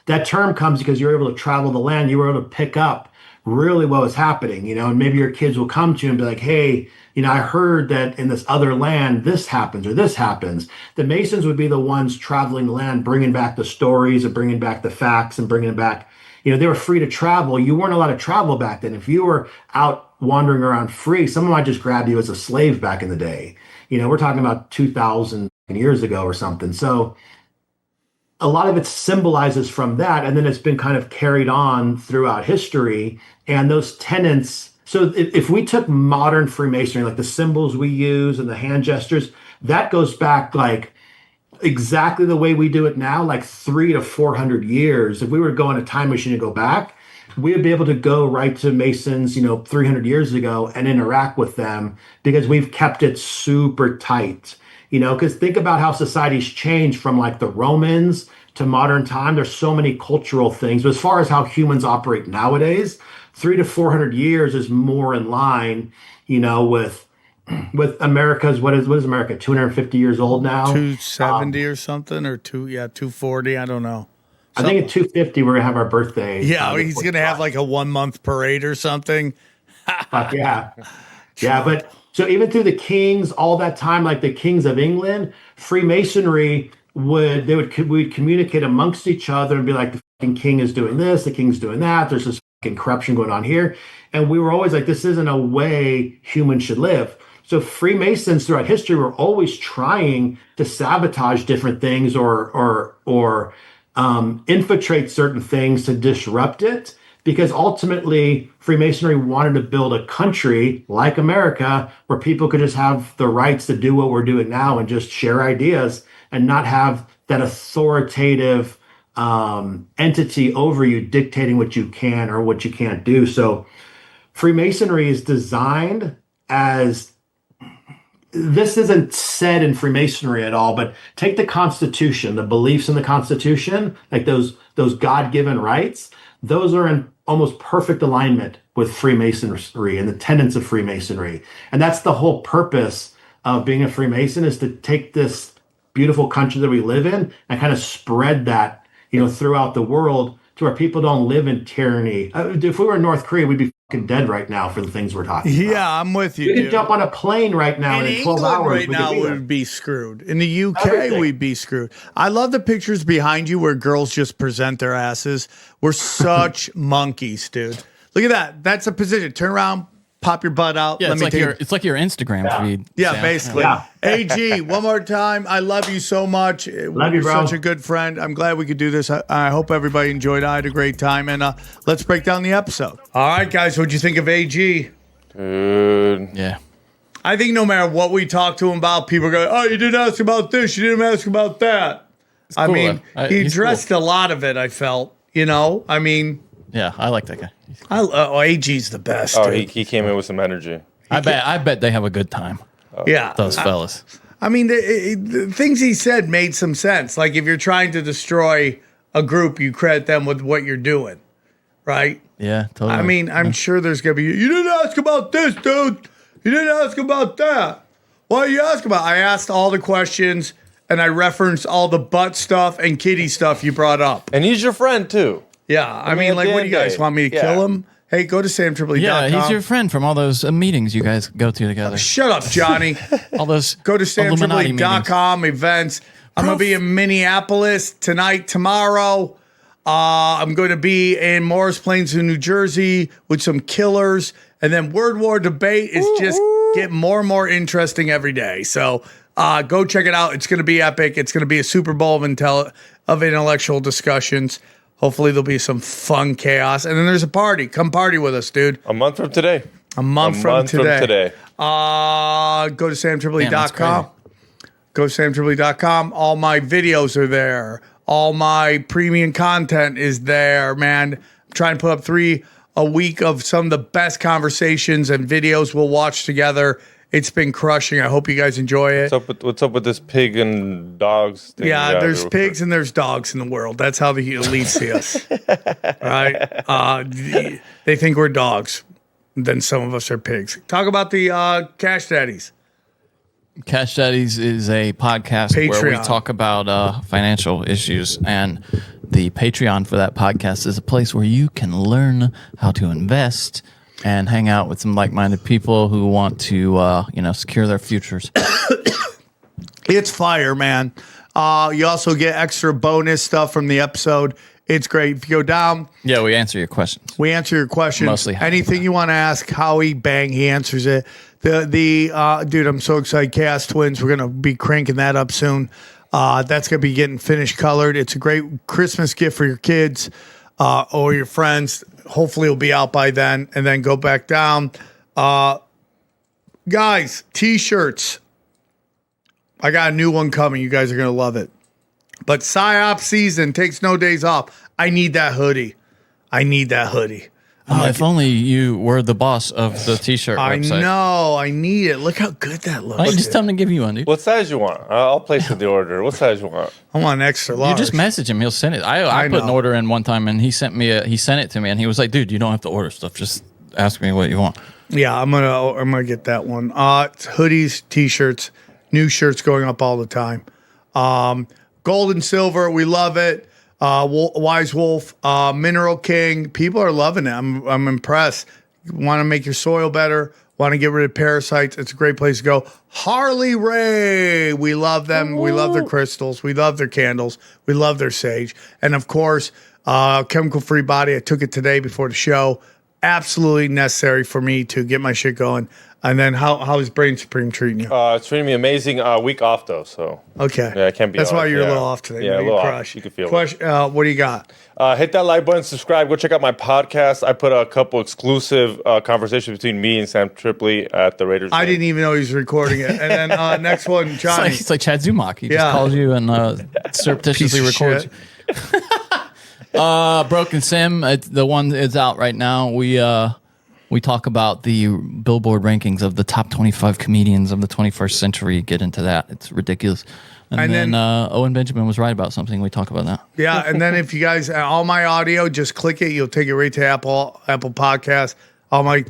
That term comes because you're able to travel the land. You were able to pick up really what was happening, and maybe your kids will come to you and be like, hey, I heard that in this other land, this happens or this happens. The Masons would be the ones traveling the land, bringing back the stories and bringing back the facts and bringing back, they were free to travel. You weren't allowed to travel back then. If you were out wandering around free, someone might just grab you as a slave back in the day. We're talking about 2,000 years ago or something. So a lot of it symbolizes from that, and then it's been kind of carried on throughout history. And those tenets, so if we took modern Freemasonry, like the symbols we use and the hand gestures, that goes back like exactly the way we do it now, like 300 to 400 years. If we were to go in a time machine and go back, we would be able to go right to Masons, 300 years ago and interact with them, because we've kept it super tight. Because think about how society's changed from like the Romans to modern time. There's so many cultural things. But as far as how humans operate nowadays, 300 to 400 years is more in line, with America's, what is America, 250 years old now? 270 or something, or 240, I don't know. I think at 250 we're gonna have our birthday. Yeah, he's gonna have like a 1 month parade or something. Yeah. But so even through the kings, all that time, like the kings of England, Freemasonry we'd communicate amongst each other and be like, the fucking king is doing this, the king's doing that. There's this fucking corruption going on here, and we were always like, this isn't a way humans should live. So Freemasons throughout history were always trying to sabotage different things or infiltrate certain things to disrupt it, because ultimately Freemasonry wanted to build a country like America where people could just have the rights to do what we're doing now and just share ideas and not have that authoritative entity over you dictating what you can or what you can't do. So Freemasonry is designed as, this isn't said in Freemasonry at all, but take the Constitution, the beliefs in the Constitution, like those God-given rights, those are in almost perfect alignment with Freemasonry and the tenets of Freemasonry. And that's the whole purpose of being a Freemason, is to take this beautiful country that we live in and kind of spread that, throughout the world, to where people don't live in tyranny. If we were in North Korea, we'd be fucking dead right now for the things we're talking about. Yeah, I'm with you. We could jump on a plane right now, and in 12 England hours, right now would be screwed. In the UK, Everything. we'd be screwed. I love the pictures behind you where girls just present their asses. We're such monkeys, dude. Look at that. That's a position. Turn around, pop your butt out. Yeah, Let me it's like your Instagram feed. Yeah, Sam. basically. Yeah. AG, one more time. I love you so much. Love you, bro. Such a good friend. I'm glad we could do this. I hope everybody enjoyed it. I had a great time. And let's break down the episode. All right, guys. What'd you think of AG? Dude. Yeah. I think no matter what we talk to him about, people go, oh, you didn't ask about this. You didn't ask about that. I cool, mean, though. he He's addressed a lot of it, I felt. I mean, Yeah, I like that guy. AG's the best. Oh, dude. he came in with some energy. I bet they have a good time. Yeah, Those fellas. I mean, the things he said made some sense. Like if you're trying to destroy a group, you credit them with what you're doing, right? Yeah, totally. I mean, I'm sure there's gonna be. You didn't ask about this, dude. You didn't ask about that. What you ask about? I asked all the questions and I referenced all the butt stuff and kitty stuff you brought up. And he's your friend too. Yeah, I mean, like, what do you guys want me to kill him? Hey, go to samtripoli.com. Yeah, he's your friend from all those meetings you guys go to together. Shut up, Johnny. All those go to Illuminati samtripoli.com events. I'm going to be in Minneapolis tonight, tomorrow. I'm going to be in Morris Plains in New Jersey with some killers. And then Word War Debate is just getting more and more interesting every day. So go check it out. It's going to be epic. It's going to be a Super Bowl of intellectual discussions. Hopefully there'll be some fun chaos. And then there's a party. Come party with us, dude. A month from today. A month from today. Go to samtripoli.com. Go to samtripoli.com. All my videos are there. All my premium content is there, man. I'm trying to put up 3 a week of some of the best conversations and videos we'll watch together. It's been crushing. I hope you guys enjoy it. What's up with this pig and dogs thing? Yeah, there's pigs and there's dogs in the world. That's how the elites see us. Right? They think we're dogs. Then some of us are pigs. Talk about the Cash Daddies. Cash Daddies is a podcast where we talk about financial issues, and the Patreon for that podcast is a place where you can learn how to invest and hang out with some like-minded people who want to, secure their futures. It's fire, man. You also get extra bonus stuff from the episode. It's great. If you go down. Yeah, we answer your questions. We answer your questions. Mostly anything you want to ask Howie, bang, he answers it. Dude, I'm so excited. Chaos Twins, we're going to be cranking that up soon. That's going to be getting finished colored. It's a great Christmas gift for your kids or your friends. Hopefully it'll be out by then, and then go back down. Guys, T-shirts. I got a new one coming. You guys are going to love it. But PSYOP season takes no days off. I need that hoodie. If only you were the boss of the T-shirt website. I know. I need it. Look how good that looks. Why don't you just tell him to give you one, dude? What size you want? I'll place the order. What size you want? I want an extra large. You just message him. He'll send it. I put an order in one time, and he sent it to me, and he was like, "Dude, you don't have to order stuff. Just ask me what you want." Yeah, I'm gonna get that one. It's hoodies, T-shirts, new shirts going up all the time. Gold and silver, we love it. Wise Wolf, Mineral King, people are loving it. I'm impressed. Want to make your soil better? Want to get rid of parasites? It's a great place to go. Harley Ray, we love them. We love their crystals. We love their candles. We love their sage. And of course, Chemical Free Body. I took it today before the show. Absolutely necessary for me to get my shit going. And then how is Brain Supreme treating you? It's treating me amazing. Week off though, so okay. Yeah, I can't be. That's honest. why you're a little off today. Yeah, a little crush. off. You can feel it. What do you got? Hit that like button, subscribe. Go check out my podcast. I put a couple exclusive conversations between me and Sam Tripoli at the Raiders. I didn't even know he was recording it. And then next one, Johnny. It's like Chad Zumach. He just calls you and surreptitiously records you. Broken Sim, the one is out right now. We talk about the Billboard rankings of the top 25 comedians of the 21st century. Get into that. It's ridiculous. And then Owen Benjamin was right about something. We talk about that. Yeah, and then if you guys, all my audio, just click it. You'll take it right to Apple Podcasts. All my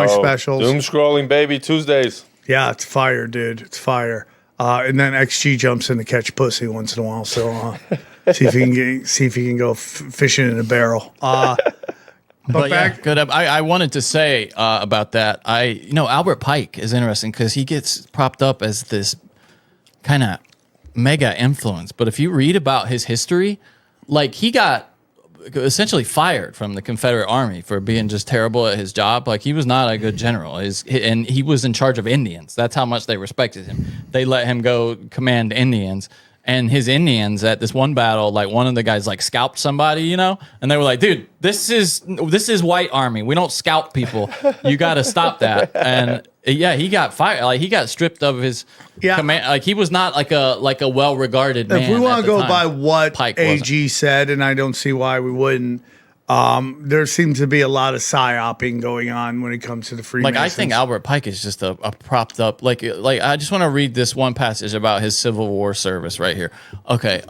specials. Doom scrolling, baby, Tuesdays. Yeah, it's fire, dude. It's fire. And then XG jumps in to catch pussy once in a while. So see if he can go fishing in a barrel. But yeah, good. I wanted to say about that. Albert Pike is interesting because he gets propped up as this kind of mega influence. But if you read about his history, like he got essentially fired from the Confederate Army for being just terrible at his job. Like he was not a good general. And he was in charge of Indians. That's how much they respected him. They let him go command Indians. And his Indians at this one battle, like one of the guys like scalped somebody, and they were like, dude, this is white army. We don't scalp people. You got to stop that. And yeah, he got fired. Like he got stripped of his command. Like he was not like a well-regarded man. If we want to go time. by what Pike AG said, and I don't see why we wouldn't, There seems to be a lot of psyoping going on when it comes to the Freemasons. Like I think Albert Pike is just a propped up. Like I just want to read this one passage about his Civil War service right here. Okay.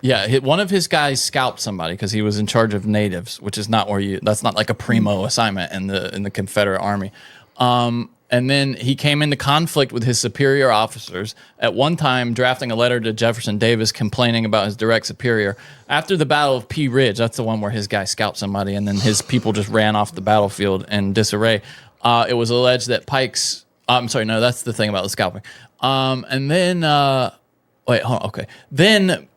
Yeah, one of his guys scalped somebody because he was in charge of natives, which is not that's not like a primo assignment in the Confederate Army. And then he came into conflict with his superior officers, at one time drafting a letter to Jefferson Davis complaining about his direct superior. After the Battle of Pea Ridge, that's the one where his guy scalped somebody and then his people just ran off the battlefield in disarray. It was alleged that I'm sorry, no, that's the thing about the scalping. And then, Then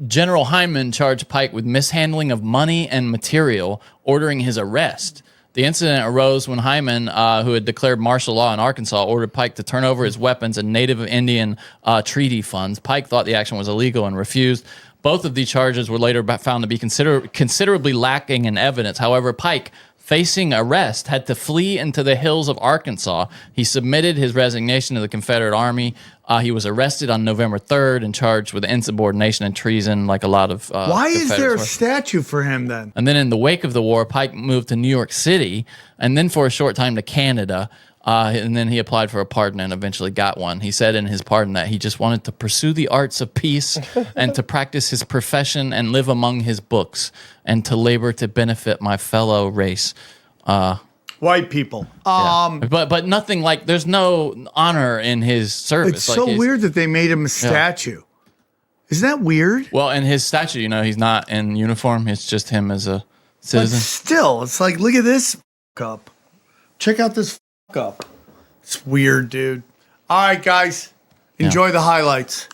General Hyman charged Pike with mishandling of money and material, ordering his arrest. The incident arose when Hyman, who had declared martial law in Arkansas, ordered Pike to turn over his weapons and Native Indian treaty funds. Pike thought the action was illegal and refused. Both of these charges were later found to be considerably lacking in evidence. However, Pike, facing arrest, had to flee into the hills of Arkansas. He submitted his resignation to the Confederate Army. He was arrested on November 3rd and charged with insubordination and treason, like a lot of Why is there a statue for him then? And then in the wake of the war, Pike moved to New York City and then for a short time to Canada. And then he applied for a pardon and eventually got one. He said in his pardon that he just wanted to pursue the arts of peace and to practice his profession and live among his books and to labor to benefit my fellow race. White people. But nothing like, there's no honor in his service. It's so weird that they made him a statue. Isn't that weird? Well, in his statue, he's not in uniform. It's just him as a citizen. But still, it's like, look at this up. Check out this up. It's weird, dude. All right, guys. Enjoy the highlights.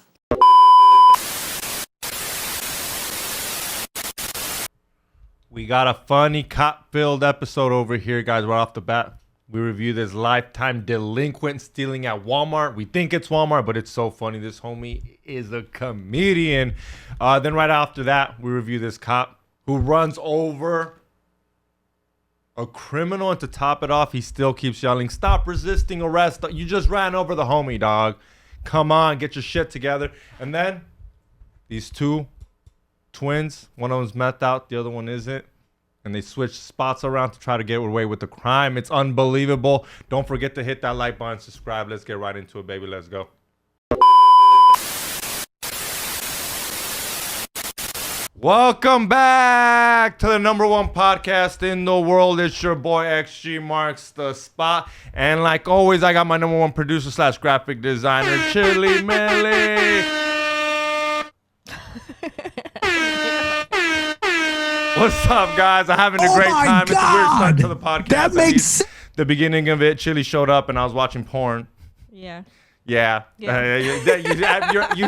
We got a funny cop-filled episode over here, guys, right off the bat. We review this lifetime delinquent stealing at Walmart. We think it's Walmart, but it's so funny. This homie is a comedian. Then right after that, we review this cop who runs over a criminal, and to top it off, he still keeps yelling, "Stop resisting arrest. You just ran over the homie, dog. Come on, get your shit together." And then these two twins, one of them's methed out, the other one isn't, and they switch spots around to try to get away with the crime. It's unbelievable. Don't forget to hit that like button, subscribe. Let's get right into it, baby. Let's go. Welcome back to the #1 podcast in the world. It's your boy XG Marks the Spot. And like always, I got my #1 producer / graphic designer, Chili Millie. What's up, guys? I'm having a great time. It's a weird start to the podcast. That makes sense. The beginning of it, Chili showed up and I was watching porn. Yeah. Yeah. You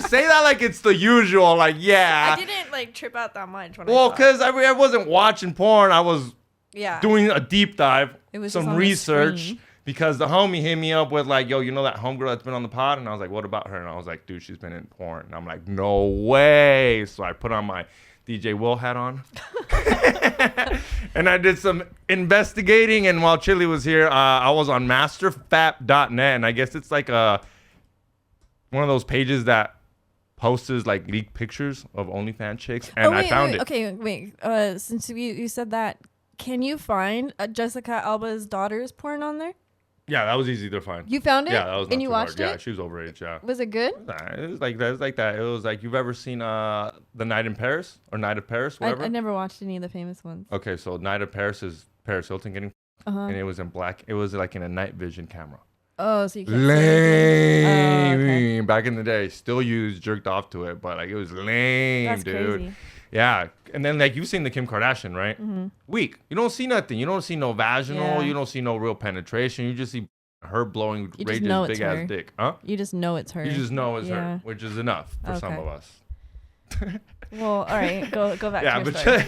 say that like it's the usual, like, yeah. I didn't like trip out that much when well, because I wasn't watching porn. I was doing a deep dive, it was some research, because the homie hit me up with like, yo, you know that homegirl that's been on the pod? And I was like, what about her? And I was like, dude, she's been in porn. And I'm like, no way. So I put on my DJ Will hat on. And I did some investigating. And while Chili was here, I was on masterfap.net. And I guess it's like one of those pages that posts like leaked pictures of OnlyFans chicks, and I found it. Okay, wait. Since you said that, can you find Jessica Alba's daughter's porn on there? Yeah, that was easy to find. You found it? Yeah, that was not and you too watched hard. it? Yeah, she was overage. Yeah. Was it good? It was like that. It was like that. It was like, you've ever seen The Night in Paris or Night of Paris, whatever? I never watched any of the famous ones. Okay, so Night of Paris is Paris Hilton getting, and it was in black. It was like in a night vision camera. Oh, so you can't lame. Okay. Back in the day, still used, jerked off to it, but like it was lame. That's dude. Crazy. Yeah, and then like you've seen the Kim Kardashian, right? Mm-hmm. Weak. You don't see nothing. You don't see no vaginal. Yeah. You don't see no real penetration. You just see her blowing You just Rage's know it's big her. ass dick, huh? You just know it's her. You just know it's Yeah. her, which is enough for some Okay. of us. Well, all right, go back. Yeah, to your but story.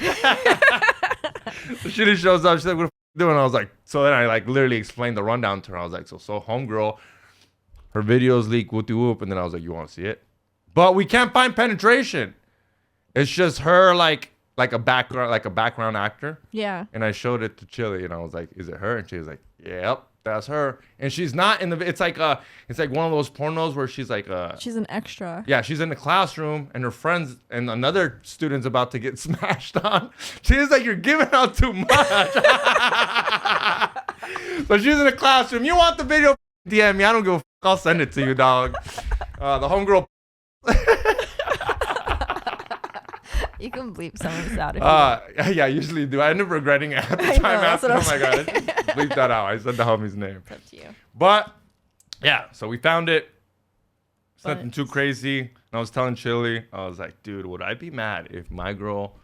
so she just shows up. She's like, "What the f doing?" I was like, so then I like literally explained the rundown to her. I was like, so homegirl, her videos leak, whoop de whoop, and then I was like, you want to see it? But we can't find penetration. It's just her like a background actor. Yeah. And I showed it to Chili, and I was like, is it her? And she was like, yep. that's her, and she's not in the. It's like one of those pornos where she's like she's an extra. Yeah, she's in the classroom, and her friends and another student's about to get smashed on. She's like, you're giving out too much. So she's in the classroom. You want the video? DM me. I don't give a fuck. I'll send it to you, dog. The homegirl. You can bleep some of this out if Yeah, I usually do. I end up regretting it at the time after. Oh my god, bleep that out. I said the homie's name. It's up to you. But yeah, so we found it. It's nothing too crazy. And I was telling Chili, I was like, dude, would I be mad if my girl,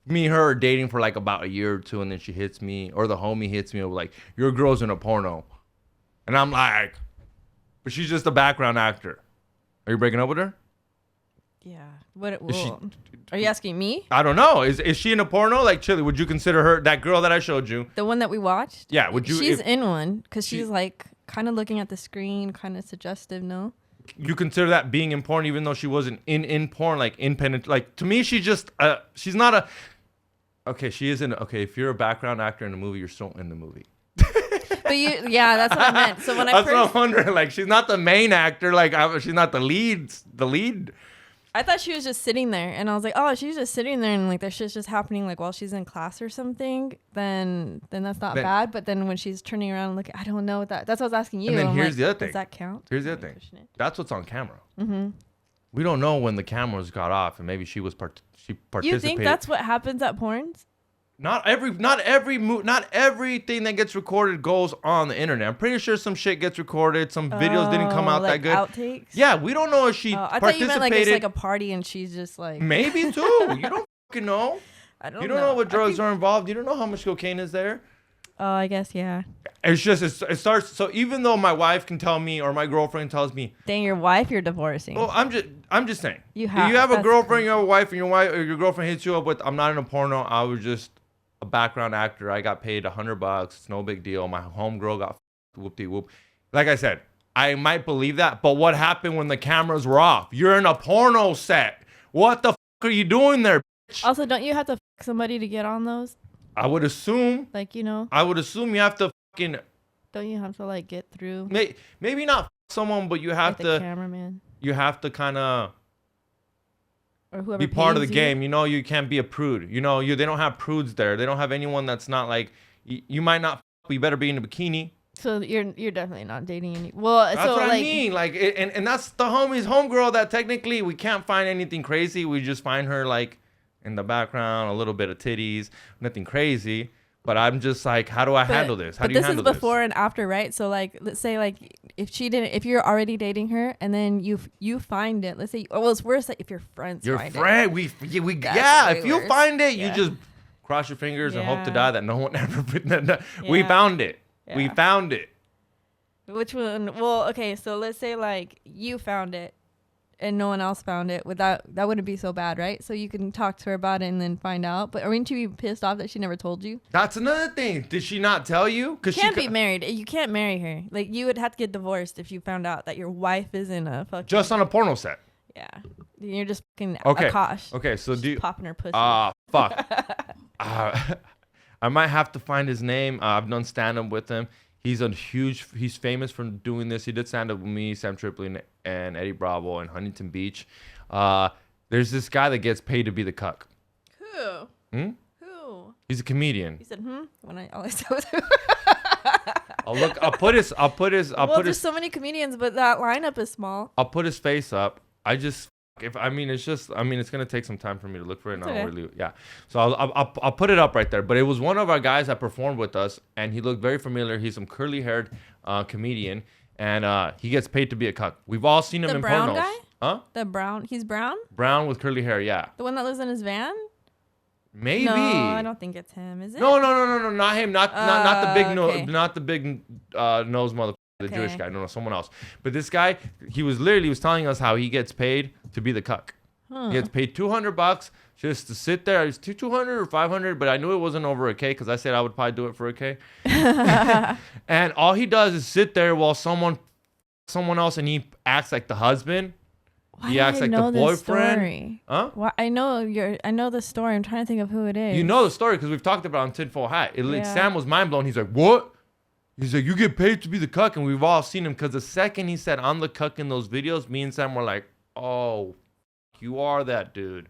me and her are dating for like about a year or two, and then she hits me, or the homie hits me over like, your girl's in a porno, and I'm like, but she's just a background actor. Are you breaking up with her? Yeah. Are you asking me? I don't know. Is she in a porno? Like, Chili, would you consider her that girl that I showed you? The one that we watched? Yeah. Would you? She's in one because she's like kind of looking at the screen, kind of suggestive. No. You consider that being in porn, even though she wasn't in porn, like like to me, she's just she's not a. Okay, she isn't. Okay, if you're a background actor in a movie, you're still in the movie. But yeah, that's what I meant. So when that's what I'm wondering. Like, she's not the main actor. Like, she's not the lead. I thought she was just sitting there, and I was like, oh, she's just sitting there, and like that shit's just happening like while she's in class or something. Then that's not bad. But then when she's turning around and looking, I don't know what that's what I was asking you. And then I'm here's like, the other thing. Does that count? Here's the other thing. That's what's on camera. Mm-hmm. We don't know when the cameras got off, and maybe she participated. You think that's what happens at porns? Not everything that gets recorded goes on the internet. I'm pretty sure some shit gets recorded. Some videos didn't come out like that good. Outtakes? Yeah, we don't know if she I participated. thought you meant like it's like a party and she's just like maybe too. You don't fucking know. I don't. You don't know what drugs are involved. You don't know how much cocaine is there. Oh, I guess yeah. It's just it starts. So even though my wife can tell me or my girlfriend tells me, dang, your wife you're divorcing. Well, I'm just saying. You have a girlfriend, you have a wife, and your girlfriend hits you up with, I'm not in a porno. I was just a background actor. I got paid $100. It's no big deal. My homegirl got whoop-de-whoop. Like I said, I might believe that, but what happened when the cameras were off? You're in a porno set. What the are you doing there, bitch? Also, don't you have to somebody to get on those? I would assume. Like, you know. I would assume you have to fucking. Don't you have to like get through? Maybe not someone, but you have like to. The cameraman. You have to kind of. Or whoever be part of the pays game. You know, you can't be a prude. You know, they don't have prudes there. They don't have anyone that's not like, you might not, but you better be in a bikini. So you're definitely not dating any. Well, that's so what like, I mean. Like, and that's the homegirl that technically we can't find anything crazy. We just find her like in the background, a little bit of titties, nothing crazy. But I'm just like, how do I handle this? How do you handle this? This is before and after, right? So like, let's say like if you're already dating her and then you find it, let's say, well, it's worse if your friends find it. We if you find it, you just cross your fingers and hope to die that no one ever. We found it. Yeah. We found it. Which one? Well, okay, so let's say like you found it and no one else found it. That wouldn't be so bad, right? So you can talk to her about it and then find out. But aren't you pissed off that she never told you? That's another thing. Did she not tell you? Because you can't be married. You can't marry her. Like, you would have to get divorced if you found out that your wife is in a fucking... Just on a porno set. Yeah. You're just fucking okay. Akash. Okay, so do you... popping her pussy. Fuck. I might have to find his name. I've done stand-up with him. He's famous for doing this. He did stand up with me, Sam Tripoli, and Eddie Bravo in Huntington Beach. There's this guy that gets paid to be the cuck. Who? Who? He's a comedian. He said, when all I said was I'll put his there's so many comedians, but that lineup is small. I'll put his face up. It's gonna take some time for me to look for it. So I'll put it up right there. But it was one of our guys that performed with us, and he looked very familiar. He's some curly-haired comedian, and he gets paid to be a cuck. We've all seen him in brown pornos. Guy? Huh? The brown? He's brown? Brown with curly hair, yeah. The one that lives in his van? Maybe. No, I don't think it's him. Is it? No, not him. Not the big not the big nose motherfucker. The Jewish guy, no, someone else. But this guy, he was telling us how he gets paid to be the cuck. He gets paid $200 just to sit there. It's $200 or $500, but I knew it wasn't over a K because I said I would probably do it for a K. And all he does is sit there while someone else, and he acts like the husband. He acts like the boyfriend. Huh? Well, I know the story. I'm trying to think of who it is. You know the story because we've talked about it on Tinfoil Hat. Sam was mind blown. He's like, "What? He's like, you get paid to be the cuck, and we've all seen him. Because the second he said, I'm the cuck in those videos, me and Sam were like, oh, you are that dude.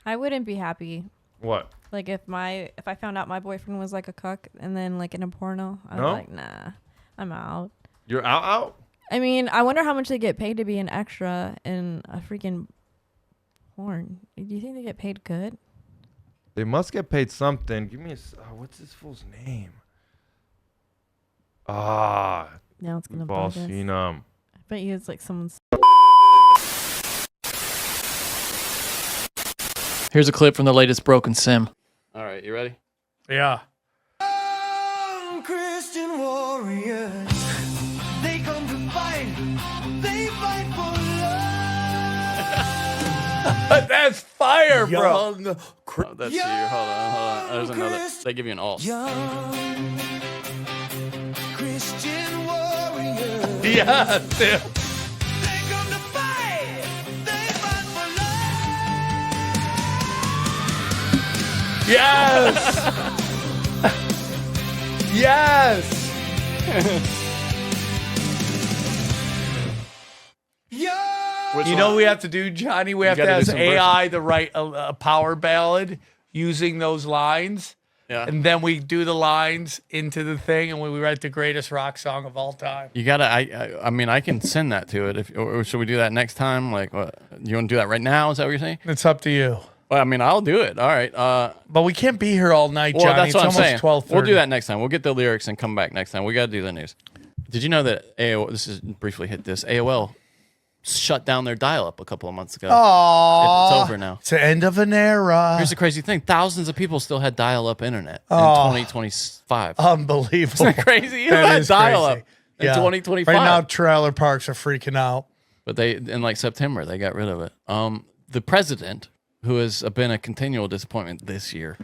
I wouldn't be happy. What? Like if I found out my boyfriend was like a cuck and then like in a porno, I'd be like, nah, I'm out. You're out? I mean, I wonder how much they get paid to be an extra in a freaking porn. Do you think they get paid good? They must get paid something. Give me what's this fool's name? Now it's gonna we've all bug us. seen I bet you it's like someone's. Here's a clip from the latest Broken Sim. All right, you ready? Yeah. Christian warriors, they come to fight. They fight for love. That's fire, bro. Oh, that's you. Hold on. There's another. They give you an alt. Christian warriors. Yeah, They come to fight. They fight for love. Yes. Yes. You know what we have to do, Johnny? We have to ask AI to write a power ballad using those lines. Yeah. And then we do the lines into the thing, and we write the greatest rock song of all time. You gotta. I mean, I can send that to it. Or should we do that next time? Like, what? You want to do that right now? Is that what you're saying? It's up to you. Well, I mean, I'll do it. All right. But we can't be here all night, Johnny. Well, that's what I'm saying. 12:30. We'll do that next time. We'll get the lyrics and come back next time. We got to do the news. Did you know that AOL? This is briefly hit this. AOL shut down their dial-up a couple of months ago. Aww. It's over now. It's the end of an era. Here's the crazy thing: thousands of people still had dial-up internet in Oh. 2025. Unbelievable. Isn't that crazy? You That had is dial-up crazy. in 2025. Right now, trailer parks are freaking out. But they in like September they got rid of it. The president, who has been a continual disappointment this year,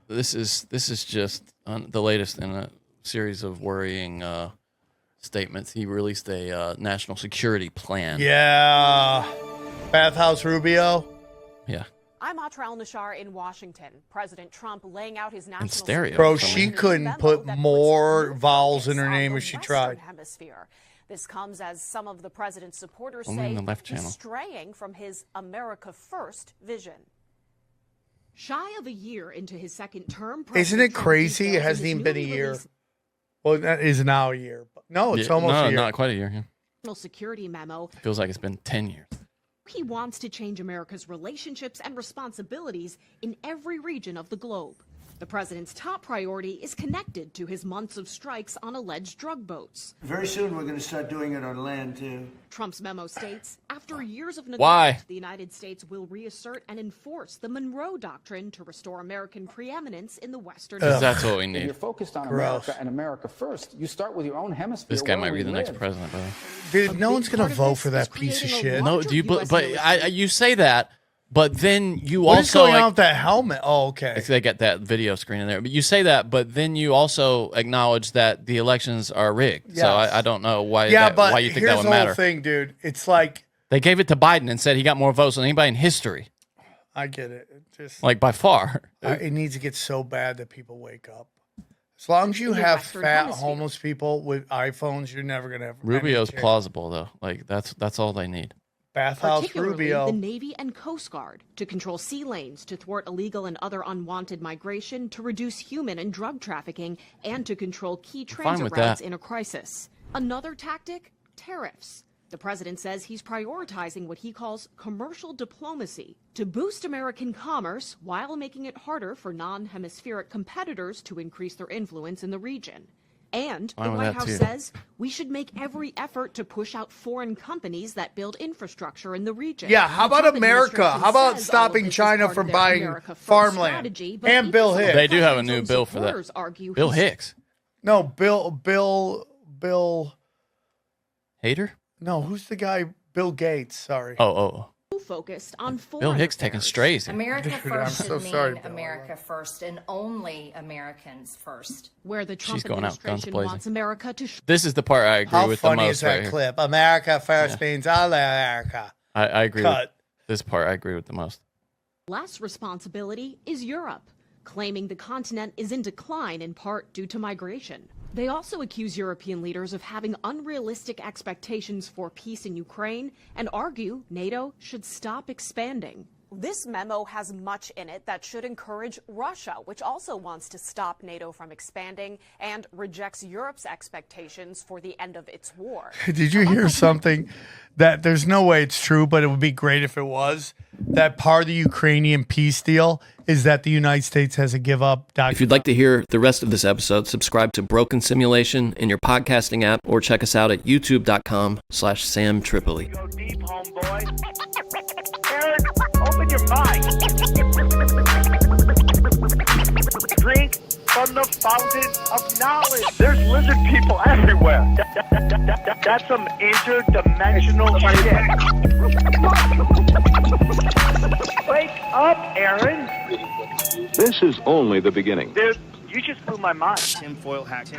this is just the latest in a series of worrying statements. He released a national security plan. Yeah, Bathhouse Rubio. Yeah. I'm Atra Al-Nashar in Washington. President Trump laying out his national stereo. Bro, she couldn't put more vowels in her name if she tried. Hemisphere. This comes as some of the president's supporters Only in say the left he's channel. straying from his America First vision. Shy of a year into his second term, Isn't it crazy? It hasn't even been a year. Well, that is now a year. No, it's almost a year. Not quite a year. Yeah. National security memo. Feels like it's been 10 years. He wants to change America's relationships and responsibilities in every region of the globe. The president's top priority is connected to his months of strikes on alleged drug boats. Very soon we're going to start doing it on land too. Trump's memo states, after years of neglect, Why? the United States will reassert and enforce the Monroe Doctrine to restore American preeminence in the Western Because that's what we If you're need. focused on Gross. America and America first, you start with your own hemisphere. This guy where might be we the next live. president, brother. Dude, no one's gonna vote for that piece of shit. No, do you? But you say that, but then you What is also going on with that helmet? Oh, okay. They get that video screen in there, but you say that, but then you also acknowledge that the elections are rigged. So Yes. I don't know why. Yeah, but why you think here's that would the matter? whole thing, dude. It's like They gave it to Biden and said he got more votes than anybody in history, I get it. It just like by far. it needs to get so bad that people wake up. As long as you In the have Western fat Hemisphere. homeless people with iPhones, you're never gonna have Rubio's any change. plausible though. Like that's all they need. Bathhouse particularly Rubio. the Navy and Coast Guard, to control sea lanes, to thwart illegal and other unwanted migration, to reduce human and drug trafficking, and to control key transit with routes that. in a crisis. Another tactic? Tariffs. The president says he's prioritizing what he calls commercial diplomacy to boost American commerce while making it harder for non-hemispheric competitors to increase their influence in the region. And the Fine with White that, House too. says we should make every effort to push out foreign companies that build infrastructure in the region. Yeah, how The about Trump America? administration How about says all of stopping this is China part of from their buying America First farmland? strategy, but And even Bill some Hicks. They do have a new president's bill own for that. supporters argue Bill he's Hicks, No, Bill. hater. No, who's the guy? Bill Gates. Sorry. Oh. too focused on foreign Bill Hicks taking affairs. strays. America Dude, I'm first so should mean sorry, Bill. America first and only Americans first. Where the Trump She's going out, guns administration blazing. wants America to This is the part I agree How with the funny most. is that right here. clip? America first means all America. I agree. Cut. With this part I agree with the most. less responsibility is Europe, claiming the continent is in decline in part due to migration. They also accuse European leaders of having unrealistic expectations for peace in Ukraine and argue NATO should stop expanding. This memo has much in it that should encourage Russia, which also wants to stop NATO from expanding and rejects Europe's expectations for the end of its war. Did you hear something that there's no way it's true, but it would be great if it was? That part of the Ukrainian peace deal is that the United States has a give up document. If you'd like to hear the rest of this episode, subscribe to Broken Simulation in your podcasting app or check us out at youtube.com/Sam Tripoli. Go deep, homeboy. Aaron, open your mind. Drink from the fountain of knowledge. There's lizard people everywhere. That's some interdimensional shit. Wake up, Aaron. This is only the beginning. Dude, you just blew my mind. Tinfoil hat.